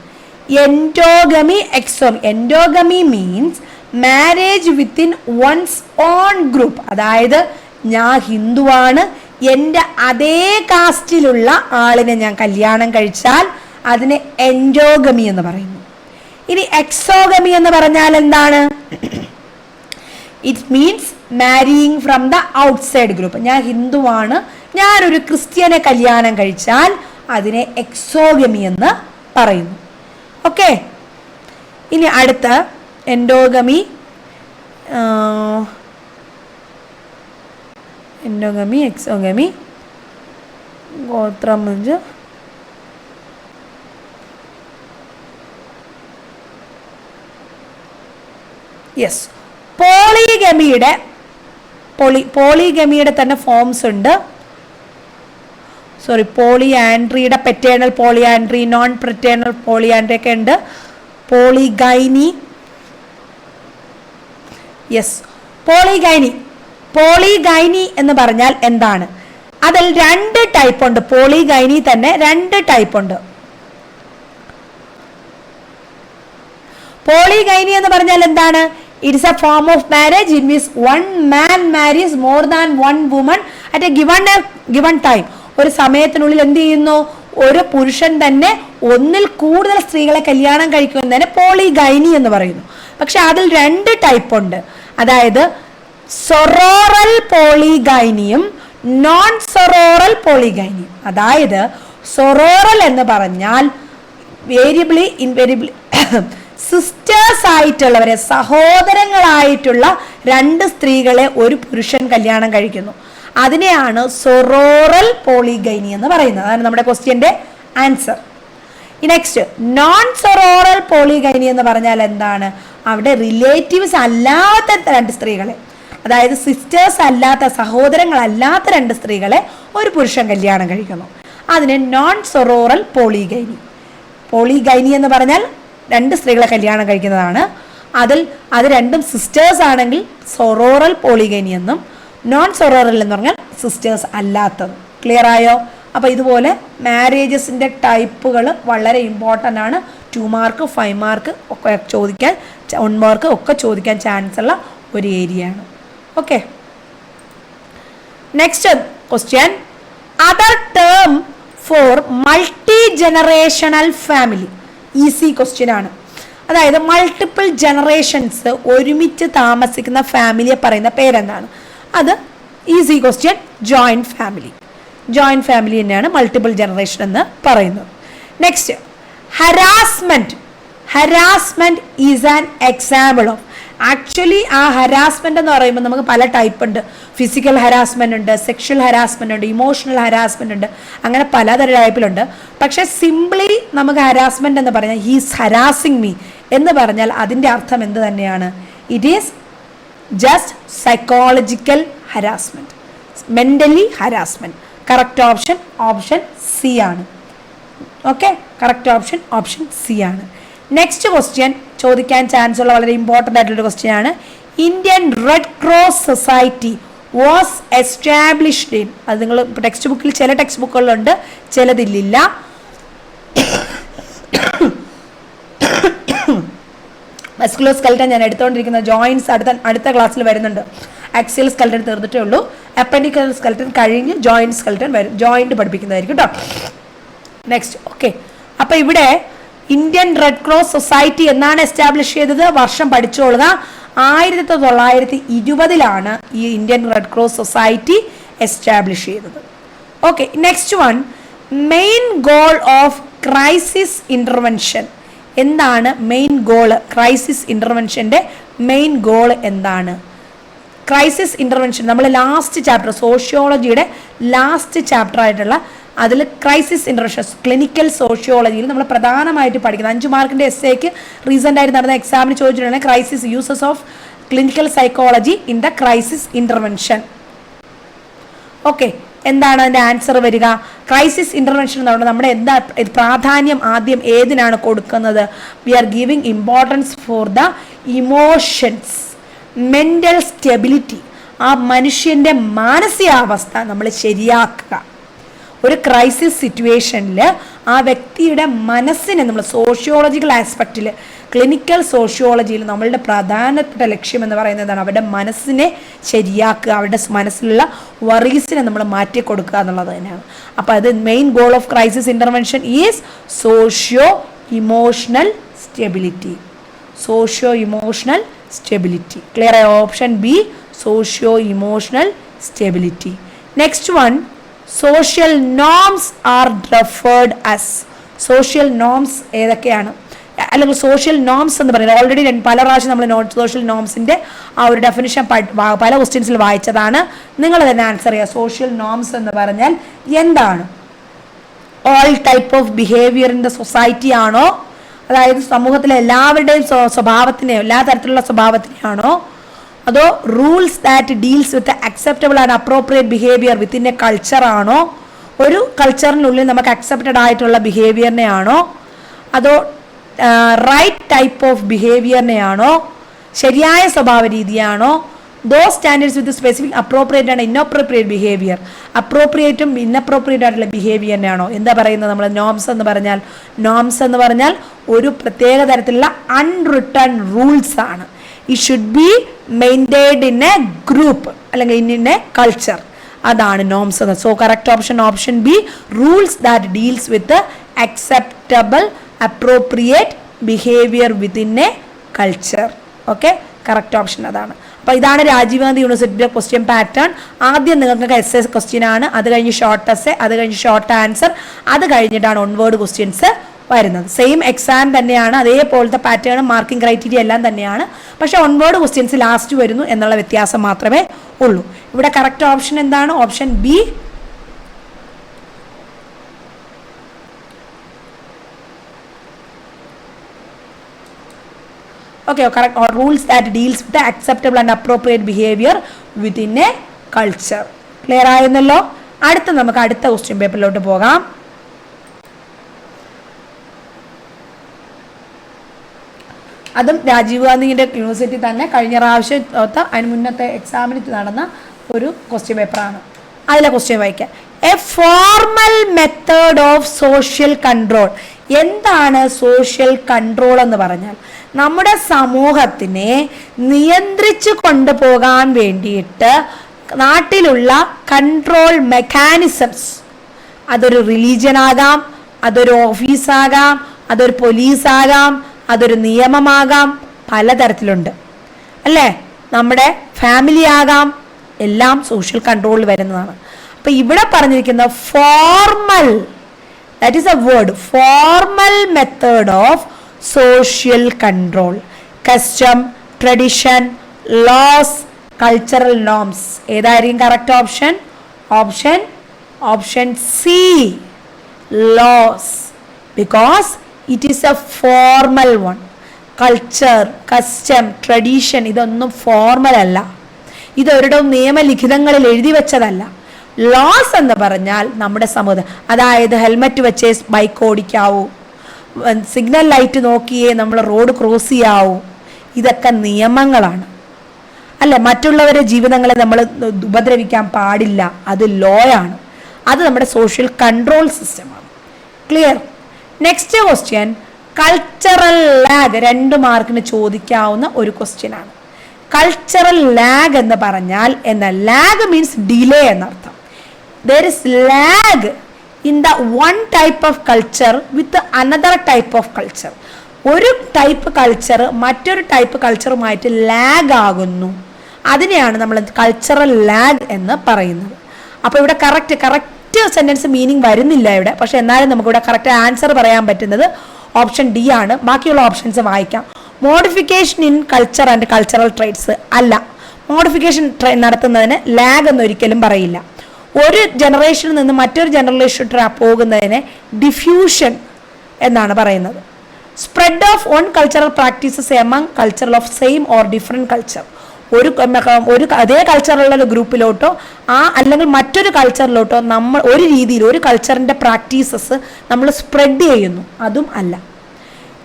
Endogamy, exogamy. Endogamy means marriage within one's own group. അതായത് ഞാൻ ഹിന്ദുവാണ്, എൻ്റെ അതേ കാസ്റ്റിലുള്ള ആളിനെ ഞാൻ കല്യാണം കഴിച്ചാൽ അതിനെ എൻഡോഗമി എന്ന് പറയുന്നു. ഇനി എക്സോഗമി എന്ന് പറഞ്ഞാൽ എന്താണ്? It means marrying from the outside group. ഞാൻ ഹിന്ദുവാണ്, ഞാനൊരു ക്രിസ്ത്യനെ കല്യാണം കഴിച്ചാൽ അതിനെ എക്സോഗമി എന്ന് പറയുന്നു. ഓക്കെ, ഇനി അടുത്ത എൻഡോഗമി, എൻഡോഗമി, എക്സോഗമി, ഗോത്രം. യെസ്, പോളിഗമിയുടെ തന്നെ ഫോംസ് ഉണ്ട്. Poly ആൻഡ്രിയുടെ paternal polyandry, non paternal polyandry ഒക്കെ ഉണ്ട്. പോളിഗൈനി. യെസ്, പോളിഗൈനി എന്ന് പറഞ്ഞാൽ എന്താണ്? അതിൽ 2 ടൈപ്പ് ഉണ്ട്. പോളിഗൈനി തന്നെ 2 ടൈപ്പ് ഉണ്ട്. പോളിഗൈനി എന്ന് പറഞ്ഞാൽ എന്താണ്? It's A form of marriage in which one man Maris more than one woman at A given time. ഒരു സമയത്തിനുള്ളിൽ എന്ത് ചെയ്യുന്നു? ഒരു പുരുഷൻ തന്നെ ഒന്നിൽ കൂടുതൽ സ്ത്രീകളെ കല്യാണം കഴിക്കുന്നതിന് പോളിഗൈനി എന്ന് പറയുന്നു. പക്ഷെ അതിൽ 2 ടൈപ്പ് ഉണ്ട്. അതായത് സൊറോറൽ പോളിഗൈനിയും നോൺ സൊറോറൽ പോളിഗൈനിയും. അതായത് സൊറോറൽ എന്ന് പറഞ്ഞാൽ വേരിയബിളി ഇൻവേരിയബിളി സിസ്റ്റേഴ്സ് ആയിട്ടുള്ളവരെ, സഹോദരങ്ങളായിട്ടുള്ള 2 സ്ത്രീകളെ ഒരു പുരുഷൻ കല്യാണം കഴിക്കുന്നു. അതിനെയാണ് സൊറോറൽ പോളിഗൈനി എന്ന് പറയുന്നത്. അതാണ് നമ്മുടെ ക്വസ്റ്റ്യന്റെ answer. Next, non sororal polygyny എന്ന് പറഞ്ഞാൽ എന്താണ്? അവിടെ റിലേറ്റീവ്സ് അല്ലാത്ത 2 സ്ത്രീകളെ, അതായത് സിസ്റ്റേഴ്സ് അല്ലാത്ത, സഹോദരങ്ങളല്ലാത്ത 2 സ്ത്രീകളെ ഒരു പുരുഷൻ കല്യാണം കഴിക്കുന്നു. അതിന് നോൺ സൊറോറൽ പോളിഗൈനി. പോളിഗൈനി എന്ന് പറഞ്ഞാൽ 2 സ്ത്രീകളെ കല്യാണം കഴിക്കുന്നതാണ്. അത് രണ്ടും സിസ്റ്റേഴ്സ് ആണെങ്കിൽ സൊറോറൽ പോളിഗൈനി എന്നും, നോൺ സൊറോറൽ എന്ന് പറഞ്ഞാൽ സിസ്റ്റേഴ്സ് അല്ലാത്തത്. ക്ലിയർ ആയോ? അപ്പോൾ ഇതുപോലെ മാരേജസിൻ്റെ ടൈപ്പുകൾ വളരെ ഇമ്പോർട്ടൻ്റ് ആണ്. 2 മാർക്ക് 5 മാർക്ക് ഒക്കെ ചോദിക്കാൻ, 1 മാർക്ക് ഒക്കെ ചോദിക്കാൻ ചാൻസ് ഉള്ള ഒരു ഏരിയ ആണ്. Okay, next question, other term for multi generational family. Easy question ആണ്. അതായത് മൾട്ടിപ്പിൾ ജനറേഷൻസ് ഒരുമിച്ച് താമസിക്കുന്ന ഫാമിലിയെ പറയുന്ന പേരെന്താണ്? അത് easy question, joint family. Joint family തന്നെയാണ് മൾട്ടിപ്പിൾ ജനറേഷൻ എന്ന് പറയുന്നത്. Next, harassment is an example of. Actually ആ ഹരാസ്മെന്റ് എന്ന് പറയുമ്പോൾ നമുക്ക് പല ടൈപ്പ് ഉണ്ട്. ഫിസിക്കൽ ഹരാസ്മെന്റ് ഉണ്ട്, സെക്ഷൽ ഹരാസ്മെന്റ് ഉണ്ട്, ഇമോഷണൽ ഹരാസ്മെന്റ് ഉണ്ട്, അങ്ങനെ പലതരം ടൈപ്പിലുണ്ട്. പക്ഷെ സിംപ്ലി നമുക്ക് ഹരാസ്മെന്റ് എന്ന് പറഞ്ഞാൽ ഹീസ് ഹരാസിങ് മീ എന്ന് പറഞ്ഞാൽ അതിൻ്റെ അർത്ഥം എന്ത് തന്നെയാണ്? It is just psychological harassment, mentally harassment. Correct option C ആണ്. ഓക്കെ, കറക്റ്റ് ഓപ്ഷൻ സി ആണ്. നെക്സ്റ്റ് ക്വസ്റ്റ്യൻ ചോദിക്കാൻ ചാൻസ് ഉള്ള വളരെ ഇമ്പോർട്ടൻ്റ് ആയിട്ടുള്ള ക്വസ്റ്റ്യൻ ആണ്. Indian Red Cross society was established in. അത് നിങ്ങൾ ടെക്സ്റ്റ് ബുക്കിൽ, ചില ടെക്സ്റ്റ് ബുക്കുകളിലുണ്ട്, ചിലതില്ല. മസ്കുലർ സ്കെൽട്ടൻ ഞാൻ എടുത്തുകൊണ്ടിരിക്കുന്ന ജോയിൻസ് അടുത്ത ക്ലാസ്സിൽ വരുന്നുണ്ട്. ആക്സിയൽ സ്കെൽട്ടൻ തീർന്നിട്ടേ ഉള്ളൂ. അപ്പൻഡിക്കൽ സ്കെൽട്ടൻ കഴിഞ്ഞ് ജോയിന്റ് സ്കെൽട്ടൻ വരും. ജോയിന്റ് പഠിപ്പിക്കുന്നതായിരിക്കും കേട്ടോ. Next, okay. അപ്പോൾ ഇവിടെ ഇന്ത്യൻ റെഡ് ക്രോസ് സൊസൈറ്റി എന്നാണ് എസ്റ്റാബ്ലിഷ് ചെയ്തത്? വർഷം പഠിച്ചോളുക. 1920 ഈ Indian Red Cross Society establish ചെയ്തത്. Okay, next one, main goal of crisis intervention. എന്താണ് മെയിൻ ഗോള്? ക്രൈസിസ് ഇന്റർവെൻഷൻ്റെ മെയിൻ ഗോൾ എന്താണ്? ക്രൈസിസ് ഇന്റർവെൻഷൻ നമ്മൾ ലാസ്റ്റ് ചാപ്റ്റർ, സോഷ്യോളജിയുടെ ലാസ്റ്റ് ചാപ്റ്റർ ആയിട്ടുള്ള അതിൽ ക്രൈസിസ് ഇന്റർവെൻഷൻ, ക്ലിനിക്കൽ സോഷ്യോളജിയിൽ നമ്മൾ പ്രധാനമായിട്ട് പഠിക്കുന്നത് 5 മാർക്കിൻ്റെ എസ്സേക്ക് റീസെൻ്റ് ആയിട്ട് നടന്ന എക്സാമിന് ചോദിച്ചിട്ടുണ്ടെങ്കിൽ crisis, uses of clinical psychology in the crisis intervention okay, എന്താണ് അതിൻ്റെ ആൻസർ വരിക? ക്രൈസിസ് ഇൻ്റർവെൻഷൻ എന്ന് പറയുന്നത് നമ്മുടെ എന്താ പ്രാധാന്യം ആദ്യം ഏതിനാണ് കൊടുക്കുന്നത്? We are giving importance for the emotions, mental stability. ആ മനുഷ്യൻ്റെ മാനസികാവസ്ഥ നമ്മൾ ശരിയാക്കുക. ഒരു ക്രൈസിസ് സിറ്റുവേഷനിൽ ആ വ്യക്തിയുടെ മനസ്സിനെ നമ്മൾ സോഷ്യോളജിക്കൽ ആസ്പെക്റ്റിൽ, ക്ലിനിക്കൽ സോഷ്യോളജിയിൽ നമ്മളുടെ പ്രധാനപ്പെട്ട ലക്ഷ്യം എന്ന് പറയുന്നതാണ് അവരുടെ മനസ്സിനെ ശരിയാക്കുക, അവരുടെ മനസ്സിലുള്ള വറീസിനെ നമ്മൾ മാറ്റി കൊടുക്കുക എന്നുള്ളത് തന്നെയാണ്. അപ്പോൾ അത് main goal of crisis intervention is socio emotional stability. Socio emotional stability. Clear ആയ? Option B, socio emotional stability. Next one, social norms are referred as. Social norms ഏതൊക്കെയാണ്? അല്ലെങ്കിൽ സോഷ്യൽ നോംസ് എന്ന് പറയുന്നത് ഓൾറെഡി പല പ്രാവശ്യം നമ്മൾ സോഷ്യൽ നോംസിൻ്റെ ആ ഒരു ഡെഫിനിഷൻ പല ക്വസ്റ്റ്യൻസിൽ വായിച്ചതാണ്. നിങ്ങൾ തന്നെ ആൻസർ ചെയ്യുക. സോഷ്യൽ നോംസ് എന്ന് പറഞ്ഞാൽ എന്താണ്? All type of behaviour in the society ആണോ? അതായത് സമൂഹത്തിലെ എല്ലാവരുടെയും സ്വഭാവത്തിനെയോ എല്ലാ തരത്തിലുള്ള സ്വഭാവത്തിനെയാണോ? അതോ rules that deals with acceptable and appropriate behaviour within A culture ആണോ? ഒരു കൾച്ചറിനുള്ളിൽ നമുക്ക് അക്സെപ്റ്റഡ് ആയിട്ടുള്ള ബിഹേവിയറിനെ ആണോ? അതോ റൈറ്റ് ടൈപ്പ് ഓഫ് ബിഹേവിയറിനെയാണോ? ശരിയായ സ്വഭാവ രീതിയാണോ? Those standards with specific appropriate and inappropriate behaviour. അപ്രോപ്രിയേറ്റും ഇൻഅപ്രോപ്രിയേറ്റ് ആയിട്ടുള്ള ബിഹേവിയറിനെയാണോ? എന്താ പറയുന്നത് നമ്മൾ നോംസ് എന്ന് പറഞ്ഞാൽ? നോംസ് എന്ന് പറഞ്ഞാൽ ഒരു പ്രത്യേക തരത്തിലുള്ള അൺറിട്ടൺ റൂൾസ് ആണ്. It should be maintained in A group അല്ലെങ്കിൽ ഇൻ എ കൾച്ചർ. അതാണ് നോംസ് എന്ന്. So correct option, option B, rules that deals with acceptable appropriate behaviour within A culture. Okay, correct option അതാണ്. അപ്പോൾ ഇതാണ് രാജീവ് ഗാന്ധി യൂണിവേഴ്സിറ്റിയുടെ question pattern. ആദ്യം നിങ്ങൾക്ക് S S question ആണ്, അത് കഴിഞ്ഞ് ഷോർട്ട് എസ്, അത് കഴിഞ്ഞ് ഷോർട്ട് ആൻസർ, അത് കഴിഞ്ഞിട്ടാണ് ഓൺവേർഡ് ക്വസ്റ്റ്യൻസ് വരുന്നത്. സെയിം എക്സാം തന്നെയാണ്, അതേപോലത്തെ പാറ്റേണും മാർക്കിംഗ് ക്രൈറ്റീരിയ എല്ലാം തന്നെയാണ്. പക്ഷേ ഓൺവേർഡ് ക്വസ്റ്റ്യൻസ് ലാസ്റ്റ് വരുന്നു എന്നുള്ള വ്യത്യാസം മാത്രമേ ഉള്ളൂ. ഇവിടെ കറക്റ്റ് ഓപ്ഷൻ എന്താണ്? Option B. Okay, correct. Or rules that deals with the acceptable and appropriate behavior within a culture. Clear ആയിരുന്നല്ലോ? അടുത്ത നമുക്ക് അടുത്ത ക്വസ്റ്റ്യൻ പേപ്പറിലോട്ട് പോകാം. അതും രാജീവ് ഗാന്ധിയുടെ യൂണിവേഴ്സിറ്റി തന്നെ കഴിഞ്ഞ പ്രാവശ്യം അതിന് മുന്നത്തെ എക്സാമിന് നടന്ന ഒരു ക്വസ്റ്റ്യൻ പേപ്പറാണ്. അതിലെ ക്വസ്റ്റ്യൻ വായിക്കാം. A formal method of social control. എന്താണ് സോഷ്യൽ കൺട്രോൾ എന്ന് പറഞ്ഞാൽ? നമ്മുടെ സമൂഹത്തിനെ നിയന്ത്രിച്ചു കൊണ്ടുപോകാൻ വേണ്ടിയിട്ട് നാട്ടിലുള്ള കൺട്രോൾ മെക്കാനിസംസ്, അതൊരു റിലീജിയൻ ആകാം, അതൊരു ഓഫീസാകാം, അതൊരു പോലീസാകാം, അതൊരു നിയമമാകാം, പലതരത്തിലുണ്ട് അല്ലേ? നമ്മുടെ ഫാമിലി ആകാം, എല്ലാം സോഷ്യൽ കൺട്രോളിൽ വരുന്നതാണ്. അപ്പം ഇവിടെ പറഞ്ഞിരിക്കുന്ന formal, that is A word, formal method of social control, custom, tradition, laws, cultural norms. ഏതായിരിക്കും correct option? Option C, laws, because it is a formal one. Culture, custom, tradition ഇതൊന്നും formal അല്ല, ഇതൊരിടവും നിയമലിഖിതങ്ങളിൽ എഴുതി വെച്ചതല്ല. Loss എന്ന് പറഞ്ഞാൽ നമ്മുടെ സമൂഹം, അതായത് helmet വെച്ചേ ബൈക്ക് ഓടിക്കാവൂ, സിഗ്നൽ ലൈറ്റ് നോക്കിയേ നമ്മൾ റോഡ് ക്രോസ് ചെയ്യാവൂ, ഇതൊക്കെ നിയമങ്ങളാണ് അല്ലെ? മറ്റുള്ളവരുടെ ജീവിതങ്ങളെ നമ്മൾ ഉപദ്രവിക്കാൻ പാടില്ല, അത് ലോ ആണ്. അത് നമ്മുടെ സോഷ്യൽ കൺട്രോൾ സിസ്റ്റമാണ്. Clear? Next question, cultural lag. 2 മാർക്കിന് ചോദിക്കാവുന്ന ഒരു ക്വസ്റ്റ്യൻ ആണ്. കൾച്ചറൽ ലാഗ് എന്ന് പറഞ്ഞാൽ ലാഗ് മീൻസ് ഡിലേ എന്നർത്ഥം. There is lag in the one type of culture with another type of culture. ഒരു ടൈപ്പ് കൾച്ചർ മറ്റൊരു ടൈപ്പ് കൾച്ചറുമായിട്ട് ലാഗ് ആകുന്നു, അതിനെയാണ് നമ്മൾ കൾച്ചറൽ ലാഗ് എന്ന് പറയുന്നത്. അപ്പോൾ ഇവിടെ കറക്റ്റ് സെന്റൻസ് മീനിങ് വരുന്നില്ല ഇവിടെ, പക്ഷെ എന്നാലും നമുക്കിവിടെ കറക്റ്റ് ആൻസർ പറയാൻ പറ്റുന്നത് ഓപ്ഷൻ ഡി ആണ്. ബാക്കിയുള്ള ഓപ്ഷൻസ് വായിക്കാം. Modification in culture and cultural traits അല്ല, മോഡിഫിക്കേഷൻ നടത്തുന്നതിന് ലാഗ് എന്നൊരിക്കലും പറയില്ല. ഒരു ജനറേഷനിൽ നിന്ന് മറ്റൊരു ജനറേഷൻ പോകുന്നതിനെ ഡിഫ്യൂഷൻ എന്നാണ് പറയുന്നത്. Spread of one cultural practices among culture of same or different culture. ഒരു അതേ കൾച്ചറുള്ള ഒരു ഗ്രൂപ്പിലോട്ടോ അല്ലെങ്കിൽ മറ്റൊരു കൾച്ചറിലോട്ടോ നമ്മൾ ഒരു രീതിയിൽ ഒരു കൾച്ചറിൻ്റെ പ്രാക്ടീസസ് നമ്മൾ സ്പ്രെഡ് ചെയ്യുന്നു, അതും അല്ല.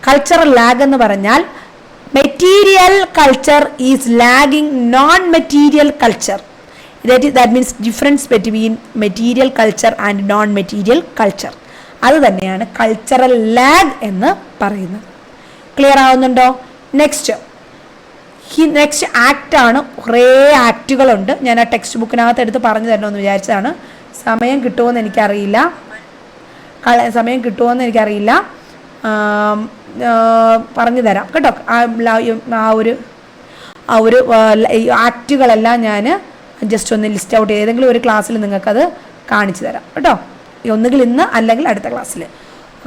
കൾച്ചറൽ ലാഗ് എന്ന് പറഞ്ഞാൽ material culture is lagging non material culture. That means difference between material culture and non material culture. അത് തന്നെയാണ് കൾച്ചറൽ ലാഗ് എന്ന് പറയുന്നത്. ക്ലിയർ ആവുന്നുണ്ടോ? നെക്സ്റ്റ് ആക്റ്റാണ്. കുറേ ആക്റ്റുകളുണ്ട്. ഞാൻ ആ ടെക്സ്റ്റ് ബുക്കിനകത്ത് എടുത്ത് പറഞ്ഞു തരണമെന്ന് വിചാരിച്ചതാണ്. സമയം കിട്ടുമോയെന്ന് എനിക്കറിയില്ല. പറഞ്ഞു തരാം കേട്ടോ. ആ ഒരു ആക്റ്റുകളെല്ലാം ഞാൻ ജസ്റ്റ് ഒന്ന് ലിസ്റ്റ് ഔട്ട് ചെയ്ത് ഏതെങ്കിലും ഒരു ക്ലാസ്സിൽ നിങ്ങൾക്കത് കാണിച്ചു തരാം കേട്ടോ. ഒന്നുകിൽ ഇന്ന് അല്ലെങ്കിൽ അടുത്ത ക്ലാസ്സിൽ.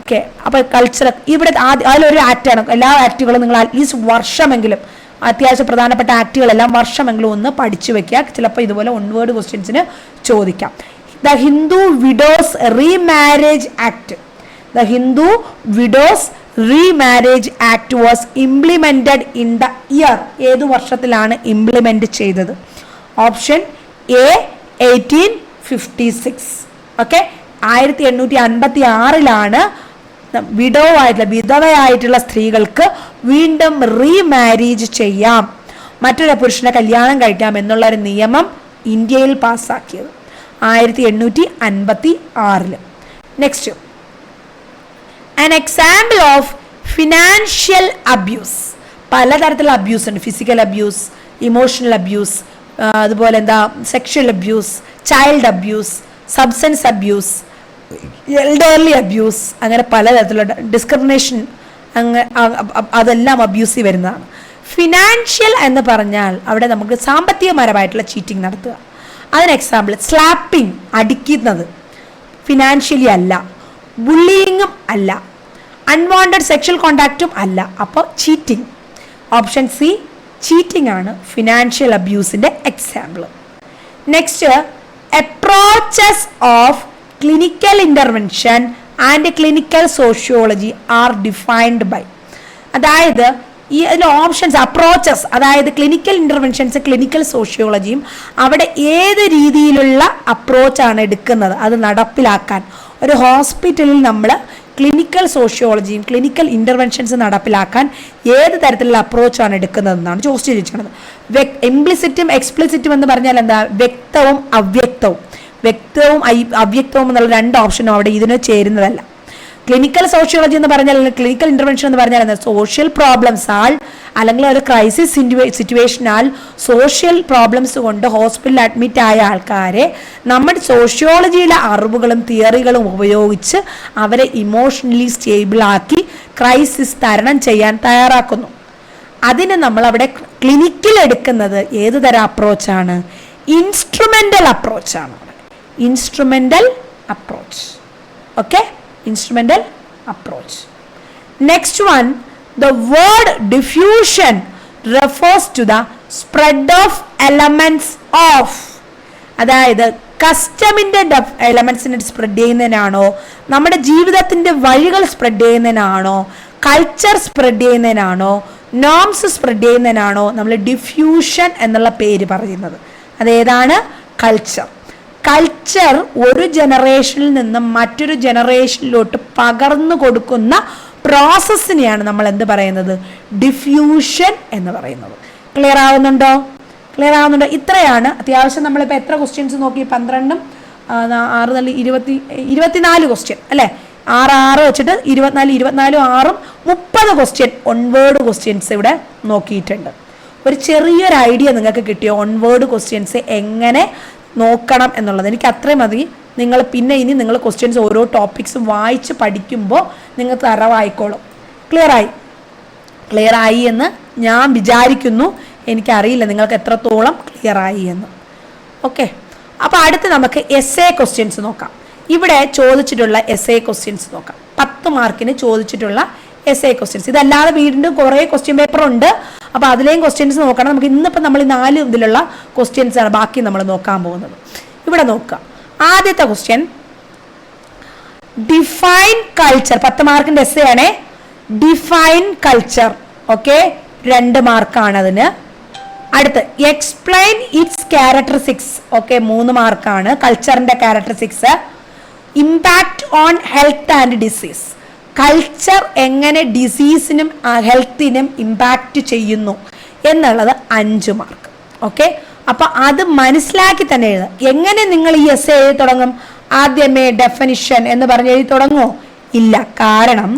ഓക്കെ. അപ്പോൾ കൾച്ചർ ഇവിടെ അതിലൊരു ആക്റ്റാണ്. എല്ലാ ആക്റ്റുകളും നിങ്ങൾ അറ്റ്ലീസ്റ്റ് വർഷമെങ്കിലും, അത്യാവശ്യം പ്രധാനപ്പെട്ട ആക്റ്റുകളെല്ലാം വർഷമെങ്കിലും ഒന്ന് പഠിച്ചു വെക്കുക. ചിലപ്പോൾ ഇതുപോലെ 1 വേർഡ് ക്വസ്റ്റ്യൻസിന് ചോദിക്കാം. The Hindu widows remarriage act. The Hindu widows remarriage act was implemented in the year. ഏതു വർഷത്തിലാണ് ഇംപ്ലിമെന്റ് ചെയ്തത്? Option A 1856. ഓക്കെ. 1856 വിധവയായിട്ടുള്ള സ്ത്രീകൾക്ക് വീണ്ടും റീമാരേജ് ചെയ്യാം, മറ്റൊരു പുരുഷനെ കല്യാണം കഴിക്കാം എന്നുള്ള ഒരു നിയമം ഇന്ത്യയിൽ പാസ്സാക്കിയത് 1856. Next, an example of financial abuse. പലതരത്തിലുള്ള അബ്യൂസ് ഉണ്ട്. ഫിസിക്കൽ അബ്യൂസ്, ഇമോഷണൽ അബ്യൂസ്, അതുപോലെ sexual abuse, child abuse, substance abuse, elderly abuse, അങ്ങനെ പലതരത്തിലുള്ള ഡിസ്ക്രിമിനേഷൻ, അതെല്ലാം അബ്യൂസിൽ വരുന്നതാണ്. ഫിനാൻഷ്യൽ എന്ന് പറഞ്ഞാൽ അവിടെ നമുക്ക് സാമ്പത്തികപരമായിട്ടുള്ള ചീറ്റിംഗ് നടത്തുക. അതിന് എക്സാമ്പിൾ സ്ലാപ്പിംഗ്, അടിക്കുന്നത് ഫിനാൻഷ്യലി അല്ല, ബുള്ളിയിങ്ങും അല്ല, അൺവാണ്ടഡ് സെക്ഷൽ കോണ്ടാക്റ്റും അല്ല. അപ്പോൾ ചീറ്റിംഗ്. ഓപ്ഷൻ സി ചീറ്റിംഗ് ആണ് ഫിനാൻഷ്യൽ അബ്യൂസിൻ്റെ example. Next, approaches of clinical intervention and clinical sociology are defined by. അതായത് ഈ അതിലെ ഓപ്ഷൻസ് അപ്രോച്ചസ്, അതായത് ക്ലിനിക്കൽ ഇൻ്റർവെൻഷൻസ്, ക്ലിനിക്കൽ സോഷ്യോളജിയും അവിടെ ഏത് രീതിയിലുള്ള അപ്രോച്ചാണ് എടുക്കുന്നത് അത് നടപ്പിലാക്കാൻ. ഒരു ഹോസ്പിറ്റലിൽ നമ്മൾ ക്ലിനിക്കൽ സോഷ്യോളജിയും ക്ലിനിക്കൽ ഇൻ്റർവെൻഷൻസ് നടപ്പിലാക്കാൻ ഏത് തരത്തിലുള്ള അപ്രോച്ചാണ് എടുക്കുന്നതെന്നാണ് ചോദിച്ചിരിക്കുന്നത്. ഇംപ്ലിസിറ്റും എക്സ്പ്ലിസിറ്റും എന്ന് പറഞ്ഞാൽ എന്താ? വ്യക്തവും അവ്യക്തവും. വ്യക്തവും അവ്യക്തവും എന്നുള്ള 2 ഓപ്ഷനും അവിടെ ഇതിന് ചേരുന്നതല്ല. ക്ലിനിക്കൽ സോഷ്യോളജി എന്ന് പറഞ്ഞാൽ, ക്ലിനിക്കൽ ഇൻ്റർവെൻഷൻ എന്ന് പറഞ്ഞാൽ എന്താ? സോഷ്യൽ പ്രോബ്ലംസാൽ അല്ലെങ്കിൽ ഒരു ക്രൈസിസ് സിറ്റുവേഷനാൽ സോഷ്യൽ പ്രോബ്ലംസ് കൊണ്ട് ഹോസ്പിറ്റലിൽ അഡ്മിറ്റ് ആയ ആൾക്കാരെ നമ്മുടെ സോഷ്യോളജിയിലെ അറിവുകളും തിയറികളും ഉപയോഗിച്ച് അവരെ ഇമോഷണലി സ്റ്റേബിളാക്കി ക്രൈസിസ് തരണം ചെയ്യാൻ തയ്യാറാക്കുന്നു. അതിന് നമ്മളവിടെ ക്ലിനിക്കിൽ എടുക്കുന്നത് ഏത് തരം അപ്രോച്ചാണ്? ഇൻസ്ട്രുമെൻ്റൽ അപ്രോച്ചാണ്. Instrumental approach. Okay, instrumental approach. Next one, the word diffusion refers to the spread of elements of. അതായത് കസ്റ്റമിൻ്റെ എലമെൻസിനെ സ്പ്രെഡ് ചെയ്യുന്നതിനാണോ, നമ്മുടെ ജീവിതത്തിൻ്റെ വഴികൾ സ്പ്രെഡ് ചെയ്യുന്നതിനാണോ, കൾച്ചർ സ്പ്രെഡ് ചെയ്യുന്നതിനാണോ, നോംസ് സ്പ്രെഡ് ചെയ്യുന്നതിനാണോ നമ്മൾ ഡിഫ്യൂഷൻ എന്നുള്ള പേര് പറയുന്നത്? അതേതാണ്? കൾച്ചർ. കൾച്ചർ ഒരു ജനറേഷനിൽ നിന്നും മറ്റൊരു ജനറേഷനിലോട്ട് പകർന്നു കൊടുക്കുന്ന പ്രോസസ്സിനെയാണ് നമ്മൾ എന്ത് പറയുന്നത്? ഡിഫ്യൂഷൻ എന്ന് പറയുന്നത്. ക്ലിയർ ആവുന്നുണ്ടോ? ഇത്രയാണ് അത്യാവശ്യം. നമ്മളിപ്പോൾ എത്ര ക്വസ്റ്റ്യൻസ് നോക്കി? 12ഉം 6 24 ക്വസ്റ്റ്യൻ അല്ലേ? 6 വെച്ചിട്ട് 24 6ഉം 30 ക്വസ്റ്റ്യൻ 1 വേർഡ് ക്വസ്റ്റ്യൻസ് ഇവിടെ നോക്കിയിട്ടുണ്ട്. ഒരു ചെറിയൊരു ഐഡിയ നിങ്ങൾക്ക് കിട്ടിയോ 1 വേർഡ് ക്വസ്റ്റ്യൻസ് എങ്ങനെ നോക്കണം എന്നുള്ളത്? എനിക്ക് അത്രയും മതി. നിങ്ങൾ പിന്നെ ഇനി നിങ്ങൾ ക്വസ്റ്റ്യൻസ് ഓരോ ടോപ്പിക്സും വായിച്ച് പഠിക്കുമ്പോൾ നിങ്ങൾക്ക് അറിവായിക്കോളും. ക്ലിയർ ആയി എന്ന് ഞാൻ വിചാരിക്കുന്നു. എനിക്കറിയില്ല നിങ്ങൾക്ക് എത്രത്തോളം ക്ലിയർ ആയി എന്ന്. ഓക്കെ, അപ്പോൾ അടുത്ത് നമുക്ക് എസ്സേ ക്വസ്റ്റ്യൻസ് നോക്കാം. ഇവിടെ ചോദിച്ചിട്ടുള്ള എസ്സേ ക്വസ്റ്റ്യൻസ് നോക്കാം. 10 മാർക്കിന് ചോദിച്ചിട്ടുള്ള എസ്സേ ക്വസ്റ്റ്യൻസ്. ഇതല്ലാതെ വീണ്ടും കുറേ ക്വസ്റ്റ്യൻ പേപ്പർ ഉണ്ട്. അപ്പോൾ അതിലെയും ക്വസ്റ്റ്യൻസ് നോക്കണം. നമുക്ക് ഇന്നിപ്പോൾ നമ്മൾ 4 ഇതിലുള്ള ക്വസ്റ്റ്യൻസ് ആണ് ബാക്കി നമ്മൾ നോക്കാൻ പോകുന്നത്. ഇവിടെ നോക്കാം. ആദ്യത്തെ ക്വസ്റ്റ്യൻ, ഡിഫൈൻ കൾച്ചർ. 10 മാർക്കിന്റെ എസ്സേ ആണ്. Define culture. ഓക്കെ, 2 മാർക്കാണ് അതിന്. അടുത്ത് എക്സ്പ്ലെയിൻ ഇറ്റ്സ് ക്യാരക്ടറിസ്റ്റിക്സ്. ഓക്കെ, 3 മാർക്കാണ് കൾച്ചറിന്റെ characteristics. Impact on health and disease. Culture എങ്ങനെ ഡിസീസിനും ഹെൽത്തിനും ഇമ്പാക്റ്റ് ചെയ്യുന്നു എന്നുള്ളത് 5 മാർക്ക്. ഓക്കെ, അപ്പൊ അത് മനസ്സിലാക്കി തന്നെ എഴുതുക. എങ്ങനെ നിങ്ങൾ ഈ എസ് എഴുതി തുടങ്ങും? ആദ്യമേ ഡെഫിനിഷൻ എന്ന് പറഞ്ഞ് എഴുതി തുടങ്ങുമോ? ഇല്ല. കാരണം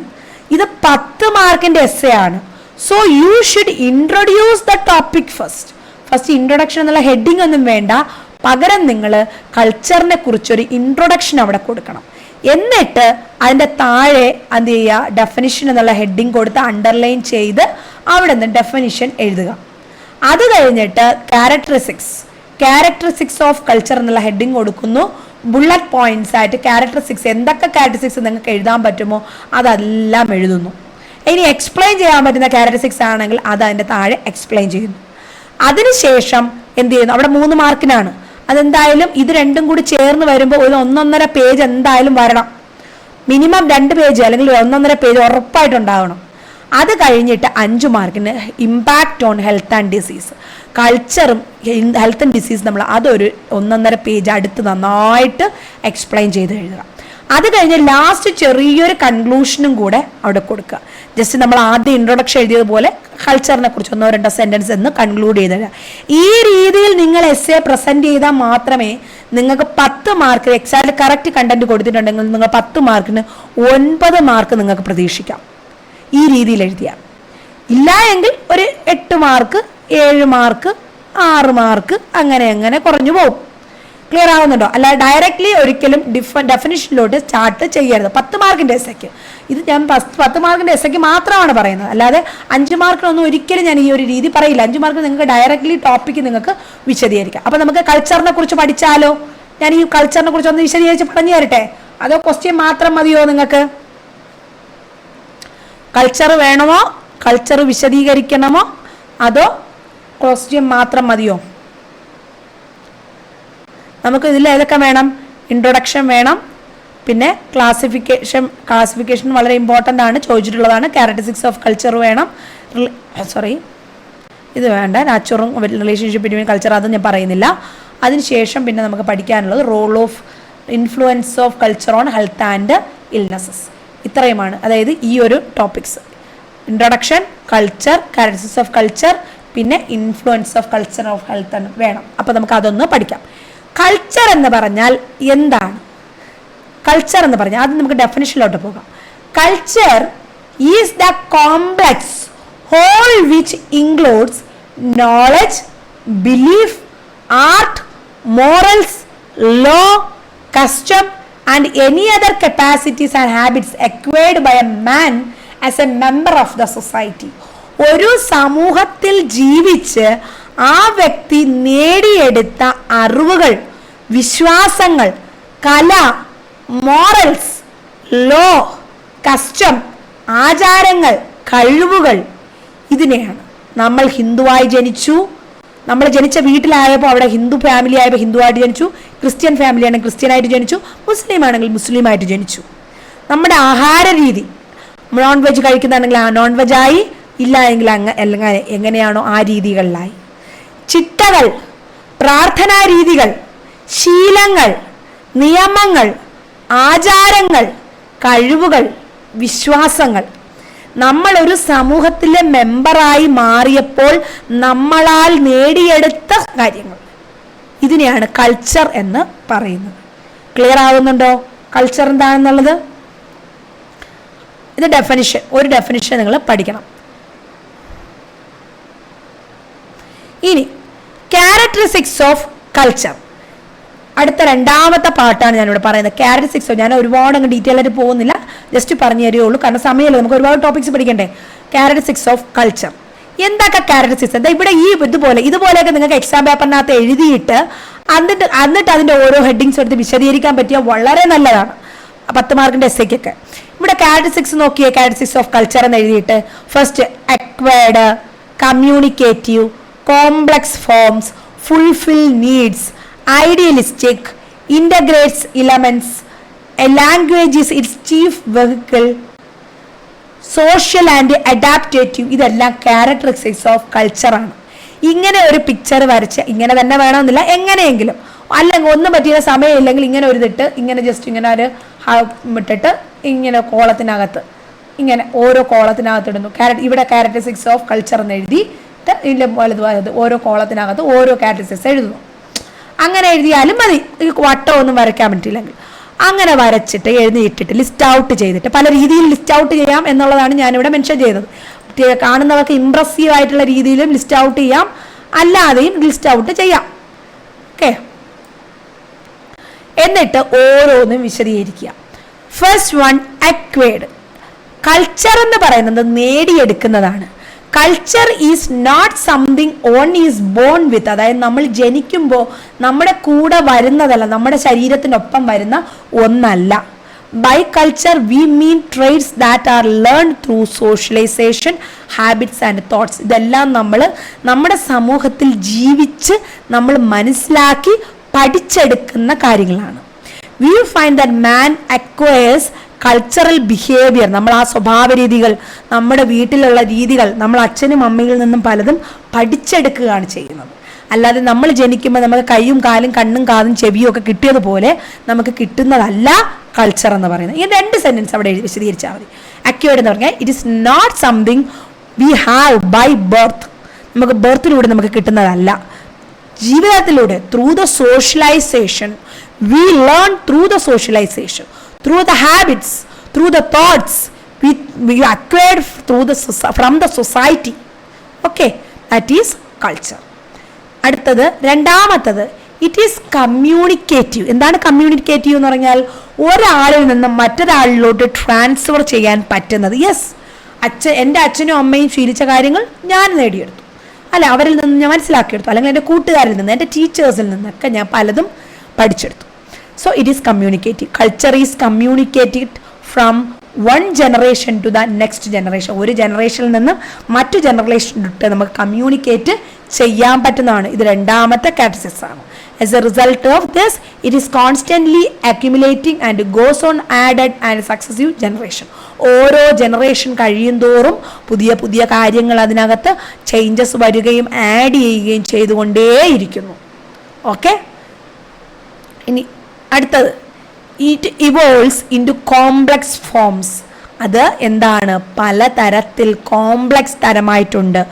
ഇത് 10 മാർക്കിന്റെ എസ് ആണ്. So you should introduce the topic first introduction എന്നുള്ള ഹെഡിങ് ഒന്നും വേണ്ട. പകരം നിങ്ങൾ കൾച്ചറിനെ കുറിച്ചൊരു ഇൻട്രൊഡക്ഷൻ അവിടെ കൊടുക്കണം. എന്നിട്ട് അതിൻ്റെ താഴെ എന്ത് ചെയ്യുക? ഡെഫിനിഷൻ എന്നുള്ള ഹെഡിങ് കൊടുത്ത് അണ്ടർലൈൻ ചെയ്ത് അവിടെ നിന്ന് ഡെഫിനിഷൻ എഴുതുക. അത് കഴിഞ്ഞിട്ട് ക്യാരക്ടറിസ്റ്റിക്സ് ഓഫ് കൾച്ചർ എന്നുള്ള ഹെഡിങ് കൊടുക്കുന്നു. ബുള്ളറ്റ് പോയിന്റ്സ് ആയിട്ട് ക്യാരക്ടറിസ്റ്റിക്സ്, എന്തൊക്കെ ക്യാരക്ടറിസ്റ്റിക്സ് നിങ്ങൾക്ക് എഴുതാൻ പറ്റുമോ അതെല്ലാം എഴുതുന്നു. ഇനി എക്സ്പ്ലെയിൻ ചെയ്യാൻ പറ്റുന്ന ക്യാരക്ടറിസ്റ്റിക്സ് ആണെങ്കിൽ അത് അതിൻ്റെ താഴെ എക്സ്പ്ലെയിൻ ചെയ്യുന്നു. അതിനുശേഷം എന്ത് ചെയ്യുന്നു? അവിടെ 3 മാർക്കിനാണ്. അതെന്തായാലും ഇത് രണ്ടും കൂടി ചേർന്ന് വരുമ്പോൾ ഒരു 1.5 പേജ് എന്തായാലും വരണം. മിനിമം 2 പേജ് അല്ലെങ്കിൽ 1.5 പേജ് ഉറപ്പായിട്ടുണ്ടാവണം. അത് കഴിഞ്ഞിട്ട് 5 മാർക്കിന് impact on health and disease. കൾച്ചറും ഹെൽത്ത് ആൻഡ് ഡിസീസ് നമ്മൾ അതൊരു 1.5 പേജ് അടുത്ത് നന്നായിട്ട് എക്സ്പ്ലെയിൻ ചെയ്ത് എഴുതുക. അത് കഴിഞ്ഞ് ലാസ്റ്റ് ചെറിയൊരു കൺക്ലൂഷനും കൂടെ അവിടെ കൊടുക്കുക. ജസ്റ്റ് നമ്മൾ ആദ്യം ഇൻട്രൊഡക്ഷൻ എഴുതിയതുപോലെ കൾച്ചറിനെ കുറിച്ച് 1-2 സെന്റൻസ് എന്ന് കൺക്ലൂഡ് ചെയ്തിടുക. ഈ രീതിയിൽ നിങ്ങൾ എസ് എ പ്രസന്റ് ചെയ്താൽ മാത്രമേ നിങ്ങൾക്ക് 10 മാർക്ക് എക്സാക്ട് കറക്റ്റ് കണ്ടന്റ് കൊടുത്തിട്ടുണ്ടെങ്കിൽ നിങ്ങൾ 10 മാർക്കിന് 9 മാർക്ക് നിങ്ങൾക്ക് പ്രതീക്ഷിക്കാം. ഈ രീതിയിൽ എഴുതിയാൽ. ഇല്ല എങ്കിൽ ഒരു 8 മാർക്ക്, 7 മാർക്ക്, 6 മാർക്ക് അങ്ങനെ കുറഞ്ഞു പോകും. ക്ലിയർ ആവുന്നുണ്ടോ? അല്ല ഡയറക്റ്റ്ലി ഒരിക്കലും ഡെഫിനിഷനിലോട്ട് സ്റ്റാർട്ട് ചെയ്യരുത് 10 മാർക്കിന്റെ എസ്സയ്ക്ക്. ഇത് ഞാൻ 10 മാർക്കിന്റെ എസ്സയ്ക്ക് മാത്രമാണ് പറയുന്നത്, അല്ലാതെ 5 മാർക്കിനൊന്നും ഒരിക്കലും ഞാൻ ഈ ഒരു രീതി പറയില്ല. 5 മാർക്ക് നിങ്ങൾക്ക് ഡയറക്റ്റ്ലി ടോപ്പിക്ക് നിങ്ങൾക്ക് വിശദീകരിക്കാം. അപ്പൊ നമുക്ക് കൾച്ചറിനെ കുറിച്ച് പഠിച്ചാലോ? ഞാൻ ഈ കൾച്ചറിനെ കുറിച്ച് ഒന്ന് വിശദീകരിച്ച് പറഞ്ഞു തരട്ടെ, അതോ ക്വസ്റ്റ്യൻ മാത്രം മതിയോ നിങ്ങൾക്ക്? കൾച്ചർ വേണമോ, കൾച്ചർ വിശദീകരിക്കണമോ, അതോ ക്വസ്റ്റ്യൻ മാത്രം മതിയോ? നമുക്ക് ഇതിൽ ഏതൊക്കെ വേണം? ഇൻട്രൊഡക്ഷൻ വേണം, പിന്നെ ക്ലാസിഫിക്കേഷൻ വളരെ ഇമ്പോർട്ടൻ്റ് ആണ്, ചോദിച്ചിട്ടുള്ളതാണ്. ക്യാരക്ടറിസ്റ്റിക്സ് ഓഫ് കൾച്ചർ വേണം. ഇത് വേണ്ട, നാച്ചുറും റിലേഷൻഷിപ്പ് ബിറ്റ്വീൻ കൾച്ചർ, അത് ഞാൻ പറയുന്നില്ല. അതിനുശേഷം പിന്നെ നമുക്ക് പഠിക്കാനുള്ളത് role of influence of culture on health and illnesses. ഇത്രയുമാണ്. അതായത് ഈ ഒരു topics: introduction, culture, characteristics of culture, പിന്നെ influence of culture of health വേണം. അപ്പോൾ നമുക്ക് അതൊന്ന് പഠിക്കാം. കൾച്ചർ എന്ന് പറഞ്ഞാൽ എന്താണ്? കൾച്ചർ എന്ന് പറഞ്ഞാൽ ആദ്യം നമുക്ക് ഡെഫിനിഷനിലോട്ട് പോകാം. Culture is the complex whole which includes knowledge, belief, art, morals, law, custom and any other capacities and habits acquired by a man as a member of the society. ഒരു സമൂഹത്തിൽ ജീവിച്ച് ആ വ്യക്തി നേടിയെടുത്ത അറിവുകൾ, വിശ്വാസങ്ങൾ, കല, മോറൽസ്, ലോ, കസ്റ്റം, ആചാരങ്ങൾ, കഴിവുകൾ, ഇതിനെയാണ് നമ്മൾ ഹിന്ദുവായി ജനിച്ചു. നമ്മൾ ജനിച്ച വീട്ടിലായപ്പോൾ അവിടെ ഹിന്ദു ഫാമിലി ആയപ്പോൾ ഹിന്ദുവായിട്ട് ജനിച്ചു, ക്രിസ്ത്യൻ ഫാമിലി ആണെങ്കിൽ ക്രിസ്ത്യനായിട്ട് ജനിച്ചു, മുസ്ലിം ആണെങ്കിൽ മുസ്ലിമായിട്ട് ജനിച്ചു. നമ്മുടെ ആഹാര രീതി, നോൺ വെജ് കഴിക്കുന്നതാണെങ്കിൽ ആ നോൺ വെജായി, ഇല്ല എങ്കിൽ അല്ലെങ്കിൽ എങ്ങനെയാണോ ആ രീതികളിലായി. ചിട്ടകൾ, പ്രാർത്ഥനാ രീതികൾ, ശീലങ്ങൾ, നിയമങ്ങൾ, ആചാരങ്ങൾ, കഴിവുകൾ, വിശ്വാസങ്ങൾ, നമ്മൾ ഒരു സമൂഹത്തിലെ മെമ്പറായി മാറിയപ്പോൾ നമ്മളാൽ നേടിയെടുത്ത കാര്യങ്ങൾ, ഇതിനെയാണ് കൾച്ചർ എന്ന് പറയുന്നത്. ക്ലിയർ ആവുന്നുണ്ടോ കൾച്ചർ എന്താണെന്നുള്ളത്? ഇത് ഡെഫിനിഷൻ, ഒരു ഡെഫിനിഷൻ നിങ്ങൾ പഠിക്കണം. ഇനി ക്യാരക്ടറിസ്റ്റിക്സ് ഓഫ് കൾച്ചർ, അടുത്ത 2ാമത്തെ പാർട്ടാണ് ഞാനിവിടെ പറയുന്നത്. ക്യാരക്ടറിസ്റ്റിക്സ് ഞാൻ ഒരുപാട് അങ്ങ് ഡീറ്റെയിൽ ആയിട്ട് പോകുന്നില്ല, ജസ്റ്റ് പറഞ്ഞു തരുള്ളൂ, കാരണം സമയമല്ലോ, നമുക്ക് ഒരുപാട് ടോപ്പിക്സ് പഠിക്കണ്ടേ. ക്യാരക്ടറിസ്റ്റിക്സ് ഓഫ് കൾച്ചർ എന്തൊക്കെ ക്യാരക്ടറിസ്റ്റിക്സ്? എന്താ ഇവിടെ ഈ ഇതുപോലെയൊക്കെ നിങ്ങൾക്ക് എക്സാം പേപ്പറിനകത്ത് എഴുതിയിട്ട് എന്നിട്ട് അതിൻ്റെ ഓരോ ഹെഡിങ്സ് എടുത്ത് വിശദീകരിക്കാൻ പറ്റിയാൽ വളരെ നല്ലതാണ് 10 മാർക്കിൻ്റെ എസ്സേക്കൊക്കെ. ഇവിടെ ക്യാരക്ടറിസ്റ്റിക്സ് നോക്കിയേ, ക്യാരക്ടറിസ്റ്റിക്സ് ഓഫ് കൾച്ചർ എന്ന് എഴുതിയിട്ട് first acquired, communicative, complex forms, fulfil needs, idealistic, integrates elements, a language is its chief vehicle, social and adaptative, ഇതെല്ലാം ക്യാരക്ടറിസ്റ്റിക്സ് ഓഫ് കൾച്ചർ ആണ്. ഇങ്ങനെ ഒരു പിക്ചർ വരച്ച്, ഇങ്ങനെ തന്നെ വേണമെന്നില്ല, എങ്ങനെയെങ്കിലും, അല്ലെങ്കിൽ ഒന്നും പറ്റിയ സമയമില്ലെങ്കിൽ ഇങ്ങനെ ഒരു ഇതിട്ട് ഇങ്ങനെ ജസ്റ്റ് ഇങ്ങനെ ഒരു ഇട്ടിട്ട് ഇങ്ങനെ കോളത്തിനകത്ത് ഇങ്ങനെ ഓരോ കോളത്തിനകത്ത് ഇടുന്നു. ഇവിടെ ക്യാരക്ടറിസ്റ്റിക്സ് ഓഫ് കൾച്ചർ എന്ന് എഴുതിയിട്ട് ഇതിൻ്റെ വലുത് ഓരോ കോളത്തിനകത്ത് ഓരോ ക്യാരക്ടറിസ്റ്റിക്സ് എഴുതുന്നു. അങ്ങനെ എഴുതിയാലും മതി, ഈ വട്ടമൊന്നും വരയ്ക്കാൻ പറ്റില്ലെങ്കിൽ. അങ്ങനെ വരച്ചിട്ട് എഴുതിയിട്ടിട്ട് ലിസ്റ്റ് ഔട്ട് ചെയ്തിട്ട്, പല രീതിയിൽ ലിസ്റ്റ് ഔട്ട് ചെയ്യാം എന്നുള്ളതാണ് ഞാനിവിടെ മെൻഷൻ ചെയ്തത്. കാണുന്നവർക്ക് ഇംപ്രസീവ് ആയിട്ടുള്ള രീതിയിലും ലിസ്റ്റ് ഔട്ട് ചെയ്യാം, അല്ലാതെയും ലിസ്റ്റ് ഔട്ട് ചെയ്യാം. ഓക്കെ, എന്നിട്ട് ഓരോന്നും വിശദീകരിക്കുക. First one, acquired. കൾച്ചർ എന്ന് പറയുന്നത് നേടിയെടുക്കുന്നതാണ്. Culture is not something one is born with, അതായത് നമ്മൾ ജനിക്കുമ്പോൾ നമ്മുടെ കൂടെ വരുന്നതല്ല, നമ്മുടെ ശരീരത്തിനൊപ്പം വരുന്ന ഒന്നല്ല. By culture we mean traits that are learn through socialization, habits and thoughts. ഇതെല്ലാം നമ്മൾ നമ്മുടെ സമൂഹത്തിൽ ജീവിച്ച് നമ്മൾ മനസ്സിലാക്കി പഠിച്ചെടുക്കുന്ന കാര്യങ്ങളാണ്. We find that man acquires cultural behaviour. നമ്മൾ ആ സ്വഭാവ രീതികൾ, നമ്മുടെ വീട്ടിലുള്ള രീതികൾ, നമ്മൾ അച്ഛനും അമ്മയിൽ നിന്നും പലതും പഠിച്ചെടുക്കുകയാണ് ചെയ്യുന്നത്. അല്ലാതെ നമ്മൾ ജനിക്കുമ്പോൾ നമുക്ക് കൈയും കാലും കണ്ണും കാതും ചെവിയും ഒക്കെ കിട്ടിയതുപോലെ നമുക്ക് കിട്ടുന്നതല്ല കൾച്ചർ എന്ന് പറയുന്നത്. ഈ 2 സെന്റൻസ് അവിടെ വിശദീകരിച്ചാൽ മതി. അക്വയർഡ് എന്ന് പറഞ്ഞാൽ it is not something we have by birth, നമുക്ക് ബർത്തിലൂടെ നമുക്ക് കിട്ടുന്നതല്ല, ജീവിതത്തിലൂടെ through the socialization. We learn through the socialization, through the habits, through the thoughts we acquired from the society. Okay, that is culture. അടുത്തത് രണ്ടാമത്തത്, it is communicative. എന്താണ് communicative എന്ന് പറഞ്ഞാൽ? ഒരാളിൽ നിന്നും മറ്റൊരാളിലോട്ട് ട്രാൻസ്ഫർ ചെയ്യാൻ പറ്റുന്നത്. യെസ്, എൻ്റെ അച്ഛനും അമ്മയും ശീലിച്ച കാര്യങ്ങൾ ഞാൻ നേടിയെടുത്തു, അല്ല അവരിൽ നിന്ന് ഞാൻ മനസ്സിലാക്കിയെടുത്തു, അല്ലെങ്കിൽ എൻ്റെ കൂട്ടുകാരിൽ നിന്ന്, എൻ്റെ ടീച്ചേഴ്സിൽ നിന്നൊക്കെ ഞാൻ പലതും പഠിച്ചെടുത്തു. So it is communicative. Culture is communicated from one generation to the next generation. ഒരു ജനറേഷനിൽ നിന്ന് മറ്റു ജനറേഷനിലോട്ട് നമുക്ക് കമ്മ്യൂണിക്കേറ്റ് ചെയ്യാൻ പറ്റുന്നതാണ്. ഇത് രണ്ടാമത്തെ കാറ്റഗറീസ് ആണ്. As a result of this, it is constantly accumulating and goes on added and successive generation. ഓരോ ജനറേഷൻ കഴിയും തോറും പുതിയ പുതിയ കാര്യങ്ങൾ അതിനകത്ത് ചേഞ്ചസ് വരികയും ആഡ് ചെയ്യുകയും ചെയ്തുകൊണ്ടേയിരിക്കുന്നു. ഓക്കെ, ഇനി അടുത്തത്, it evolves into complex forms. അത് എന്താണ്? പലതരത്തിൽ കോംപ്ലക്സ് തരമായിട്ടുണ്ട്.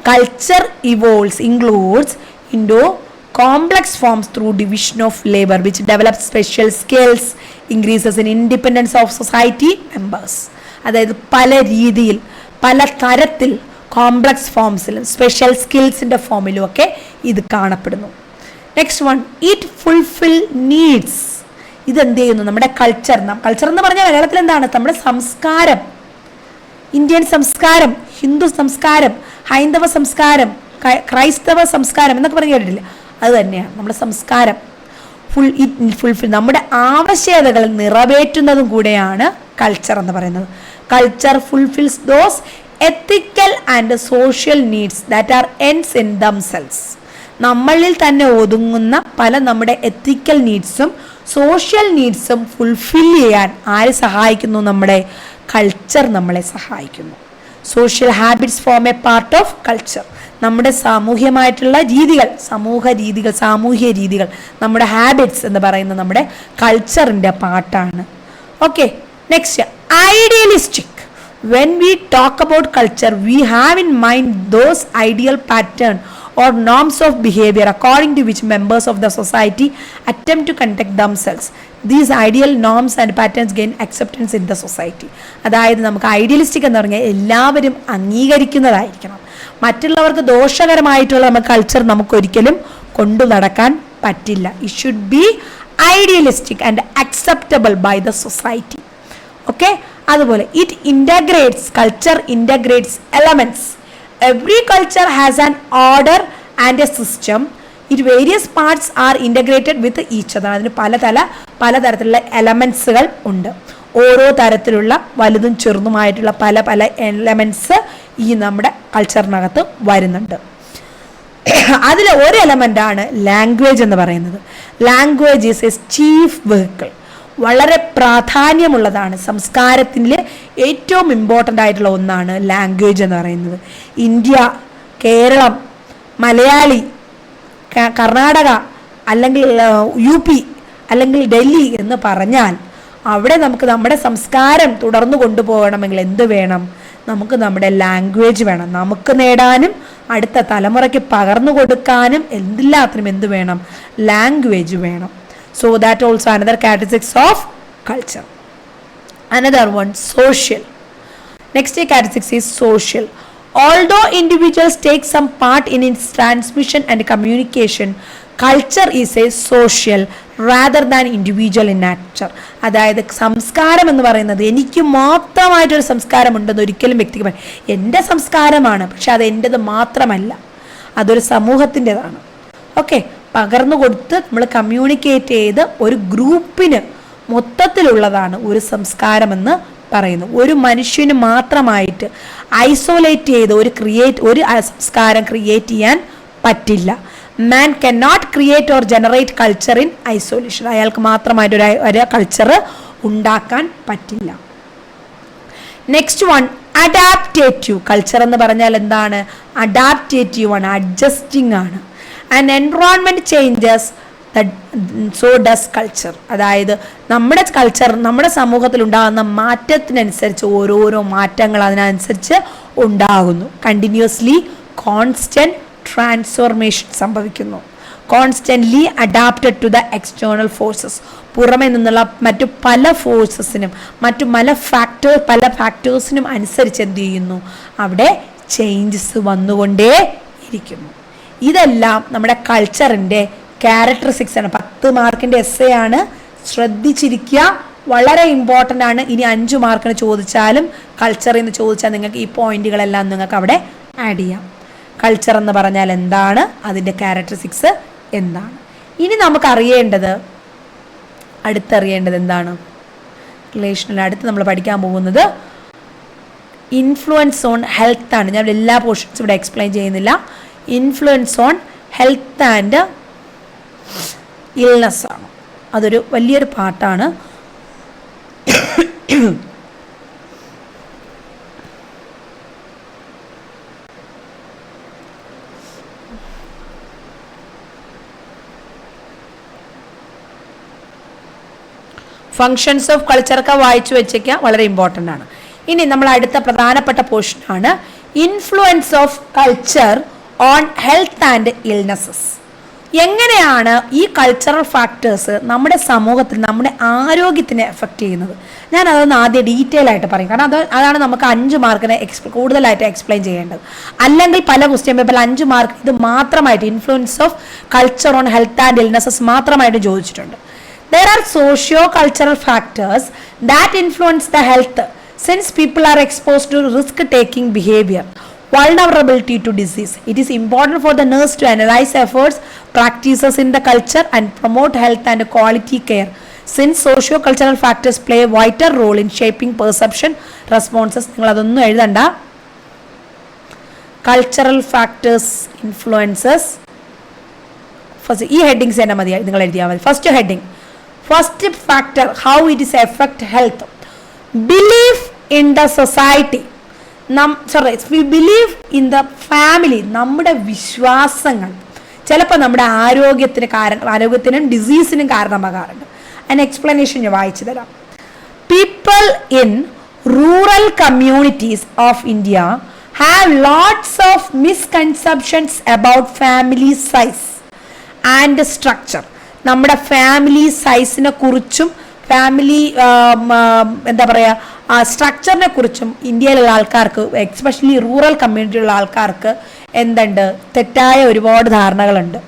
Culture evolves includes into complex forms through division of labour which develop special skills, increases in independence of society members. അതായത് പല രീതിയിൽ പല തരത്തിൽ കോംപ്ലക്സ് ഫോംസിലും സ്പെഷ്യൽ സ്കിൽസിൻ്റെ ഫോമിലും ഒക്കെ ഇത് കാണപ്പെടുന്നു. Next one, it fulfil needs. ഇതെന്ത് ചെയ്യുന്നു? നമ്മുടെ കൾച്ചർ എന്ന് പറഞ്ഞാൽ മലയാളത്തിൽ എന്താണ്? നമ്മുടെ സംസ്കാരം, ഇന്ത്യൻ സംസ്കാരം, ഹിന്ദു സംസ്കാരം, ഹൈന്ദവ സംസ്കാരം, ക്രൈസ്തവ സംസ്കാരം എന്നൊക്കെ പറഞ്ഞ് കേട്ടിട്ടില്ല? അത് തന്നെയാണ് നമ്മുടെ സംസ്കാരം. ഫുൾഫിൽ നമ്മുടെ ആവശ്യകതകൾ നിറവേറ്റുന്നതും കൂടെയാണ് കൾച്ചർ എന്ന് പറയുന്നത്. Culture fulfils those ethical and social needs that are ends in themselves. നമ്മളിൽ തന്നെ ഒതുങ്ങുന്ന പല നമ്മുടെ എത്തിക്കൽ നീഡ്സും സോഷ്യൽ നീഡ്സും ഫുൾഫിൽ ചെയ്യാൻ ആര് സഹായിക്കുന്നു? നമ്മുടെ കൾച്ചർ നമ്മളെ സഹായിക്കുന്നു. Social habits form A part of culture. നമ്മുടെ സാമൂഹ്യമായിട്ടുള്ള രീതികൾ, സാമൂഹ്യ രീതികൾ, നമ്മുടെ ഹാബിറ്റ്സ് എന്ന് പറയുന്നത് നമ്മുടെ കൾച്ചറിൻ്റെ പാർട്ടാണ്. Okay, next, idealistic. When we talk about culture, we have in mind those ideal pattern or norms of behavior according to which members of the society attempt to conduct themselves. These ideal norms and patterns gain acceptance in the society. അതായത് നമുക്ക് idealistic എന്ന് പറഞ്ഞാൽ എല്ലാവരും അംഗീകരിക്കുന്നതായിരിക്കണം. മറ്റുള്ളവർക്ക് ദോഷകരമായിട്ടുള്ള നമ്മുടെ culture നമുക്കൊരിക്കലും കൊണ്ടു നടക്കാൻ പറ്റില്ല. It should be idealistic and acceptable by the society. Okay, അതുപോലെ culture integrates elements. Every culture has an order and a system. It various parts are integrated with each other. അതിന് പലതരത്തിലുള്ള എലമെന്റ്സുകൾ ഉണ്ട്. ഓരോ തരത്തിലുള്ള വലുതും ചെറുതുമായിട്ടുള്ള പല എലമെന്റ്സ് ഈ നമ്മുടെ കൾച്ചറിനകത്ത് വരുന്നുണ്ട്. അതിൽ ഒരു എലമെൻ്റാണ് ലാംഗ്വേജ് എന്ന് പറയുന്നത്. Language is A chief vehicle. വളരെ പ്രാധാന്യമുള്ളതാണ്. സംസ്കാരത്തിൽ ഏറ്റവും ഇമ്പോർട്ടൻ്റ് ആയിട്ടുള്ള ഒന്നാണ് ലാംഗ്വേജ് എന്ന് പറയുന്നത്. ഇന്ത്യ, കേരളം, മലയാളി, കർണാടക, അല്ലെങ്കിൽ UP, അല്ലെങ്കിൽ ഡൽഹി എന്ന് പറഞ്ഞാൽ അവിടെ നമുക്ക് നമ്മുടെ സംസ്കാരം തുടർന്നു കൊണ്ടുപോകണമെങ്കിൽ എന്ത് വേണം? നമുക്ക് നമ്മുടെ ലാംഗ്വേജ് വേണം. നമുക്ക് നേടാനും അടുത്ത തലമുറയ്ക്ക് പകർന്നു കൊടുക്കാനും എല്ലാത്തിനും എന്ത് വേണം? ലാംഗ്വേജ് വേണം. So that also another categories of culture. Another one, social. Next characteristic is social. Although individuals take some part in its transmission and communication, culture is a social rather than individual in nature. അതായത് സംസ്കാരം എന്ന് പറയുന്നത് എനിക്ക് മാത്രമായിട്ടൊരു സംസ്കാരം ഉണ്ടെന്ന് ഒരിക്കലും വ്യക്തിക്ക് എൻ്റെ സംസ്കാരമാണ്, പക്ഷെ അത് എൻ്റെത് മാത്രമല്ല, അതൊരു സമൂഹത്തിൻ്റെതാണ്. ഓക്കെ, പകർന്നു കൊടുത്ത് നമ്മൾ കമ്മ്യൂണിക്കേറ്റ് ചെയ്ത് ഒരു ഗ്രൂപ്പിന് മൊത്തത്തിലുള്ളതാണ് ഒരു സംസ്കാരമെന്ന് പറയുന്നു. ഒരു മനുഷ്യന് മാത്രമായിട്ട് ഐസോലേറ്റ് ചെയ്ത് ഒരു സംസ്കാരം ക്രിയേറ്റ് ചെയ്യാൻ പറ്റില്ല. Man can not create or generate culture in isolation. അയാൾക്ക് മാത്രമായിട്ട് ഒരു കൾച്ചർ ഉണ്ടാക്കാൻ പറ്റില്ല. Next one, അഡാപ്റ്റേറ്റീവ്. കൾച്ചർ എന്ന് പറഞ്ഞാൽ എന്താണ്? അഡാപ്റ്റേറ്റീവ് ആണ്, അഡ്ജസ്റ്റിംഗ് ആണ്. And environment changes so does culture. അതായത് നമ്മുടെ കൾച്ചർ നമ്മുടെ സമൂഹത്തിൽ ഉണ്ടാകുന്ന മാറ്റത്തിനനുസരിച്ച് ഓരോരോ മാറ്റങ്ങൾ അതിനനുസരിച്ച് ഉണ്ടാകുന്നു. കണ്ടിന്യൂസ്ലി കോൺസ്റ്റന്റ് ട്രാൻസ്ഫോർമേഷൻ സംഭവിക്കുന്നു. Constantly adapted to the external forces. പുറമെ നിന്നുള്ള മറ്റു പല ഫോഴ്സസിനും പല ഫാക്ടേഴ്സിനും അനുസരിച്ച് എന്ത് ചെയ്യുന്നു? അവിടെ ചേഞ്ചസ് വന്നുകൊണ്ടേ ഇരിക്കുന്നു. ഇതെല്ലാം നമ്മുടെ കൾച്ചറിൻ്റെ ക്യാരക്ടറിസ്റ്റിക്സ് ആണ്. 10 മാർക്കിൻ്റെ essay ആണ്, ശ്രദ്ധിച്ചിരിക്കുക, വളരെ ഇമ്പോർട്ടൻ്റ് ആണ്. ഇനി 5 മാർക്കിന് ചോദിച്ചാലും കൾച്ചറിൽ നിന്ന് ചോദിച്ചാൽ നിങ്ങൾക്ക് ഈ പോയിന്റുകളെല്ലാം നിങ്ങൾക്ക് അവിടെ ആഡ് ചെയ്യാം. കൾച്ചർ എന്ന് പറഞ്ഞാൽ എന്താണ്, അതിൻ്റെ ക്യാരക്ടറിസ്റ്റിക്സ് എന്താണ്. ഇനി നമുക്ക് അടുത്തറിയേണ്ടത് എന്താണ്? റിലേഷനിൽ അടുത്ത് നമ്മൾ പഠിക്കാൻ പോകുന്നത് ഇൻഫ്ലുവൻസ് ഓൺ ഹെൽത്ത് ആണ്. ഞാൻ എല്ലാ പോർഷൻസും ഇവിടെ എക്സ്പ്ലെയിൻ ചെയ്യുന്നില്ല. Influence on health and illness ആണ്. അതൊരു വലിയൊരു പാർട്ടാണ്. ഫങ്ഷൻസ് ഓഫ് കൾച്ചറൊക്കെ വായിച്ചു വെച്ചേക്കുക, വളരെ ഇമ്പോർട്ടൻ്റ് ആണ്. ഇനി നമ്മൾ അടുത്ത പ്രധാനപ്പെട്ട പോർഷൻ ആണ് influence of culture on health and illnesses. എങ്ങനെയാണ് ഈ കൾച്ചറൽ ഫാക്ടേഴ്സ് നമ്മുടെ സമൂഹത്തിൽ നമ്മുടെ ആരോഗ്യത്തിനെ എഫക്റ്റ് ചെയ്യുന്നത്? ഞാൻ അതൊന്ന് ആദ്യം ഡീറ്റെയിൽ ആയിട്ട് പറയും, കാരണം അതാണ് നമുക്ക് 5 മാർക്കിനെ കൂടുതലായിട്ട് എക്സ്പ്ലെയിൻ ചെയ്യേണ്ടത്. അല്ലെങ്കിൽ പല ക്വസ്റ്റ്യൻ പേപ്പറിൽ 5 മാർക്ക് ഇത് മാത്രമായിട്ട് influence of culture on health and illnesses മാത്രമായിട്ട് ചോദിച്ചിട്ടുണ്ട്. There are socio-cultural factors that influence the health since people are exposed to risk-taking behavior, vulnerability to disease. It is important for the nurse to analyze efforts, practices in the culture and promote health and quality care since socio-cultural factors play a vital role in shaping perception responses. നിങ്ങൾ അതൊന്നും എഴുതണ്ട. Cultural factors influences. First ഈ headings തന്നെ മതി, നിങ്ങൾ എഴുതിയാൽ മതി. First heading, first factor, how it is affect health. Belief in the society. We believe in the family. നമ്മുടെ വിശ്വാസങ്ങൾ ചിലപ്പോൾ നമ്മുടെ ആരോഗ്യത്തിനും ഡിസീസിനും കാരണമാകാറുണ്ട്. അതിന് എക്സ്പ്ലനേഷൻ ഞാൻ വായിച്ചു തരാം. People in rural communities of India have lots of misconceptions about family size and structure. നമ്മുടെ ഫാമിലി സൈസിനെ കുറിച്ചും ഫാമിലി എന്താ പറയുക സ്ട്രക്ചറിനെ കുറിച്ചും ഇന്ത്യയിലുള്ള ആൾക്കാർക്ക്, എക്സ്പെഷ്യലി റൂറൽ കമ്മ്യൂണിറ്റിയിലുള്ള ആൾക്കാർക്ക് എന്തുണ്ട്? തെറ്റായ ഒരുപാട് ധാരണകളുണ്ട്.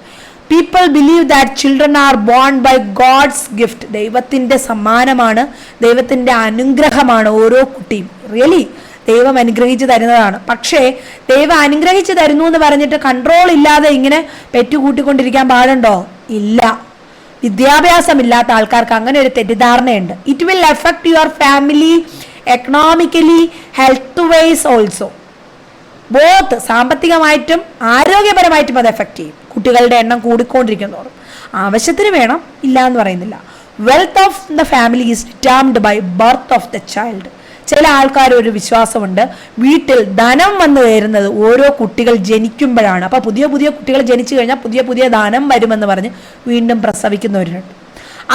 People believe that children are born by God's gift. ദൈവത്തിൻ്റെ സമ്മാനമാണ്, ദൈവത്തിൻ്റെ അനുഗ്രഹമാണ് ഓരോ കുട്ടിയും. റിയലി ദൈവം അനുഗ്രഹിച്ച് തരുന്നതാണ്. പക്ഷേ ദൈവം അനുഗ്രഹിച്ച് തരുന്നു എന്ന് പറഞ്ഞിട്ട് കൺട്രോൾ ഇല്ലാതെ ഇങ്ങനെ പെറ്റുകൂട്ടിക്കൊണ്ടിരിക്കാൻ പാടുണ്ടോ? ഇല്ല. വിദ്യാഭ്യാസമില്ലാത്ത ആൾക്കാർക്ക് അങ്ങനെ ഒരു തെറ്റിദ്ധാരണയുണ്ട്. It will effect your family economically, health wise also. Both സാമ്പത്തികമായിട്ടും ആരോഗ്യപരമായിട്ടും അത് എഫക്ട് ചെയ്യും. കുട്ടികളുടെ എണ്ണം കൂടിക്കൊണ്ടിരിക്കുന്നതോറും ആവശ്യത്തിന് വേണം, ഇല്ല എന്ന് പറയുന്നില്ല. Wealth of the family is determined by birth of the child. ചില ആൾക്കാർ ഒരു വിശ്വാസമുണ്ട്, വീട്ടിൽ ധനം വന്നു കയറുന്നത് ഓരോ കുട്ടികൾ ജനിക്കുമ്പോഴാണ്. അപ്പോൾ പുതിയ പുതിയ കുട്ടികൾ ജനിച്ചു കഴിഞ്ഞാൽ പുതിയ പുതിയ ധനം വരുമെന്ന് പറഞ്ഞ് വീണ്ടും പ്രസവിക്കുന്നവരുണ്ട്.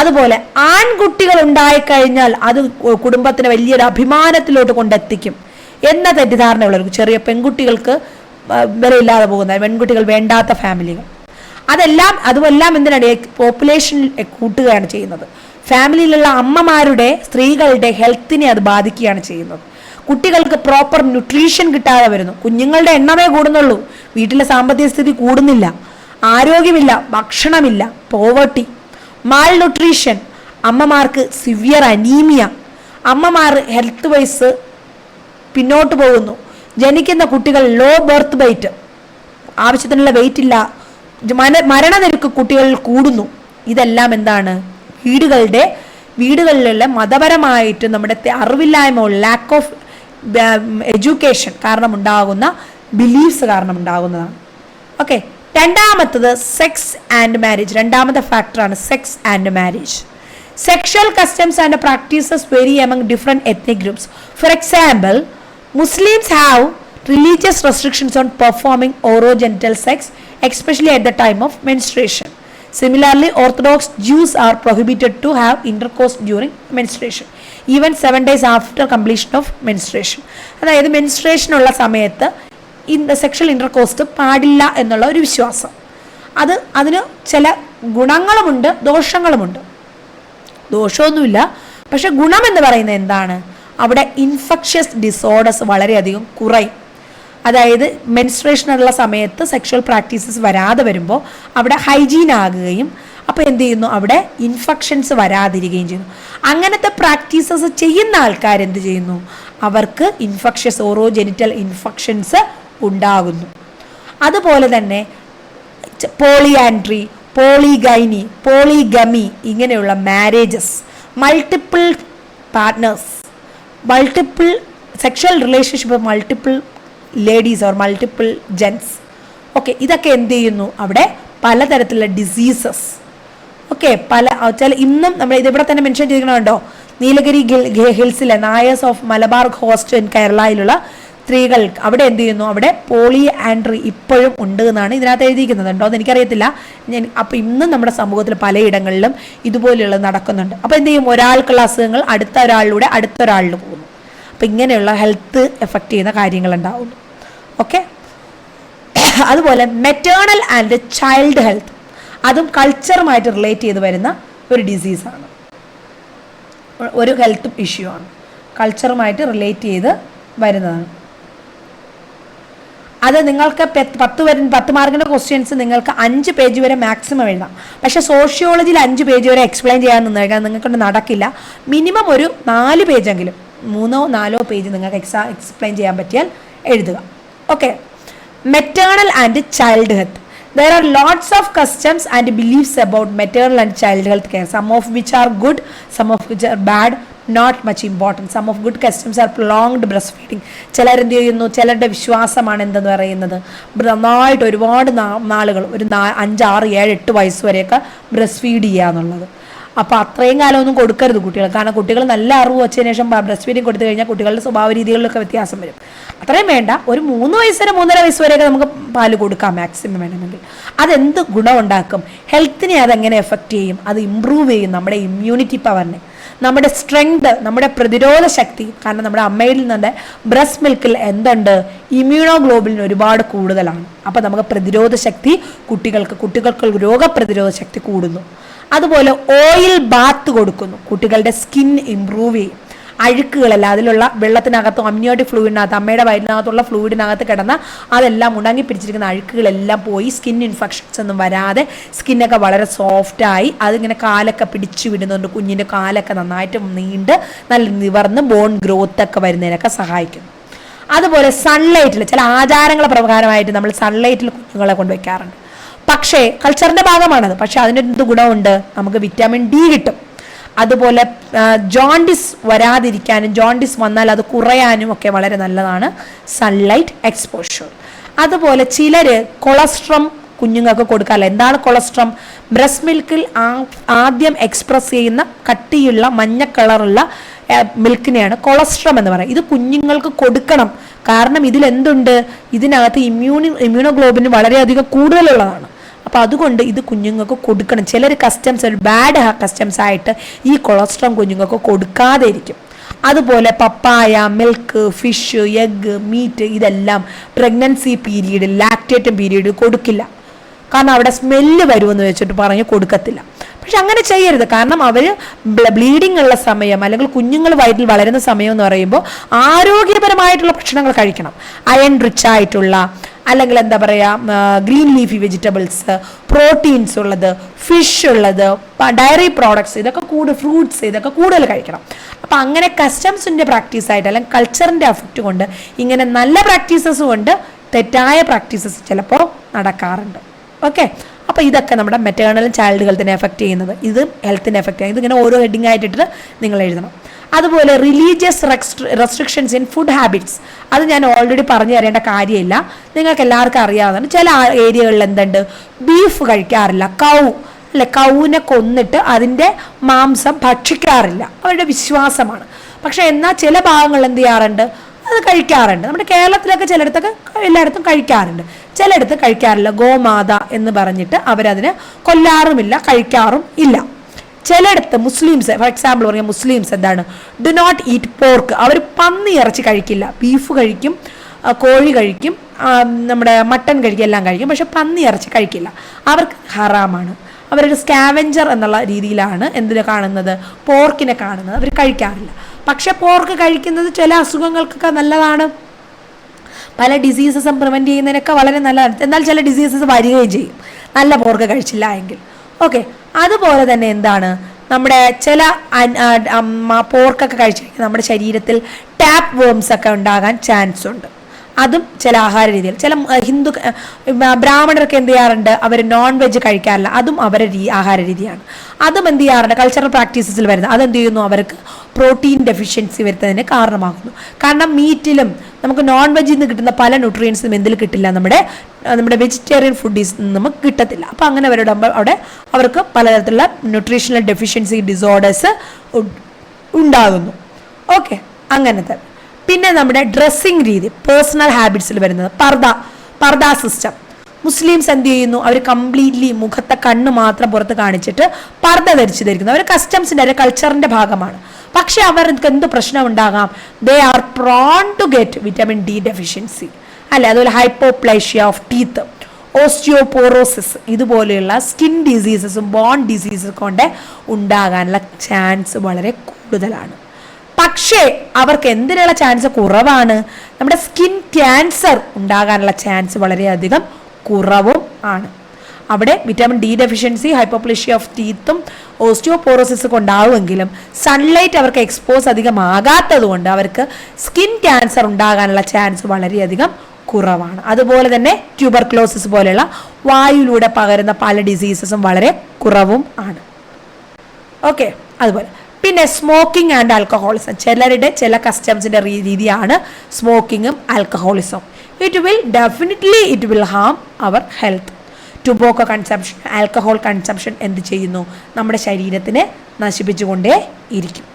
അതുപോലെ ആൺകുട്ടികൾ ഉണ്ടായിക്കഴിഞ്ഞാൽ അത് കുടുംബത്തിന് വലിയൊരു അഭിമാനത്തിലോട്ട് കൊണ്ടെത്തിക്കും എന്ന തെറ്റിദ്ധാരണയുള്ളവർക്ക്, ചെറിയ പെൺകുട്ടികൾക്ക് വിലയില്ലാതെ പോകുന്ന പെൺകുട്ടികൾ വേണ്ടാത്ത ഫാമിലികൾ, അതുമെല്ലാം എന്തിനാണ് പോപ്പുലേഷൻ കൂട്ടുകയാണ് ചെയ്യുന്നത്. ഫാമിലിയിലുള്ള അമ്മമാരുടെ, സ്ത്രീകളുടെ ഹെൽത്തിനെ അത് ബാധിക്കുകയാണ് ചെയ്യുന്നത്. കുട്ടികൾക്ക് പ്രോപ്പർ ന്യൂട്രീഷൻ കിട്ടാതെ വരുന്നു. കുഞ്ഞുങ്ങളുടെ എണ്ണമേ കൂടുന്നുള്ളൂ, വീട്ടിലെ സാമ്പത്തിക സ്ഥിതി കൂടുന്നില്ല, ആരോഗ്യമില്ല, ഭക്ഷണമില്ല, പോവർട്ടി, മാൽ ന്യൂട്രീഷൻ, അമ്മമാർക്ക് സിവിയർ അനീമിയ, അമ്മമാർ ഹെൽത്ത് വൈസ് പിന്നോട്ട് പോകുന്നു. ജനിക്കുന്ന കുട്ടികൾ ലോ ബർത്ത് വെയിറ്റ്, ആവശ്യത്തിനുള്ള വെയിറ്റ് ഇല്ല, മരണനിരക്ക് കുട്ടികളിൽ കൂടുന്നു. ഇതെല്ലാം എന്താണ്? വീടുകളിലുള്ള മതപരമായിട്ട് നമ്മുടെ അറിവില്ലായ്മ, ലാക്ക് ഓഫ് എഡ്യൂക്കേഷൻ കാരണം ഉണ്ടാകുന്ന ബിലീഫ്സ് കാരണം ഉണ്ടാകുന്നതാണ്. ഓക്കെ, രണ്ടാമത്തത് സെക്സ് ആൻഡ് മാരേജ്. രണ്ടാമത്തെ ഫാക്ടറാണ് sex and marriage. Sexual customs and practices very among different ethnic groups. For example, Muslims have religious restrictions on performing orogenital sex, especially at the time of menstruation. Similarly, Orthodox Jews are prohibited to have intercourse during menstruation, even 7 days after completion of menstruation. അതായത് menstruation ഉള്ള സമയത്ത് sexual intercourse പാടില്ല എന്നുള്ള ഒരു വിശ്വാസം. അതിന് ചില ഗുണങ്ങളുമുണ്ട്, ദോഷങ്ങളുമുണ്ട്. ദോഷമൊന്നുമില്ല, പക്ഷെ ഗുണം എന്ന് പറയുന്നത് എന്താണ്? അവിടെ ഇൻഫെക്ഷ്യസ് ഡിസോർഡേഴ്സ് വളരെയധികം കുറയും. അതായത് മെൻസ്ട്രേഷനുള്ള സമയത്ത് സെക്ഷൽ പ്രാക്ടീസസ് വരാതെ വരുമ്പോൾ അവിടെ ഹൈജീൻ ആകുകയും, അപ്പോൾ എന്ത് ചെയ്യുന്നു? അവിടെ ഇൻഫെക്ഷൻസ് വരാതിരിക്കുകയും ചെയ്യുന്നു. അങ്ങനത്തെ പ്രാക്ടീസസ് ചെയ്യുന്ന ആൾക്കാർ എന്ത് ചെയ്യുന്നു? അവർക്ക് ഇൻഫെക്ഷ്യസ് ഓറോജെനിറ്റൽ ഇൻഫെക്ഷൻസ് ഉണ്ടാകുന്നു. അതുപോലെ തന്നെ പോളിയാൻഡ്രി, പോളിഗൈനി, പോളിഗമി ഇങ്ങനെയുള്ള marriages, multiple partners, multiple sexual relationship, multiple ladies or multiple gents, okay, ഇതൊക്കെ എന്ത് ചെയ്യുന്നു? അവിടെ പലതരത്തിലുള്ള ഡിസീസസ്, ഓക്കെ, ഇന്നും നമ്മൾ ഇതിവിടെ തന്നെ മെൻഷൻ ചെയ്തിട്ടുണ്ടോ? നീലഗിരി ഹിൽസിലെ Nairs of Malabar host in കേരളയിലുള്ള സ്ത്രീകൾ അവിടെ എന്ത് ചെയ്യുന്നു? അവിടെ പോളി ആൻഡ്രി ഇപ്പോഴും ഉണ്ട് എന്നാണ് ഇതിനകത്ത് എഴുതിയിരിക്കുന്നത്. ഉണ്ടോ എന്ന് എനിക്കറിയത്തില്ല. അപ്പോൾ ഇന്നും നമ്മുടെ സമൂഹത്തിൽ പലയിടങ്ങളിലും ഇതുപോലെയുള്ളത് നടക്കുന്നുണ്ട്. അപ്പോൾ എന്ത് ചെയ്യും? ഒരാൾക്കുള്ള അസുഖങ്ങൾ അടുത്ത ഒരാളിൽ പോകുന്നു. അപ്പോൾ ഇങ്ങനെയുള്ള ഹെൽത്ത് എഫക്റ്റ് ചെയ്യുന്ന കാര്യങ്ങൾ ഉണ്ടാവുന്നു. ഓക്കെ, അതുപോലെ മെറ്റേണൽ ആൻഡ് ചൈൽഡ് ഹെൽത്ത്, അതും കൾച്ചറുമായിട്ട് റിലേറ്റ് ചെയ്ത് വരുന്ന ഒരു ഡിസീസാണ്, ഒരു ഹെൽത്ത് ഇഷ്യൂ ആണ്, കൾച്ചറുമായിട്ട് റിലേറ്റ് ചെയ്ത് വരുന്നതാണ്. അത് നിങ്ങൾക്ക് 10 മാർക്കിൻ്റെ ക്വസ്റ്റ്യൻസ് നിങ്ങൾക്ക് 5 പേജ് വരെ മാക്സിമം എഴുതാം. പക്ഷേ സോഷ്യോളജിയിൽ 5 പേജ് വരെ എക്സ്പ്ലെയിൻ ചെയ്യാൻ നിന്നേക്കാൻ നിങ്ങൾക്കൊണ്ട് നടക്കില്ല. മിനിമം ഒരു 4 പേജെങ്കിലും, 3-4 പേജ് നിങ്ങൾക്ക് എക്സ്പ്ലെയിൻ ചെയ്യാൻ പറ്റിയാൽ എഴുതുക. Okay, maternal and child health. There are lots of customs and beliefs about maternal and child health care, some of which are good, some of which are bad, not much important. Some of good customs are prolonged breastfeeding. ചിലരെന്ത് ചെയ്യുന്നു? ചിലരുടെ വിശ്വാസമാണ് എന്തെന്ന് പറയുന്നത്, നന്നായിട്ട് ഒരുപാട് നാളുകൾ, ഒരു 5, 6, 7, 8 വയസ്സ് വരെയൊക്കെ ബ്രസ്റ്റ് ഫീഡ് ചെയ്യുക എന്നുള്ളത്. അപ്പോൾ അത്രയും കാലമൊന്നും കൊടുക്കരുത് കുട്ടികൾ. കാരണം കുട്ടികൾ നല്ല അറിവ് വച്ചതിന് ശേഷം ബ്രസ്റ്റ് ഫീഡിങ് കൊടുത്തു കഴിഞ്ഞാൽ കുട്ടികളുടെ സ്വഭാവ രീതികളിലൊക്കെ വ്യത്യാസം വരും. അത്രയും വേണ്ട, ഒരു 3 വയസ്സ് വരെ 3.5 വയസ്സ് വരെയൊക്കെ നമുക്ക് പാല് കൊടുക്കാം മാക്സിമം വേണമെങ്കിൽ. അതെന്ത് ഗുണമുണ്ടാക്കും? ഹെൽത്തിനെ അതെങ്ങനെ എഫക്റ്റ് ചെയ്യും? അത് ഇമ്പ്രൂവ് ചെയ്യും നമ്മുടെ ഇമ്മ്യൂണിറ്റി പവറിനെ, നമ്മുടെ സ്ട്രെങ്ത്, നമ്മുടെ പ്രതിരോധ ശക്തി. കാരണം നമ്മുടെ അമ്മയിൽ നിന്ന് ബ്രസ്റ്റ് മിൽക്കിൽ എന്തുണ്ട്? ഇമ്മ്യൂണോഗ്ലോബുലിൻ ഒരുപാട് കൂടുതലാണ്. അപ്പോൾ നമുക്ക് പ്രതിരോധ ശക്തി കുട്ടികൾക്ക് രോഗപ്രതിരോധ ശക്തി കൂടുന്നു. അതുപോലെ ഓയിൽ ബാത്ത് കൊടുക്കുന്നു, കുട്ടികളുടെ സ്കിൻ ഇമ്പ്രൂവ് ചെയ്യും. അഴുക്കുകളെല്ലാം അതിലുള്ള വെള്ളത്തിനകത്ത് അമ്നിയോട്ടിക് ഫ്ലൂയിഡിനകത്ത്, അമ്മയുടെ വയറ്റിനകത്തുള്ള ഫ്ലൂയിഡിനകത്ത് കിടന്ന അതെല്ലാം ഉണങ്ങി പിടിച്ചിരിക്കുന്ന അഴുക്കുകളെല്ലാം പോയി സ്കിൻ ഇൻഫെക്ഷൻസ് ഒന്നും വരാതെ സ്കിന്നൊക്കെ വളരെ സോഫ്റ്റായി അതിങ്ങനെ കാലൊക്കെ പിടിച്ചു വിടുന്നുണ്ട്. കുഞ്ഞിൻ്റെ കാലൊക്കെ നന്നായിട്ട് നീണ്ട് നല്ല നിവർന്ന് ബോൺ ഗ്രോത്ത് ഒക്കെ വരുന്നതിനൊക്കെ സഹായിക്കുന്നു. അതുപോലെ സൺലൈറ്റിൽ ചില ആചാരങ്ങളെ പ്രകാരമായിട്ട് നമ്മൾ സൺലൈറ്റിൽ കുഞ്ഞുങ്ങളെ കൊണ്ടുവയ്ക്കാറുണ്ട്. പക്ഷേ കൾച്ചറിൻ്റെ ഭാഗമാണത്. പക്ഷേ അതിനെന്ത് ഗുണമുണ്ട്? നമുക്ക് വിറ്റാമിൻ ഡി കിട്ടും. അതുപോലെ ജോണ്ടിസ് വരാതിരിക്കാനും ജോണ്ടിസ് വന്നാൽ അത് കുറയാനും ഒക്കെ വളരെ നല്ലതാണ് സൺലൈറ്റ് എക്സ്പോഷർ. അതുപോലെ ചിലർ കൊളസ്ട്രം കുഞ്ഞുങ്ങൾക്ക് കൊടുക്കാറില്ല. എന്താണ് കൊളസ്ട്രം? ബ്രസ്റ്റ് മിൽക്കിൽ ആദ്യം എക്സ്പ്രസ് ചെയ്യുന്ന കട്ടിയുള്ള മഞ്ഞ കളറുള്ള മിൽക്കിനെയാണ് കൊളസ്ട്രം എന്ന് പറയുന്നത്. ഇത് കുഞ്ഞുങ്ങൾക്ക് കൊടുക്കണം. കാരണം ഇതിലെന്തുണ്ട്, ഇതിനകത്ത് ഇമ്മ്യൂണോഗ്ലോബിൻ വളരെയധികം കൂടുതലുള്ളതാണ്. അപ്പോൾ അതുകൊണ്ട് ഇത് കുഞ്ഞുങ്ങൾക്ക് കൊടുക്കണം. ചിലർ കസ്റ്റംസ്, ഒരു ബാഡ് കസ്റ്റംസ് ആയിട്ട് ഈ കൊളസ്ട്രോൾ കുഞ്ഞുങ്ങൾക്ക് കൊടുക്കാതെ ഇരിക്കും. അതുപോലെ പപ്പായ, മിൽക്ക്, ഫിഷ്, എഗ്ഗ്, മീറ്റ് ഇതെല്ലാം പ്രഗ്നൻസി പീരീഡ്, ലാക്ടേറ്റം പീരീഡ് കൊടുക്കില്ല. കാരണം അവിടെ സ്മെല്ല് വരുമെന്ന് വെച്ചിട്ട് പറഞ്ഞ് കൊടുക്കത്തില്ല. പക്ഷെ അങ്ങനെ ചെയ്യരുത്. കാരണം അവർ ബ്ലീഡിങ് ഉള്ള സമയം അല്ലെങ്കിൽ കുഞ്ഞുങ്ങൾ വയറ്റിൽ വളരുന്ന സമയം എന്ന് പറയുമ്പോൾ ആരോഗ്യപരമായിട്ടുള്ള ഭക്ഷണങ്ങൾ കഴിക്കണം. അയൺ റിച്ച് ആയിട്ടുള്ള, അല്ലെങ്കിൽ എന്താ പറയുക, ഗ്രീൻ ലീഫി വെജിറ്റബിൾസ്, പ്രോട്ടീൻസ് ഉള്ളത്, ഫിഷ് ഉള്ളത്, ഡയറി പ്രോഡക്ട്സ്, ഇതൊക്കെ ഫ്രൂട്ട്സ് ഇതൊക്കെ കൂടുതൽ കഴിക്കണം. അപ്പം അങ്ങനെ കസ്റ്റംസിൻ്റെ പ്രാക്ടീസായിട്ട് അല്ലെങ്കിൽ കൾച്ചറിൻ്റെ എഫക്റ്റ് കൊണ്ട് ഇങ്ങനെ നല്ല പ്രാക്ടീസസ് കൊണ്ട് തെറ്റായ പ്രാക്ടീസസ് ചിലപ്പോൾ നടക്കാറുണ്ട്. ഓക്കെ, അപ്പോൾ ഇതൊക്കെ നമ്മുടെ മെറ്റേണൽ ചൈൽഡ് ഹെൽത്തിനെ എഫക്റ്റ് ചെയ്യുന്നത്, ഇത് ഹെൽത്തിനെ എഫക്റ്റ് ചെയ്യുന്നത്. ഇതിങ്ങനെ ഓരോ ഹെഡിങ് ആയിട്ടിട്ട് നിങ്ങൾ എഴുതണം. അതുപോലെ religious restrictions in food habits, അത് ഞാൻ ഓൾറെഡി പറഞ്ഞു തരേണ്ട കാര്യമില്ല, നിങ്ങൾക്ക് എല്ലാവർക്കും അറിയാവുന്നതാണ്. ചില ഏരിയകളിൽ എന്തുണ്ട്, ബീഫ് കഴിക്കാറില്ല, കൗവിനെ കൊന്നിട്ട് അതിൻ്റെ മാംസം ഭക്ഷിക്കാറില്ല, അവരുടെ വിശ്വാസമാണ്. പക്ഷെ എന്നാൽ ചില ഭാഗങ്ങളിൽ എന്ത് ചെയ്യാറുണ്ട്, അത് കഴിക്കാറുണ്ട്. നമ്മുടെ കേരളത്തിലൊക്കെ ചിലയിടത്തൊക്കെ എല്ലായിടത്തും കഴിക്കാറുണ്ട്, ചിലയിടത്ത് കഴിക്കാറില്ല. ഗോമാത എന്ന് പറഞ്ഞിട്ട് അവരതിനെ കൊല്ലാറുമില്ല, കഴിക്കാറും ഇല്ല. ചിലയിടത്ത് മുസ്ലിംസ്, ഫോർ എക്സാമ്പിൾ പറയാം, മുസ്ലിംസ് എന്താണ്, ഡു നോട്ട് ഈറ്റ് പോർക്ക്, അവർ പന്നി ഇറച്ചി കഴിക്കില്ല. ബീഫ് കഴിക്കും, കോഴി കഴിക്കും, നമ്മുടെ മട്ടൺ കഴിക്കും, എല്ലാം കഴിക്കും. പക്ഷെ പന്നി ഇറച്ചി കഴിക്കില്ല, അവർക്ക് ഹറാമാണ്. അവരൊരു സ്കാവെഞ്ചർ എന്നുള്ള രീതിയിലാണ് എന്തിനെ കാണുന്നത്, പോർക്കിനെ കാണുന്നത്. അവർ കഴിക്കാറില്ല. പക്ഷെ പോർക്ക് കഴിക്കുന്നത് ചില അസുഖങ്ങൾക്കൊക്കെ നല്ലതാണ്, പല ഡിസീസസും പ്രിവെൻറ്റ് ചെയ്യുന്നതിനൊക്കെ വളരെ നല്ലതാണ്. എന്നാൽ ചില ഡിസീസസ് വരികയും ചെയ്യും നല്ല പോർക്ക് കഴിച്ചില്ല എങ്കിൽ. ഓക്കെ, അതുപോലെ തന്നെ എന്താണ്, നമ്മുടെ ചില പോർക്കൊക്കെ കഴിച്ച് നമ്മുടെ ശരീരത്തിൽ ടാപ്പ് വേംസ് ഒക്കെ ഉണ്ടാകാൻ ചാൻസ് ഉണ്ട്. അതും ചില ആഹാര രീതിയിൽ. ചില ബ്രാഹ്മണർക്ക് എന്ത് ചെയ്യാറുണ്ട്, അവർ നോൺ വെജ് കഴിക്കാറില്ല, അതും അവരുടെ ആഹാര രീതിയാണ്. അതും എന്ത് ചെയ്യാറുണ്ട്, കൾച്ചറൽ പ്രാക്ടീസസിൽ വരുന്നത്. അതെന്ത് ചെയ്യുന്നു, അവർക്ക് പ്രോട്ടീൻ ഡെഫിഷ്യൻസി വരുന്നതിന് കാരണമാകുന്നു. കാരണം മീറ്റിലും നമുക്ക് നോൺ വെജിൽ നിന്ന് കിട്ടുന്ന പല ന്യൂട്രിയൻസും എന്തിൽ കിട്ടില്ല, നമ്മുടെ വെജിറ്റേറിയൻ ഫുഡിൽ നമുക്ക് കിട്ടത്തില്ല. അപ്പോൾ അങ്ങനെ അവിടെ അവർക്ക് പലതരത്തിലുള്ള ന്യൂട്രീഷണൽ ഡെഫിഷ്യൻസി ഡിസോർഡേഴ്സ് ഉണ്ടാകുന്നു. ഓക്കെ, അങ്ങനത്തെ. പിന്നെ നമ്മുടെ ഡ്രസ്സിങ് രീതി, പേഴ്സണൽ ഹാബിറ്റ്സിൽ വരുന്നത് പർദ സിസ്റ്റം. മുസ്ലിംസ് എന്ത് ചെയ്യുന്നു, അവർ കംപ്ലീറ്റ്ലി മുഖത്തെ കണ്ണ് മാത്രം പുറത്ത് കാണിച്ചിട്ട് പർദ ധരിക്കുന്നു. അവർ കസ്റ്റംസിൻ്റെ, അവർ കൾച്ചറിൻ്റെ ഭാഗമാണ്. പക്ഷെ അവർക്ക് എന്ത് പ്രശ്നം ഉണ്ടാകാം, they are prone to get vitamin D deficiency, അല്ലെ? അതുപോലെ ഹൈപ്പോപ്ലേഷ്യ ഓഫ് ടീത്ത്, ഓസ്റ്റിയോപോറോസിസ്, ഇതുപോലെയുള്ള സ്കിൻ ഡിസീസസും ബോൺ ഡിസീസസും കൊണ്ട് ഉണ്ടാകാനുള്ള ചാൻസ് വളരെ കൂടുതലാണ്. പക്ഷേ അവർക്ക് എന്തിനുള്ള ചാൻസ് കുറവാണ്, നമ്മുടെ സ്കിൻ ക്യാൻസർ ഉണ്ടാകാനുള്ള ചാൻസ് വളരെയധികം കുറവും ആണ്. അവിടെ vitamin D deficiency, hypoplasia of ടീത്തും ഓസ്റ്റിയോപോറോസിസ് ഉണ്ടാവുമെങ്കിലും സൺലൈറ്റ് അവർക്ക് എക്സ്പോസ് അധികം ആകാത്തത് കൊണ്ട് അവർക്ക് സ്കിൻ ക്യാൻസർ ഉണ്ടാകാനുള്ള ചാൻസ് വളരെയധികം കുറവാണ്. അതുപോലെ തന്നെ ട്യൂബർക്ലോസിസ് പോലെയുള്ള വായുവിലൂടെ പകരുന്ന പല ഡിസീസസും വളരെ കുറവും ആണ്. ഓക്കെ, അതുപോലെ പിന്നെ സ്മോക്കിംഗ് ആൻഡ് ആൽക്കഹോളിസം, ചിലരുടെ ചില കസ്റ്റംസിൻ്റെ രീതിയാണ് സ്മോക്കിങ്ങും alcoholism. It will harm our health. Tobacco consumption, alcohol consumption എന്ത് ചെയ്യുന്നു, നമ്മുടെ ശരീരത്തിനെ നശിപ്പിച്ചുകൊണ്ടേ ഇരിക്കും.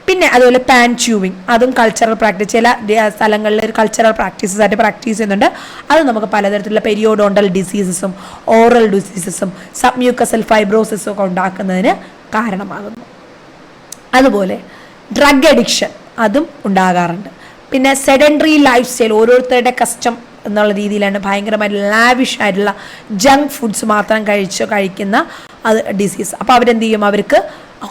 പിന്നെ അതുപോലെ പാൻ ച്യൂവിങ്, അതും കൾച്ചറൽ പ്രാക്ടീസ്, ചില സ്ഥലങ്ങളിൽ ഒരു കൾച്ചറൽ പ്രാക്ടീസസ് ആയിട്ട് പ്രാക്ടീസ് ചെയ്യുന്നുണ്ട്. അത് നമുക്ക് പലതരത്തിലുള്ള പെരിയോഡോണ്ടൽ ഡിസീസസും ഓറൽ ഡിസീസസും സബ്മ്യൂക്കസൽ ഫൈബ്രോസിസും ഒക്കെ ഉണ്ടാക്കുന്നതിന് കാരണമാകുന്നു. അതുപോലെ ഡ്രഗ് അഡിക്ഷൻ, അതും ഉണ്ടാകാറുണ്ട്. പിന്നെ സെഡൻഡറി ലൈഫ് സ്റ്റൈൽ, ഓരോരുത്തരുടെ കസ്റ്റം എന്നുള്ള രീതിയിലാണ് ഭയങ്കരമായിട്ട് ലാവിഷ് ആയിട്ടുള്ള ജങ്ക് ഫുഡ്സ് മാത്രം കഴിക്കുന്ന അത് ഡിസീസ്. അപ്പോൾ അവരെന്ത് ചെയ്യും, അവർക്ക്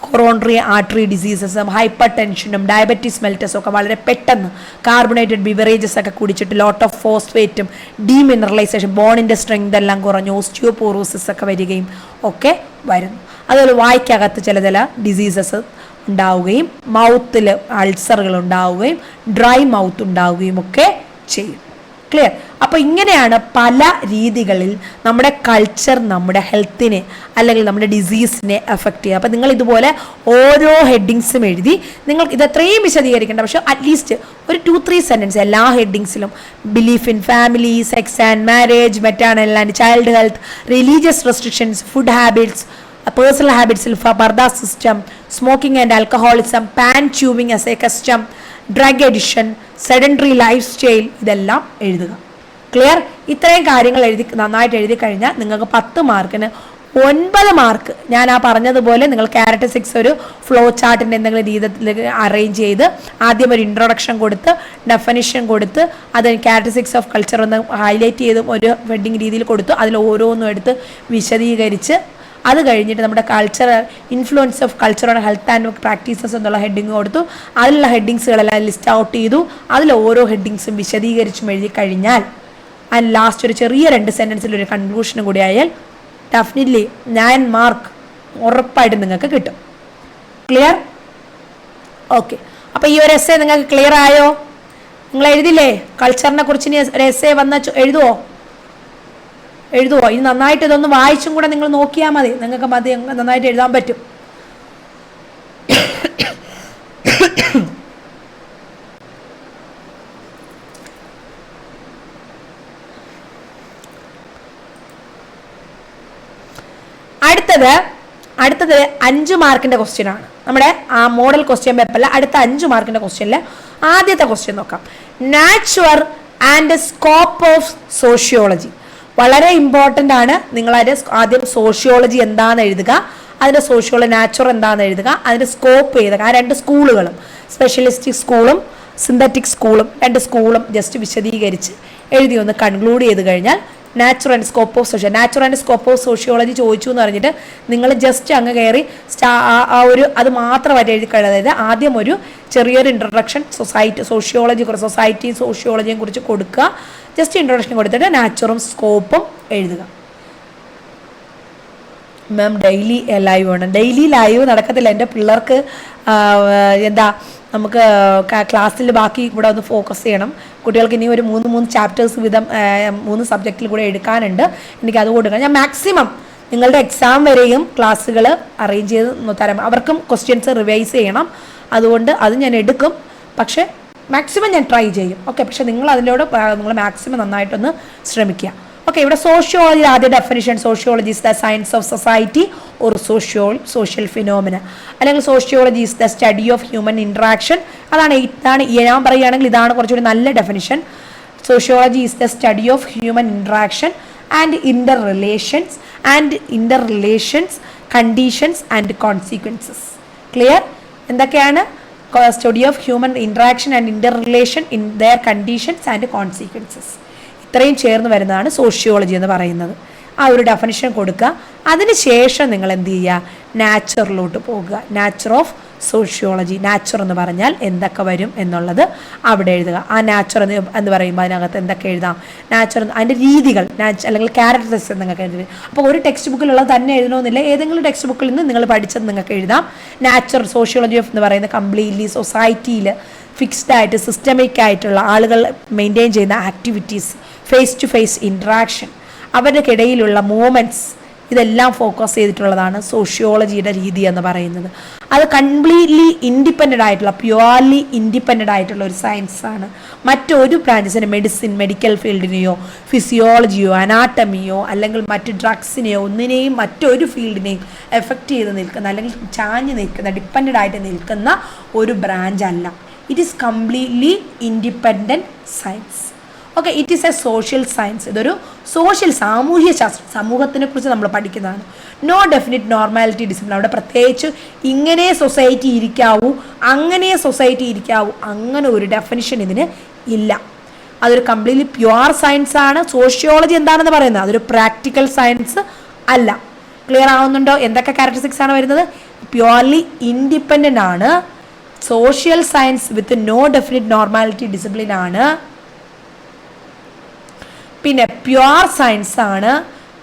കൊറോണറി ആർട്ടറി ഡിസീസസും ഹൈപ്പർ ടെൻഷനും ഡയബറ്റീസ് മെൽറ്റസും ഒക്കെ വളരെ പെട്ടെന്ന്, കാർബണേറ്റഡ് ബിവറേജസ് ഒക്കെ കുടിച്ചിട്ട് ലോട്ട് ഓഫ് ഫോസ്ഫേറ്റും ഡീമിനറലൈസേഷൻ, ബോണിൻ്റെ സ്ട്രെങ്ത് എല്ലാം കുറഞ്ഞ് ഓസ്റ്റിയോപോറോസിസ് ഒക്കെ വരികയും ഒക്കെ വരുന്നു. അതുപോലെ വായ്ക്കകത്ത് ചില ഡിസീസസ് ഉണ്ടാവുകയും മൗത്തിൽ അൾസറുകൾ ഉണ്ടാവുകയും ഡ്രൈ മൗത്ത് ഉണ്ടാവുകയും ഒക്കെ ചെയ്യും. ക്ലിയർ? അപ്പോൾ ഇങ്ങനെയാണ് പല രീതികളിൽ നമ്മുടെ കൾച്ചർ നമ്മുടെ ഹെൽത്തിനെ അല്ലെങ്കിൽ നമ്മുടെ ഡിസീസിനെ എഫക്റ്റ് ചെയ്യുക. അപ്പോൾ നിങ്ങൾ ഇതുപോലെ ഓരോ ഹെഡിങ്സും എഴുതി, നിങ്ങൾ ഇതത്രയും വിശദീകരിക്കേണ്ട, പക്ഷേ അറ്റ്ലീസ്റ്റ് ഒരു 2-3 സെൻറ്റൻസ് എല്ലാ ഹെഡിങ്സിലും belief in family, sex and marriage, maternal and child health, religious restrictions, food habits, personal ഹാബിറ്റ്സിൽ purdah system, smoking and alcoholism, paan ട്യൂബിങ് as a custom, drug addiction, sedentary life style, ഇതെല്ലാം എഴുതുക. ക്ലിയർ? ഇത്രയും കാര്യങ്ങൾ നന്നായിട്ട് എഴുതി കഴിഞ്ഞാൽ നിങ്ങൾക്ക് 10 മാർക്കിന് 9 മാർക്ക് ഞാൻ ആ പറഞ്ഞതുപോലെ നിങ്ങൾ ക്യാരക്ടറിസ്റ്റിക്സ് ഒരു ഫ്ലോ ചാർട്ടിൻ്റെ എന്തെങ്കിലും രീതിയിൽ അറേഞ്ച് ചെയ്ത് ആദ്യം ഒരു ഇൻട്രൊഡക്ഷൻ കൊടുത്ത് ഡെഫിനിഷൻ കൊടുത്ത് അത് ക്യാരക്ടറിസ്റ്റിക്സ് ഓഫ് കൾച്ചർ ഒന്ന് ഹൈലൈറ്റ് ചെയ്ത് ഒരു ഹെഡിങ് രീതിയിൽ കൊടുത്തു. അതിൽ ഓരോന്നും എടുത്ത് വിശദീകരിച്ച് അത് കഴിഞ്ഞിട്ട് നമ്മുടെ culture influence of culture on health and practices എന്നുള്ള ഹെഡിങ് കൊടുത്തു. അതിലുള്ള ഹെഡിങ്സുകളെല്ലാം ലിസ്റ്റ് ഔട്ട് ചെയ്തു. അതിൽ ഓരോ ഹെഡിങ്സും വിശദീകരിച്ചും എഴുതി കഴിഞ്ഞാൽ ആൻഡ് ലാസ്റ്റ് ഒരു ചെറിയ 2 സെൻറ്റൻസിൽ ഒരു കൺക്ലൂഷനും കൂടി ആയാൽ ഡെഫിനറ്റ്ലി 9 മാർക്ക് ഉറപ്പായിട്ട് നിങ്ങൾക്ക് കിട്ടും. ക്ലിയർ? ഓക്കെ. അപ്പോൾ ഈ ഒരു എസ്സേ നിങ്ങൾക്ക് ക്ലിയർ ആയോ? നിങ്ങൾ എഴുതില്ലേ? കൾച്ചറിനെ കുറിച്ച് ഇനി ഒരു എസ്സേ വന്ന എഴുതുമോ? ഇനി നന്നായിട്ട് ഇതൊന്ന് വായിച്ചും കൂടെ നിങ്ങൾ നോക്കിയാൽ മതി. നിങ്ങൾക്ക് നന്നായിട്ട് എഴുതാൻ പറ്റും. അടുത്തത് 5 മാർക്കിന്റെ ക്വസ്റ്റ്യൻ ആണ്. നമ്മുടെ ആ മോഡൽ ക്വസ്റ്റ്യൻ പേപ്പറിൽ അടുത്ത 5 മാർക്കിന്റെ ക്വസ്റ്റ്യനിൽ ആദ്യത്തെ ക്വസ്റ്റ്യൻ നോക്കാം. Natural and scope of sociology. വളരെ ഇമ്പോർട്ടൻ്റ് ആണ്. നിങ്ങളതിൻ്റെ ആദ്യം സോഷ്യോളജി എന്താണെന്ന് എഴുതുക, അതിൻ്റെ സോഷ്യോളജി നാച്ചുറൽ എന്താണെന്ന് എഴുതുക, അതിൻ്റെ സ്കോപ്പ് എഴുതുക. ആ 2 സ്കൂളുകളും സ്പെഷ്യലിസ്റ്റിക് സ്കൂളും സിന്തറ്റിക് സ്കൂളും 2 സ്കൂളും ജസ്റ്റ് വിശദീകരിച്ച് എഴുതി ഒന്ന് കൺക്ലൂഡ് ചെയ്ത് കഴിഞ്ഞാൽ natural and scope of sociology ചോദിച്ചു എന്ന് പറഞ്ഞിട്ട് നിങ്ങൾ ജസ്റ്റ് അങ്ങ് കയറി അത് മാത്രമായിട്ട് എഴുതി കഴിഞ്ഞത്. അതായത് ആദ്യം ഒരു ചെറിയൊരു ഇൻട്രൊഡക്ഷൻ സൊസൈറ്റി സോഷ്യോളജിയെ കുറിച്ച് കൊടുക്കുക. ജസ്റ്റ് ഇൻട്രൊഡക്ഷൻ കൊടുത്തിട്ട് നാച്ചുറും സ്കോപ്പും എഴുതുക. മാം ഡെയിലി ലൈവ് വേണം. ഡെയിലി ലൈവ് നടക്കത്തില്ല. എൻ്റെ പിള്ളേർക്ക് നമുക്ക് ക്ലാസ്സിൽ ബാക്കി ഇവിടെ ഒന്ന് ഫോക്കസ് ചെയ്യണം. കുട്ടികൾക്ക് ഇനി ഒരു 3 ചാപ്റ്റേഴ്സ് വീതം 3 സബ്ജക്റ്റിൽ കൂടെ എടുക്കാനുണ്ട്. എനിക്ക് അത് കൊടുക്കണം. ഞാൻ മാക്സിമം നിങ്ങളുടെ എക്സാം വരെയും ക്ലാസ്സുകൾ അറേഞ്ച് ചെയ്ത് തരാം. അവർക്കും ക്വസ്റ്റ്യൻസ് റിവൈസ് ചെയ്യണം. അതുകൊണ്ട് അത് ഞാൻ എടുക്കും. പക്ഷേ മാക്സിമം ഞാൻ ട്രൈ ചെയ്യും. ഓക്കെ. പക്ഷെ നിങ്ങൾ നിങ്ങൾ മാക്സിമം നന്നായിട്ടൊന്ന് ശ്രമിക്കുക. ഓക്കെ. ഇവിടെ സോഷ്യോളജി ആദ്യ definition, sociology is the science of society or social phenomena, അല്ലെങ്കിൽ sociology is the study of human interaction. ഇതാണ് ഞാൻ പറയുകയാണെങ്കിൽ ഇതാണ് കുറച്ചുകൂടി നല്ല definition. Sociology is the study of human interaction and interrelations conditions and consequences. Clear? എന്തൊക്കെയാണ്? Study of human interaction and interrelation in their conditions and consequences. ഇത്രയും ചേർന്ന് വരുന്നതാണ് സോഷ്യോളജി എന്ന് പറയുന്നത്. ആ ഒരു ഡെഫിനിഷൻ കൊടുക്കുക. അതിനുശേഷം നിങ്ങൾ എന്ത് ചെയ്യുക? നാച്ചുറലോട്ട് പോകുക. Nature of sociology. നാച്ചുർ എന്ന് പറഞ്ഞാൽ എന്തൊക്കെ വരും എന്നുള്ളത് അവിടെ എഴുതുക. ആ നാച്ചുർ എന്ന് പറയുമ്പോൾ അതിനകത്ത് എന്തൊക്കെ എഴുതാം? നാച്ചുർ അതിൻ്റെ രീതികൾ അല്ലെങ്കിൽ ക്യാരക്ടറിസ്റ്റിക്സ് നിങ്ങൾക്ക് എഴുതി. അപ്പോൾ ഒരു ടെക്സ്റ്റ് ബുക്കിലുള്ളത് തന്നെ എഴുതണമെന്നില്ല. ഏതെങ്കിലും ടെക്സ്റ്റ് ബുക്കിൽ നിന്ന് നിങ്ങൾ പഠിച്ചത് നിങ്ങൾക്ക് എഴുതാം. നാച്ചുർ സോഷ്യോളജി എന്ന് പറയുന്നത് കംപ്ലീറ്റ്ലി സൊസൈറ്റിയിൽ ഫിക്സ്ഡ് ആയിട്ട് സിസ്റ്റമിക് ആയിട്ടുള്ള ആളുകൾ മെയിൻറ്റെയിൻ ചെയ്യുന്ന activities, face to face interaction, അവരുടെക്കിടയിലുള്ള മൂവ്മെൻറ്റ്സ്, ഇതെല്ലാം ഫോക്കസ് ചെയ്തിട്ടുള്ളതാണ് സോഷ്യോളജിയുടെ രീതി എന്ന് പറയുന്നത്. അത് കംപ്ലീറ്റ്ലി ഇൻഡിപെൻഡൻ്റ് ആയിട്ടുള്ള പ്യുവർലി ഇൻഡിപെൻഡൻ്റ് ആയിട്ടുള്ള ഒരു സയൻസാണ്. മറ്റൊരു ബ്രാഞ്ചസിന് മെഡിക്കൽ ഫീൽഡിനെയോ ഫിസിയോളജിയോ അനാട്ടമിയോ അല്ലെങ്കിൽ മറ്റ് ഡ്രഗ്സിനെയോ ഒന്നിനെയും മറ്റൊരു ഫീൽഡിനെയും എഫക്റ്റ് ചെയ്ത് നിൽക്കുന്ന അല്ലെങ്കിൽ ചാഞ്ഞ് നിൽക്കുന്ന ഡിപ്പെൻഡൻ്റ് ആയിട്ട് നിൽക്കുന്ന ഒരു ബ്രാഞ്ച് അല്ല. It is completely independent science. Okay. It is a social science. ഇതൊരു സാമൂഹ്യ ശാസ്ത്രം, സമൂഹത്തിനെ കുറിച്ച് നമ്മൾ പഠിക്കുന്നതാണ്. No definite normality discipline. അവിടെ പ്രത്യേകിച്ച് ഇങ്ങനെ സൊസൈറ്റി ഇരിക്കാവൂ, അങ്ങനെ സൊസൈറ്റി ഇരിക്കാവൂ, അങ്ങനെ ഒരു ഡെഫിനിഷൻ ഇതിന് ഇല്ല. അതൊരു കംപ്ലീറ്റ്ലി പ്യുവർ സയൻസ് ആണ്. സോഷ്യോളജി എന്താണെന്ന് പറയുന്നത് അതൊരു പ്രാക്ടിക്കൽ സയൻസ് അല്ല. ക്ലിയർ ആവുന്നുണ്ടോ? എന്തൊക്കെ ക്യാരക്ടറിസ്റ്റിക്സ് ആണ് വരുന്നത്? പ്യുവർലി ഇൻഡിപെൻഡൻ്റ് ആണ്. Social science with no definite normality discipline ആണ്. പിന്നെ പ്യുവർ സയൻസ് ആണ്,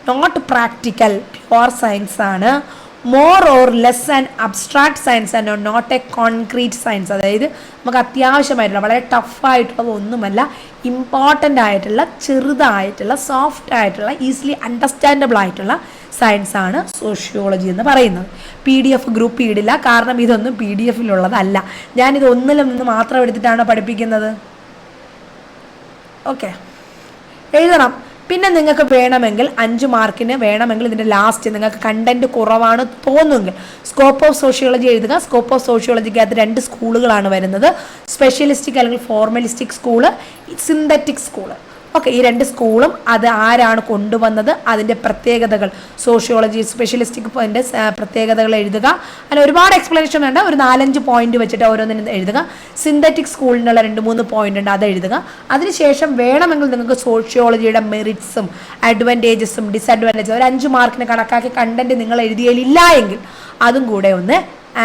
നോട്ട് പ്രാക്ടിക്കൽ. പ്യുവർ സയൻസ് ആണ്. More or less and abstract science and not a concrete science. അതായത് നമുക്ക് അത്യാവശ്യമായിട്ടുള്ള വളരെ ടഫായിട്ടുള്ള ഒന്നുമല്ല, ഇമ്പോർട്ടൻ്റ് ആയിട്ടുള്ള ചെറുതായിട്ടുള്ള സോഫ്റ്റ് ആയിട്ടുള്ള ഈസിലി അണ്ടർസ്റ്റാൻഡബിൾ ആയിട്ടുള്ള സയൻസ് ആണ് സോഷ്യോളജി എന്ന് പറയുന്നത്. PDF ഗ്രൂപ്പ് ഇടില്ല, കാരണം ഇതൊന്നും PDF-ലുള്ളതല്ല. ഞാനിത് ഒന്നിലും നിന്ന് മാത്രം എടുത്തിട്ടാണ് പഠിപ്പിക്കുന്നത്. ഓക്കെ. എഴുതണം. പിന്നെ നിങ്ങൾക്ക് വേണമെങ്കിൽ 5 മാർക്കിന് വേണമെങ്കിൽ ഇതിൻ്റെ ലാസ്റ്റ് നിങ്ങൾക്ക് കണ്ടന്റ് കുറവാണ് തോന്നുമെങ്കിൽ സ്കോപ്പ് ഓഫ് സോഷ്യോളജി എഴുതുക. സ്കോപ്പ് ഓഫ് സോഷ്യോളജിക്കകത്ത് 2 സ്കൂളുകളാണ് വരുന്നത്, സ്പെഷ്യലിസ്റ്റിക് അല്ലെങ്കിൽ formalistic school, synthetic school. Okay, ഈ 2 സ്കൂളും അത് ആരാണ് കൊണ്ടുവന്നത്, അതിൻ്റെ പ്രത്യേകതകൾ, സോഷ്യോളജി സ്പെഷ്യലിസ്റ്റിക് പ്രത്യേകതകൾ എഴുതുക. അതിന് ഒരുപാട് എക്സ്പ്ലനേഷൻ വേണ്ട, ഒരു 4-5 പോയിന്റ് വെച്ചിട്ട് ഓരോന്നിനും എഴുതുക. സിന്തറ്റിക് സ്കൂളിനുള്ള 2-3 പോയിന്റ് ഉണ്ട്, അത് എഴുതുക. അതിനുശേഷം വേണമെങ്കിൽ നിങ്ങൾക്ക് സോഷ്യോളജിയുടെ മെറിറ്റ്സും അഡ്വാൻറ്റേജസും ഡിസഡ്വാൻറ്റേജസും ഒരു 5 മാർക്കിന് കണക്കാക്കി കണ്ടന്റ് നിങ്ങൾ എഴുതിയില്ല എങ്കിൽ അതും കൂടെ ഒന്ന്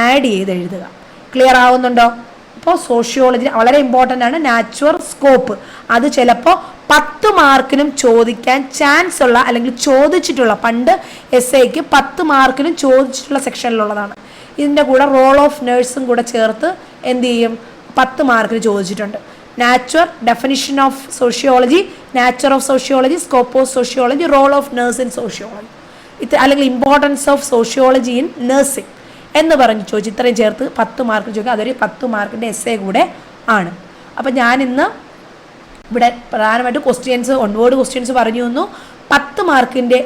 ആഡ് ചെയ്ത് എഴുതുക. ക്ലിയർ ആവുന്നുണ്ടോ? അപ്പോൾ സോഷ്യോളജി വളരെ ഇമ്പോർട്ടൻ്റ് ആണ്. നാച്ചുറൽ സ്കോപ്പ് അത് ചിലപ്പോൾ 10 മാർക്കിനും ചോദിക്കാൻ ചാൻസ് ഉള്ള അല്ലെങ്കിൽ ചോദിച്ചിട്ടുള്ള, പണ്ട് എസ്ഐക്ക് 10 മാർക്കിനും ചോദിച്ചിട്ടുള്ള സെക്ഷനിലുള്ളതാണ്. ഇതിൻ്റെ കൂടെ റോൾ ഓഫ് നേഴ്സും കൂടെ ചേർത്ത് എന്ത് ചെയ്യും, 10 മാർക്കിന് ചോദിച്ചിട്ടുണ്ട്. Natural definition of sociology, nature of sociology, scope of sociology, role of nurse in sociology, അല്ലെങ്കിൽ importance of sociology in nursing എന്ന് പറഞ്ഞ് ചോദിച്ചു. ഇത്രയും ചേർത്ത് 10 മാർക്ക് ചോദിക്കുക. അതൊരു 10 മാർക്കിൻ്റെ എസ്സേ കൂടെ ആണ്. അപ്പം ഞാനിന്ന് ഇവിടെ പ്രധാനമായിട്ട് ക്വസ്റ്റ്യൻസ്, ഓൺവേർഡ് ക്വസ്റ്റ്യൻസ് പറഞ്ഞു തന്നു. 10 മാർക്കിൻ്റെ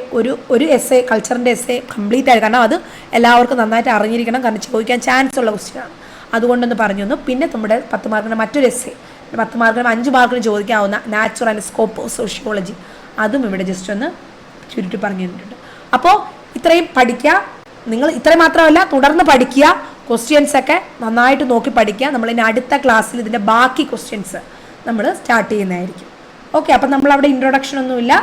ഒരു എസ്സേ, കൾച്ചറിൻ്റെ എസ്സേ കംപ്ലീറ്റ് ആയി, കാരണം അത് എല്ലാവർക്കും നന്നായിട്ട് അറിഞ്ഞിരിക്കണം, കാരണം ചോദിക്കാൻ ചാൻസ് ഉള്ള ക്വസ്റ്റ്യനാണ്. അതുകൊണ്ടൊന്ന് പറഞ്ഞു തന്നു. പിന്നെ നമ്മുടെ 10 മാർക്കിൻ്റെ മറ്റൊരു എസ്സേ, 10 മാർക്കിന് 5 മാർക്കിന് ചോദിക്കാവുന്ന natural and scope of sociology, അതും ഇവിടെ ജസ്റ്റ് ഒന്ന് ചുരുട്ടി പറഞ്ഞു തന്നിട്ടുണ്ട്. അപ്പോൾ ഇത്രയും പഠിക്കുക. നിങ്ങൾ ഇത്രയും മാത്രമല്ല, തുടർന്ന് പഠിക്കുക. ക്വസ്റ്റ്യൻസ് ഒക്കെ നന്നായിട്ട് നോക്കി പഠിക്കുക. നമ്മളിനി അടുത്ത ക്ലാസ്സിൽ ഇതിൻ്റെ ബാക്കി ക്വസ്റ്റ്യൻസ് നമ്മൾ സ്റ്റാർട്ട് ചെയ്യുന്നതായിരിക്കും. ഓക്കെ, അപ്പം നമ്മളവിടെ ഇൻട്രൊഡക്ഷൻ ഒന്നുമില്ല,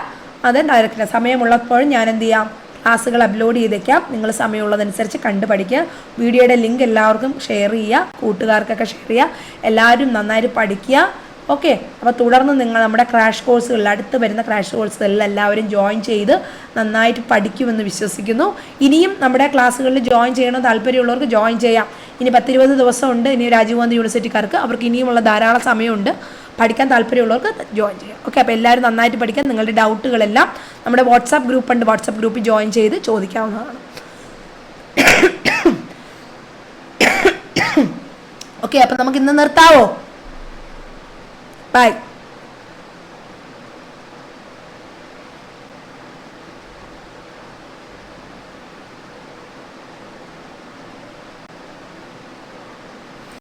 അത് ഡയറക്റ്റ് സമയമുള്ളപ്പോഴും ഞാൻ എന്ത് ചെയ്യാം, ക്ലാസ്സുകൾ അപ്ലോഡ് ചെയ്തേക്കാം. നിങ്ങൾ സമയമുള്ളതനുസരിച്ച് കണ്ട് പഠിക്കുക. വീഡിയോയുടെ ലിങ്ക് എല്ലാവർക്കും ഷെയർ ചെയ്യുക, കൂട്ടുകാർക്കൊക്കെ ഷെയർ ചെയ്യുക. എല്ലാവരും നന്നായിട്ട് പഠിക്കുക. ഓക്കെ, അപ്പോൾ തുടർന്ന് നിങ്ങൾ നമ്മുടെ ക്രാഷ് കോഴ്സുകളിൽ, അടുത്ത് വരുന്ന ക്രാഷ് കോഴ്സുകളിൽ എല്ലാവരും ജോയിൻ ചെയ്ത് നന്നായിട്ട് പഠിക്കുമെന്ന് വിശ്വസിക്കുന്നു. ഇനിയും നമ്മുടെ ക്ലാസ്സുകളിൽ ജോയിൻ ചെയ്യണം താല്പര്യമുള്ളവർക്ക് ജോയിൻ ചെയ്യാം. ഇനി 10-20 ദിവസമുണ്ട് ഇനി രാജീവ് ഗാന്ധി യൂണിവേഴ്സിറ്റിക്കാർക്ക്. അവർക്ക് ഇനിയുമുള്ള ധാരാളം സമയമുണ്ട്. പഠിക്കാൻ താല്പര്യമുള്ളവർക്ക് ജോയിൻ ചെയ്യാം. ഓക്കെ, അപ്പോൾ എല്ലാവരും നന്നായിട്ട് പഠിക്കാൻ. നിങ്ങളുടെ ഡൗട്ടുകളെല്ലാം നമ്മുടെ വാട്സാപ്പ് ഗ്രൂപ്പ് ഉണ്ട്, വാട്സാപ്പ് ഗ്രൂപ്പിൽ ജോയിൻ ചെയ്ത് ചോദിക്കാവുന്നതാണ്. ഓക്കെ, അപ്പോൾ നമുക്ക് ഇന്ന് നിർത്താവോ? Bye.